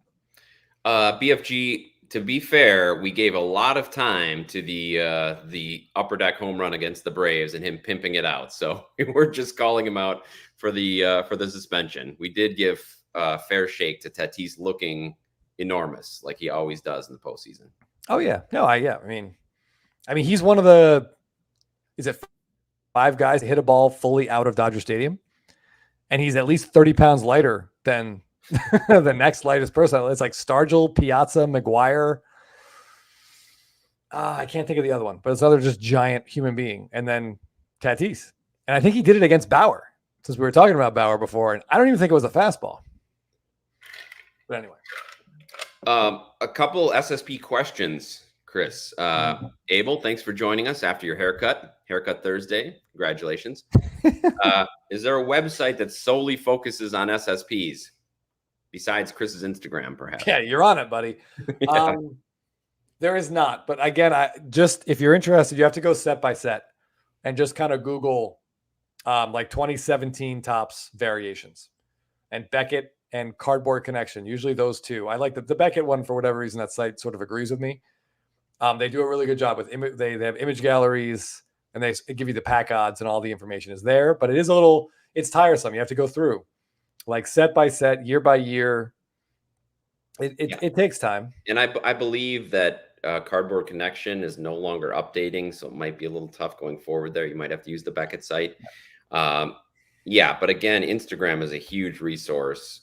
BFG, to be fair, we gave a lot of time to the upper deck home run against the Braves and him pimping it out. So we're just calling him out for the suspension. We did give a fair shake to Tatis looking enormous like he always does in the postseason. Oh yeah. No, I mean he's one of the 5 guys to hit a ball fully out of Dodger Stadium. And he's at least 30 pounds lighter than the next lightest person. It's like Stargell, Piazza, McGuire. I can't think of the other one, but it's another just giant human being. And then Tatis. And I think he did it against Bauer, since we were talking about Bauer before. And I don't even think it was a fastball. But anyway. A couple SSP questions, Chris. Abel, thanks for joining us after your haircut. Haircut Thursday. Congratulations. Is there a website that solely focuses on SSPs? Besides Chris's Instagram, perhaps. Yeah, you're on it, buddy. Yeah. There is not. But again, if you're interested, you have to go set by set and just kind of Google like 2017 Topps variations and Beckett and Cardboard Connection. Usually those two. I like the Beckett one for whatever reason. That site sort of agrees with me. They do a really good job with they have image galleries and they give you the pack odds and all the information is there. But it's tiresome. You have to go through. Like set by set, year by year, it takes time. And I believe that Cardboard Connection is no longer updating, so it might be a little tough going forward there. You might have to use the Beckett site. But again, Instagram is a huge resource.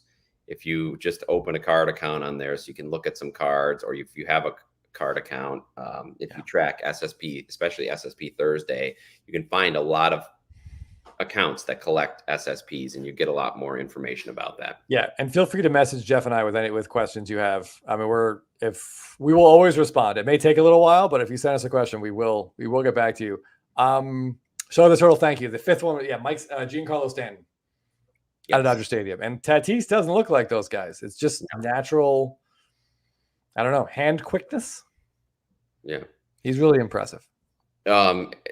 If you just open a card account on there, so you can look at some cards, or if you have a card account, if you track SSP, especially SSP Thursday, you can find a lot of accounts that collect SSPs, and you get a lot more information about that. Yeah, and feel free to message Jeff and I with questions you have. I mean, we will always respond. It may take a little while, but if you send us a question, we will get back to you. Show the turtle, thank you. The 5th one, Mike's Giancarlo Stanton out of Dodger Stadium, and Tatis doesn't look like those guys. It's just natural. I don't know, hand quickness. Yeah, he's really impressive.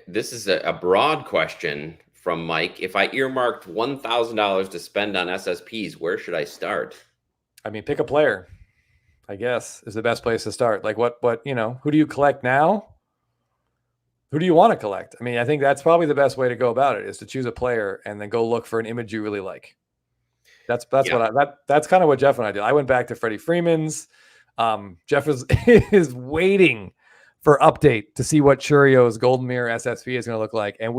This is a broad question from Mike. If I earmarked $1,000 to spend on SSPs, where should I start? I mean, pick a player, I guess, is the best place to start. Like what, who do you collect now? Who do you want to collect? I mean, I think that's probably the best way to go about it, is to choose a player and then go look for an image you really like. That's kind of what Jeff and I did. I went back to Freddie Freeman's. Jeff is waiting for update to see what Churio's Golden Mirror SSP is going to look like. And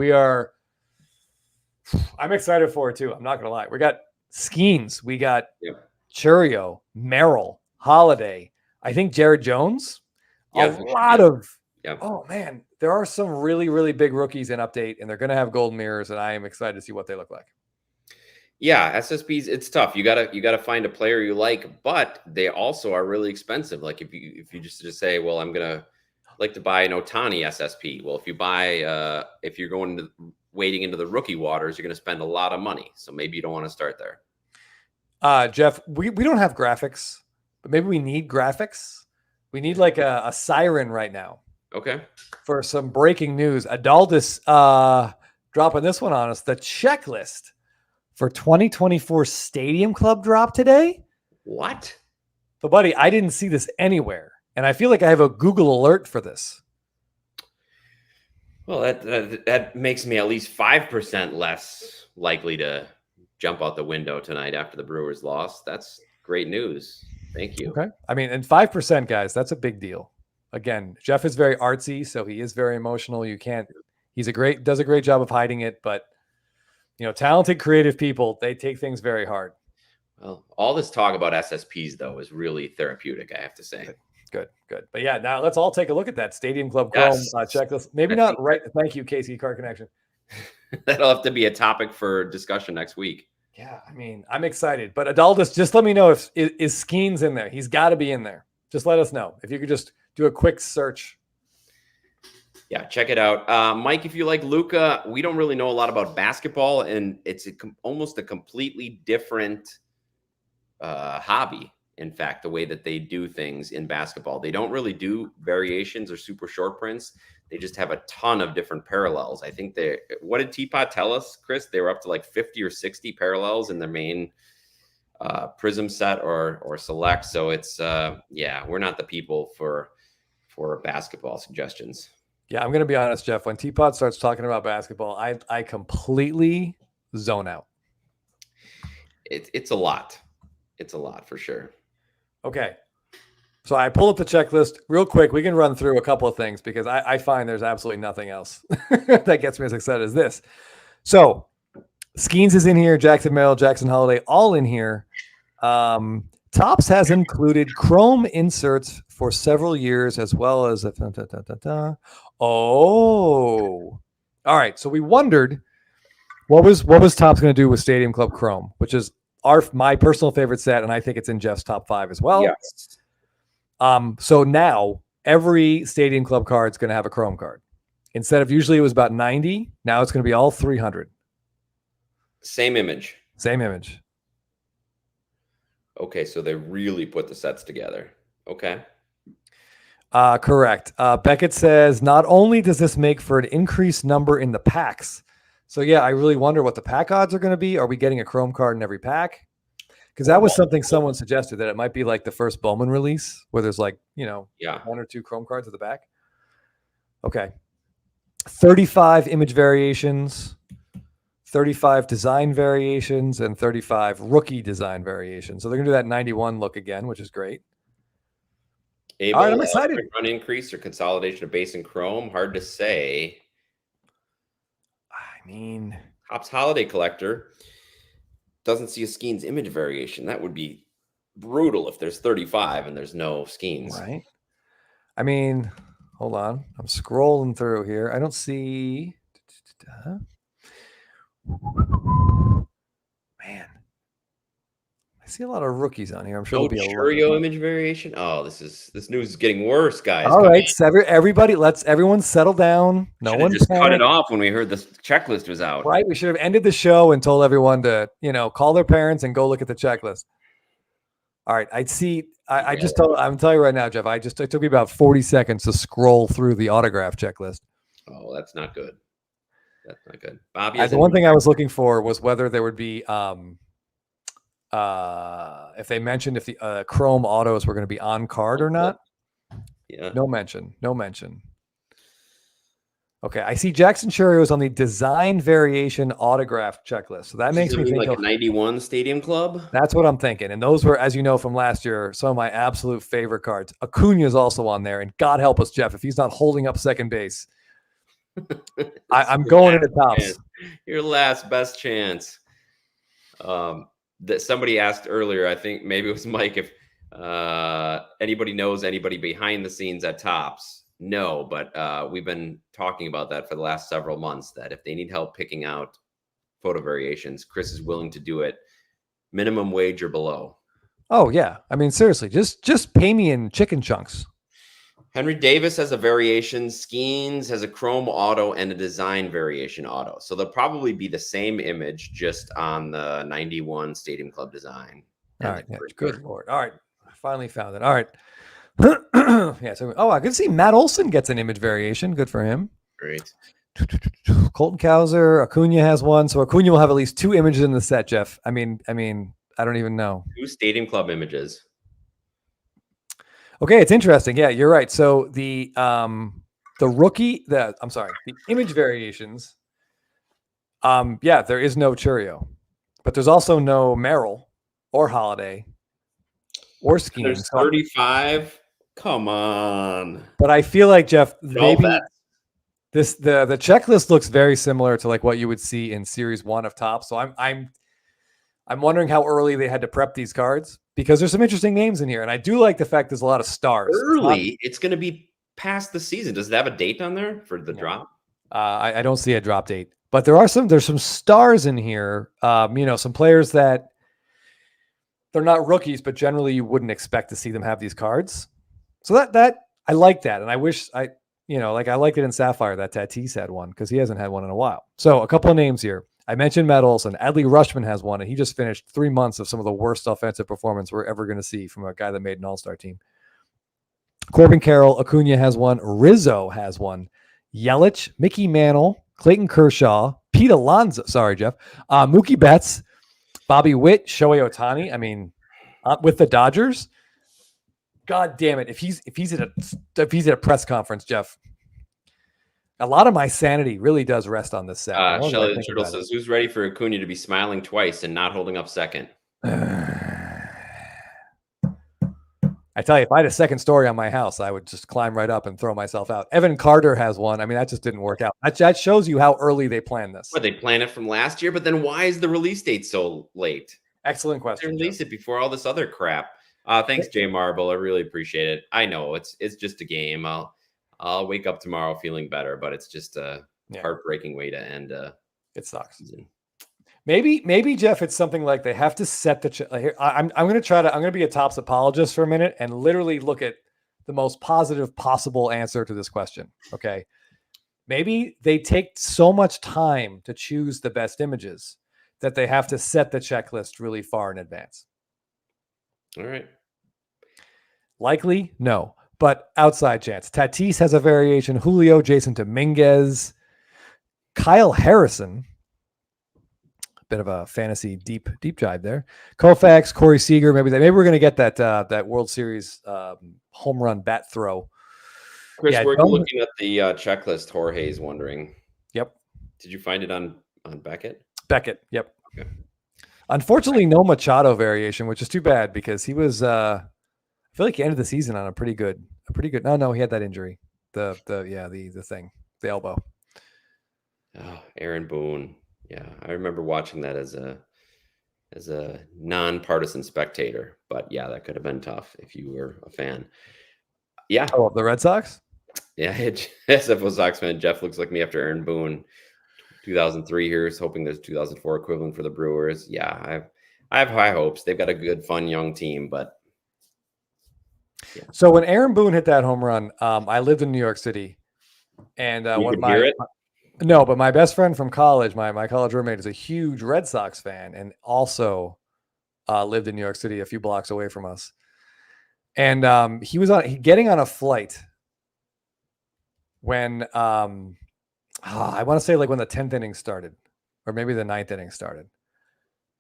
I'm excited for it too. I'm not going to lie. We got Skeens. We got Churio, Merrill, Holiday. I think Jared Jones. A lot of, oh man, there are some really, really big rookies in update, and they're going to have Golden Mirrors, and I am excited to see what they look like. Yeah, SSPs, it's tough. You gotta find a player you like, but they also are really expensive. Like if you just say, well, I'm gonna like to buy an Ohtani SSP. Well, if you buy if you're wading into the rookie waters, you're gonna spend a lot of money. So maybe you don't want to start there. Jeff, we don't have graphics, but maybe we need graphics. We need like a siren right now. Okay. For some breaking news, Adaldis dropping this one on us. The checklist for 2024 Stadium Club drop today. What? So, buddy, I didn't see this anywhere, and I feel like I have a Google alert for this. Well, that makes me at least 5% less likely to jump out the window tonight after the Brewers lost. That's great news. Thank you. Okay. I mean, and 5%, guys, that's a big deal. Again, Jeff is very artsy, so he is very emotional. Does a great job of hiding it, but talented, creative people, they take things very hard. Well, all this talk about SSPs though is really therapeutic, I have to say. Good. But yeah, now let's all take a look at that Stadium Club Chrome checklist. Maybe not right. Thank you, Casey Car Connection. That'll have to be a topic for discussion next week. Yeah, I mean, I'm excited. But Adaldis, just let me know if is Skeens in there. He's got to be in there. Just let us know. If you could just do a quick search. Yeah, check it out. Mike, if you like Luka, we don't really know a lot about basketball, and it's almost a completely different hobby. In fact, the way that they do things in basketball, they don't really do variations or super short prints. They just have a ton of different parallels. I think what did Teapot tell us, Chris? They were up to like 50 or 60 parallels in their main Prism set or select. So it's, we're not the people for basketball suggestions. Yeah, I'm going to be honest, Jeff. When Teapot starts talking about basketball, I completely zone out. It's a lot. It's a lot for sure. Okay. So I pull up the checklist real quick. We can run through a couple of things because I find there's absolutely nothing else that gets me as excited as this. So Skeens is in here, Jackson Merrill, Jackson Holiday, all in here. Topps has included Chrome inserts for several years, as well as all right. So we wondered what was Topps going to do with Stadium Club Chrome, which is my personal favorite set, and I think it's in Jeff's top 5 as well. Yes. So now every Stadium Club card is going to have a Chrome card. Instead of usually it was about 90, now it's going to be all 300. Same image. Okay, so they really put the sets together. Okay. Correct. Beckett says, not only does this make for an increased number in the packs. So yeah, I really wonder what the pack odds are going to be. Are we getting a Chrome card in every pack? Because that was something someone suggested, that it might be like the first Bowman release where there's like, 1 or 2 Chrome cards at the back. Okay. 35 image variations, 35 design variations, and 35 rookie design variations. So they're going to do that 91 look again, which is great. All right, I'm excited. Run increase or consolidation of base and Chrome? Hard to say. I mean, Topps Holiday Collector doesn't see a Skeens image variation. That would be brutal if there's 35 and there's no Skeens. Right. I mean, hold on. I'm scrolling through here. I don't see. Man, I see a lot of rookies on here. I'm sure no there'll be a Churio image variation. Oh, this news is getting worse, guys. All right, everybody, everyone settle down. No one just cut it off when we heard the checklist was out. Right, we should have ended the show and told everyone to, call their parents and go look at the checklist. All right, I'm telling you right now, Jeff. It took me about 40 seconds to scroll through the autograph checklist. Oh, that's not good. That's not good. Bobby, the one thing I was looking for was whether there would be if they mentioned if the Chrome autos were going to be on card or not. Yeah. No mention. Okay, I see Jackson Churio's on the design variation autograph checklist. So that Does makes it me mean think like of a 91 Stadium Club? that's what I'm thinking. And those were, as you know from last year, some of my absolute favorite cards. Acuna is also on there. And God help us, Jeff, if he's not holding up second base. I'm going into Topps. Your last best chance. That somebody asked earlier, I think maybe it was Mike, if anybody knows anybody behind the scenes at Topps. No, but we've been talking about that for the last several months, that if they need help picking out photo variations, Chris is willing to do it, minimum wage or below. Oh yeah, I mean seriously, just pay me in chicken chunks. Henry Davis has a variation. Skeens has a chrome auto and a design variation auto. So they'll probably be the same image, just on the 91 Stadium Club design. All right, yeah, good Lord. All right, I finally found it. All right. Yeah, so I can see Matt Olson gets an image variation. Good for him. Great. Colton Cowser, Acuna has one. So Acuna will have at least 2 images in the set, Jeff. I mean, I don't even know. 2 Stadium Club images. Okay, it's interesting. Yeah, you're right. So the image variations. Yeah, there is no Churio, but there's also no Merrill or Holiday or Skeen. There's 35. Come on. But I feel like, Jeff, maybe the checklist looks very similar to like what you would see in Series 1 of Topps. So I'm wondering how early they had to prep these cards, because there's some interesting names in here, and I do like the fact there's a lot of stars. Early, it's going to be past the season. Does it have a date on there for the drop? I don't see a drop date, but there's some stars in here. Some players that they're not rookies, but generally you wouldn't expect to see them have these cards. So that I like that, and I wish I liked it in Sapphire that Tatis had one, because he hasn't had one in a while. So a couple of names here. I mentioned Matt Olson. Adley Rutschman has one, and he just finished 3 months of some of the worst offensive performance we're ever going to see from a guy that made an all-star team. Corbin Carroll, Acuna has one. Rizzo has one. Yelich, Mickey Mantle, Clayton Kershaw, Pete Alonso. Sorry, Jeff. Mookie Betts, Bobby Witt, Shohei Ohtani. I mean, with the Dodgers. God damn it! If he's at a press conference, Jeff, a lot of my sanity really does rest on this set. Shelly the Turtle says, "Who's ready for Acuna to be smiling twice and not holding up second?" I tell you, if I had a second story on my house, I would just climb right up and throw myself out. Evan Carter has one. I mean, that just didn't work out. That shows you how early they planned this. Well, they planned it from last year, but then why is the release date so late? Excellent question. They released it before all this other crap. Thanks, Jay Marble. I really appreciate it. I know it's just a game. I'll wake up tomorrow feeling better, but it's just a heartbreaking way to end. It sucks. Season. Maybe Jeff, it's something like they have to set the here. I'm going to be a Topps apologist for a minute and literally look at the most positive possible answer to this question. Okay. Maybe they take so much time to choose the best images that they have to set the checklist really far in advance. All right. Likely, no, but outside chance. Tatis has a variation. Julio, Jason Dominguez, Kyle Harrison. Bit of a fantasy deep dive there. Koufax, Corey Seager. Maybe we're going to get that World Series home run bat throw. Chris, we're looking at the checklist. Jorge's wondering. Yep. Did you find it on Beckett? Beckett. Yep. Okay. Unfortunately, no Machado variation, which is too bad, because he was. I feel like he ended the season on a pretty good. No, he had that injury. The thing, the elbow. Oh, Aaron Boone. Yeah, I remember watching that as a nonpartisan spectator. But yeah, that could have been tough if you were a fan. Yeah. Oh, the Red Sox? Yeah, SFO Sox fan. Jeff looks like me after Aaron Boone. 2003 here, is hoping there's 2004 equivalent for the Brewers. Yeah, I have high hopes. They've got a good, fun, young team, but yeah. So when Aaron Boone hit that home run, I lived in New York City, and but my best friend from college, my college roommate, is a huge Red Sox fan and also lived in New York City, a few blocks away from us. And he was getting on a flight when I want to say like when the 10th inning started, or maybe the 9th inning started.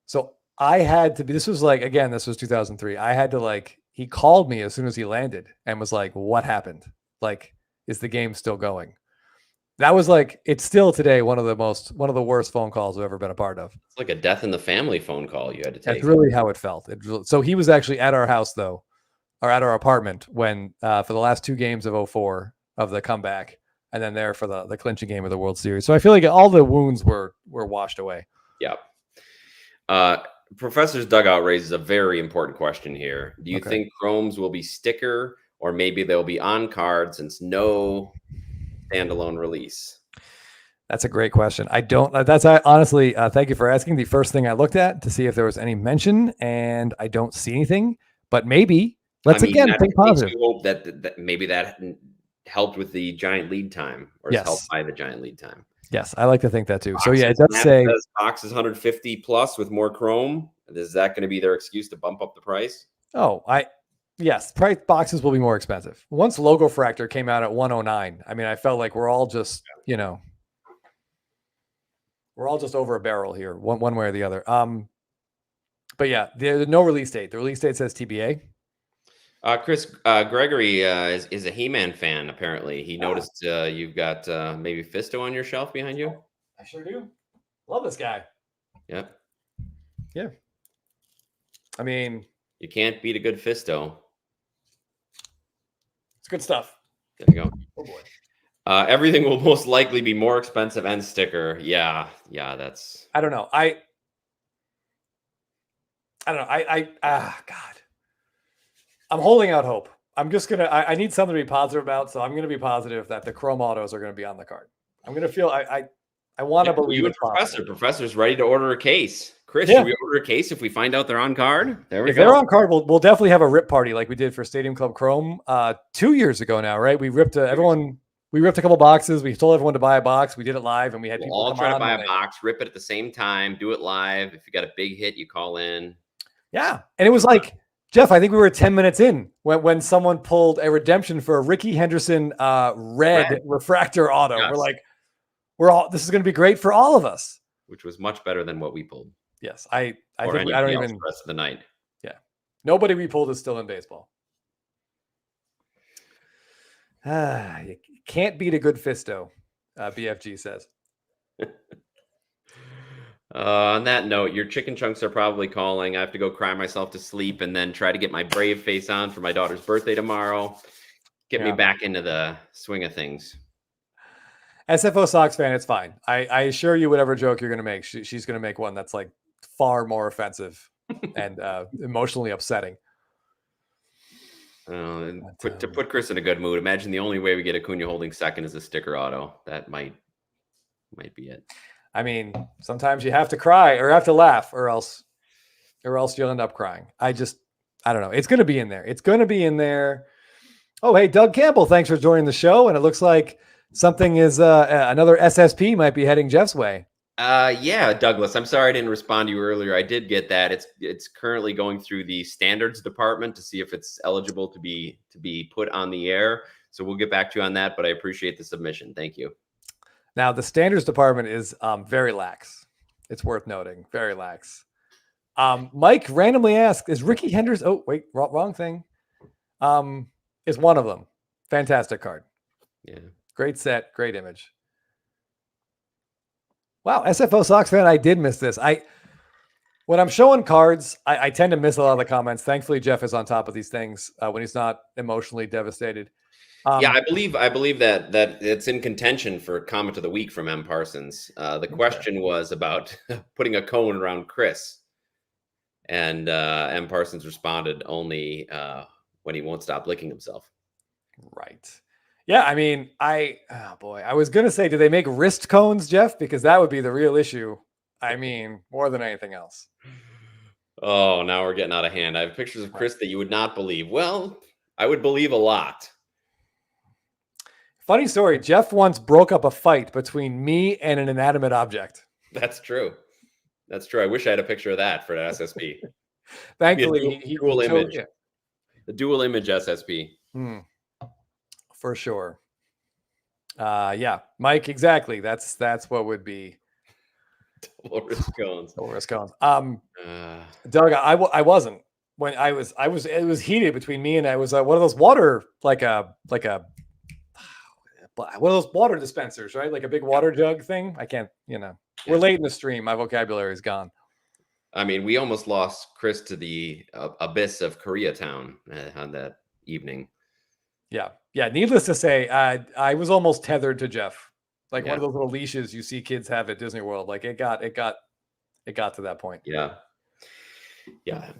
So I had to be, this was 2003. I had to he called me as soon as he landed and was like, "What happened? Like, is the game still going?" That was like, it's still today one of the worst phone calls I've ever been a part of. It's like a death in the family phone call you had to That's take. really how it felt. So he was actually at our house though, or at our apartment when for the last 2 games of 04 of the comeback, and then there for the clinching game of the World Series. So I feel like all the wounds were washed away. Yep. Professor's Dugout raises a very important question here. Do you Okay. think Chromes will be sticker, or maybe they'll be on card since no standalone release? That's a great question. I don't. That's honestly. Thank you for asking. The first thing I looked at to see if there was any mention, and I don't see anything. But maybe let's again that think makes positive. you hope that maybe that helped with the giant lead time, or is helped by the giant lead time. Yes, I like to think that too. So yeah, it does say box is 150 plus with more Chrome. Is that going to be their excuse to bump up the price? Oh, yes, price boxes will be more expensive. Once Logo Fractor came out at 109, I mean, I felt like we're all just, we're all just over a barrel here, one way or the other. But yeah, there's no release date. The release date says TBA. Chris Gregory is a He-Man fan. Apparently, he noticed you've got maybe Fisto on your shelf behind you. I sure do. Love this guy. Yep. Yeah. I mean, you can't beat a good Fisto. It's good stuff. There you go. Oh boy. Everything will most likely be more expensive and sticker. Yeah, that's. I don't know. I don't know. God. I'm holding out hope. I'm just gonna. I need something to be positive about, so I'm gonna be positive that the Chrome autos are gonna be on the card. I'm gonna feel. I want to believe. You and Professor's ready to order a case. Chris, should we order a case if we find out they're on card? There we go. If they're on card, we'll definitely have a rip party like we did for Stadium Club Chrome 2 years ago now, right? We ripped everyone. We ripped a couple boxes. We told everyone to buy a box. We did it live, and we had people all try to buy a box, rip it at the same time, do it live. If you got a big hit, you call in. Yeah, and it was like, Jeff, I think we were 10 minutes in when someone pulled a redemption for a Ricky Henderson red refractor auto. Yes. We're like, this is going to be great for all of us. Which was much better than what we pulled. Yes, I think I don't even the rest of the night. Yeah, nobody we pulled is still in baseball. You can't beat a good Fisto, BFG says. On that note, your chicken chunks are probably calling. I have to go cry myself to sleep and then try to get my brave face on for my daughter's birthday tomorrow. Get me back into the swing of things. SFO Sox fan, it's fine. I assure you, whatever joke you're going to make, she's going to make one that's like far more offensive and emotionally upsetting. To put Chris in a good mood, imagine the only way we get Acuna holding second is a sticker auto. That might be it. I mean, sometimes you have to cry or have to laugh, or else you'll end up crying. I don't know. It's going to be in there. It's going to be in there. Oh, hey, Doug Campbell, thanks for joining the show. And it looks like something is another SSP might be heading Jeff's way. Yeah, Douglas. I'm sorry I didn't respond to you earlier. I did get that. It's currently going through the standards department to see if it's eligible to be put on the air. So we'll get back to you on that. But I appreciate the submission. Thank you. Now, the standards department is very lax. It's worth noting. Very lax. Mike randomly asked, is Ricky Henderson... Oh, wait, wrong thing. Is one of them. Fantastic card. Yeah. Great set. Great image. Wow, SFO Sox fan, I did miss this. When I'm showing cards, I tend to miss a lot of the comments. Thankfully, Jeff is on top of these things when he's not emotionally devastated. Yeah, I believe that it's in contention for comment of the week from M. Parsons. The question was about putting a cone around Chris, and M. Parsons responded only when he won't stop licking himself. Right. Yeah, I mean, I was gonna say, do they make wrist cones, Jeff? Because that would be the real issue. I mean, more than anything else. Oh, now we're getting out of hand. I have pictures of Chris that you would not believe. Well, I would believe a lot. Funny story. Jeff once broke up a fight between me and an inanimate object. That's true. That's true. I wish I had a picture of that for an SSP. Thankfully, dual image. The dual image SSP. For sure. Yeah, Mike. Exactly. That's what would be. Double wrist cones. Double wrist cones. Doug, I wasn't when I was. It was heated between me and I was one of those water like a one of those water dispensers, right? Like a big water jug thing. I can't, we're late in the stream. My vocabulary is gone. I mean, we almost lost Chris to the abyss of Koreatown on that evening. Yeah. Needless to say, I was almost tethered to Jeff, like one of those little leashes you see kids have at Disney World. Like it got to that point. Yeah.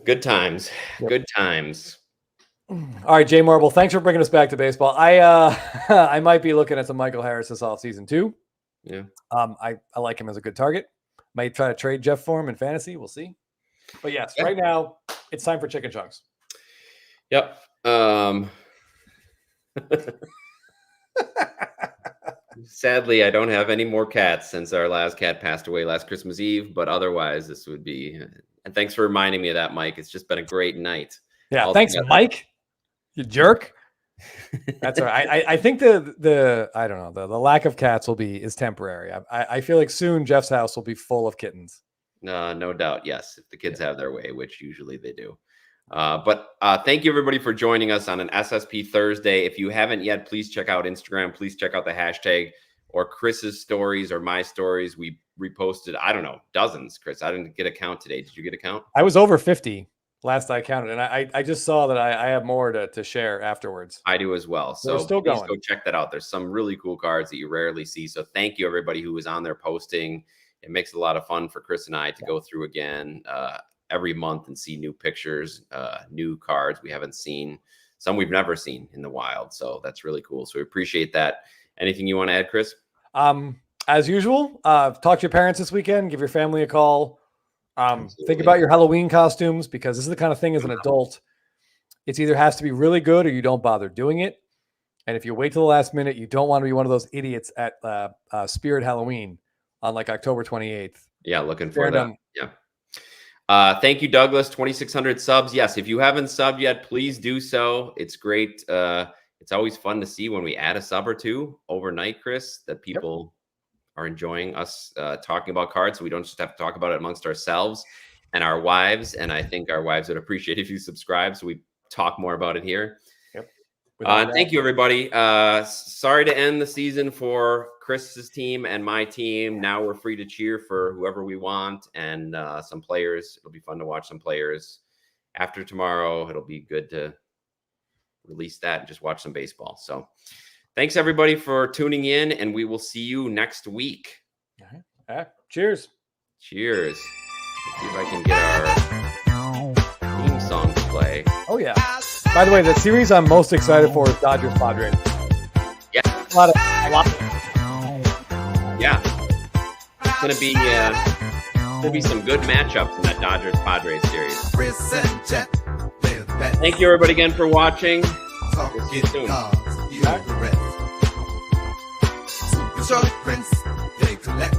Good times. Yep. Good times. All right, Jay Marble, thanks for bringing us back to baseball. I might be looking at some Michael Harris this offseason too. Yeah. I like him as a good target. Might try to trade Jeff for him in fantasy. We'll see. But yes, right now it's time for chicken chunks. Yep. Sadly, I don't have any more cats since our last cat passed away last Christmas Eve, but otherwise this would be, and thanks for reminding me of that, Mike. It's just been a great night. Yeah. Thanks, Mike. You jerk. That's all right. I think the I don't know, the lack of cats is temporary. I feel like soon Jeff's house will be full of kittens. No doubt. Yes. If the kids have their way, which usually they do. But thank you everybody for joining us on an SSP Thursday. If you haven't yet, please check out Instagram. Please check out the hashtag or Chris's stories or my stories. We reposted, I don't know, dozens, Chris. I didn't get a count today. Did you get a count? I was over 50 last I counted. And I just saw that I have more to share afterwards. I do as well. So still please going. Go check that out. There's some really cool cards that you rarely see. So thank you everybody who was on there posting. It makes it a lot of fun for Chris and I to go through again every month and see new pictures, new cards we haven't seen, some we've never seen in the wild. So that's really cool. So we appreciate that. Anything you want to add, Chris? As usual, talk to your parents this weekend, give your family a call. Think about your Halloween costumes, because this is the kind of thing as an adult, it's either has to be really good or you don't bother doing it. And if you wait till the last minute, you don't want to be one of those idiots at Spirit Halloween on like October 28th. Yeah, looking for that. Yeah. Thank you, Douglas. 2,600 subs. Yes, if you haven't subbed yet, please do so. It's great. It's always fun to see when we add a sub or two overnight, Chris, that people are enjoying us talking about cards. So we don't just have to talk about it amongst ourselves and our wives. And I think our wives would appreciate if you subscribe, so we talk more about it here. Thank you, everybody. Sorry to end the season for Chris's team and my team. Now we're free to cheer for whoever we want and some players. It'll be fun to watch some players. After tomorrow, it'll be good to release that and just watch some baseball. So thanks, everybody, for tuning in, and we will see you next week. All right. Cheers. Cheers. Let's see if I can get our theme song to play. Oh, yeah. By the way, the series I'm most excited for is Dodgers Padres. Yeah. A lot. Yeah. It's gonna be some good matchups in that Dodgers Padres series. Thank you, everybody, again for watching. We'll see you soon. Super Prince, they collect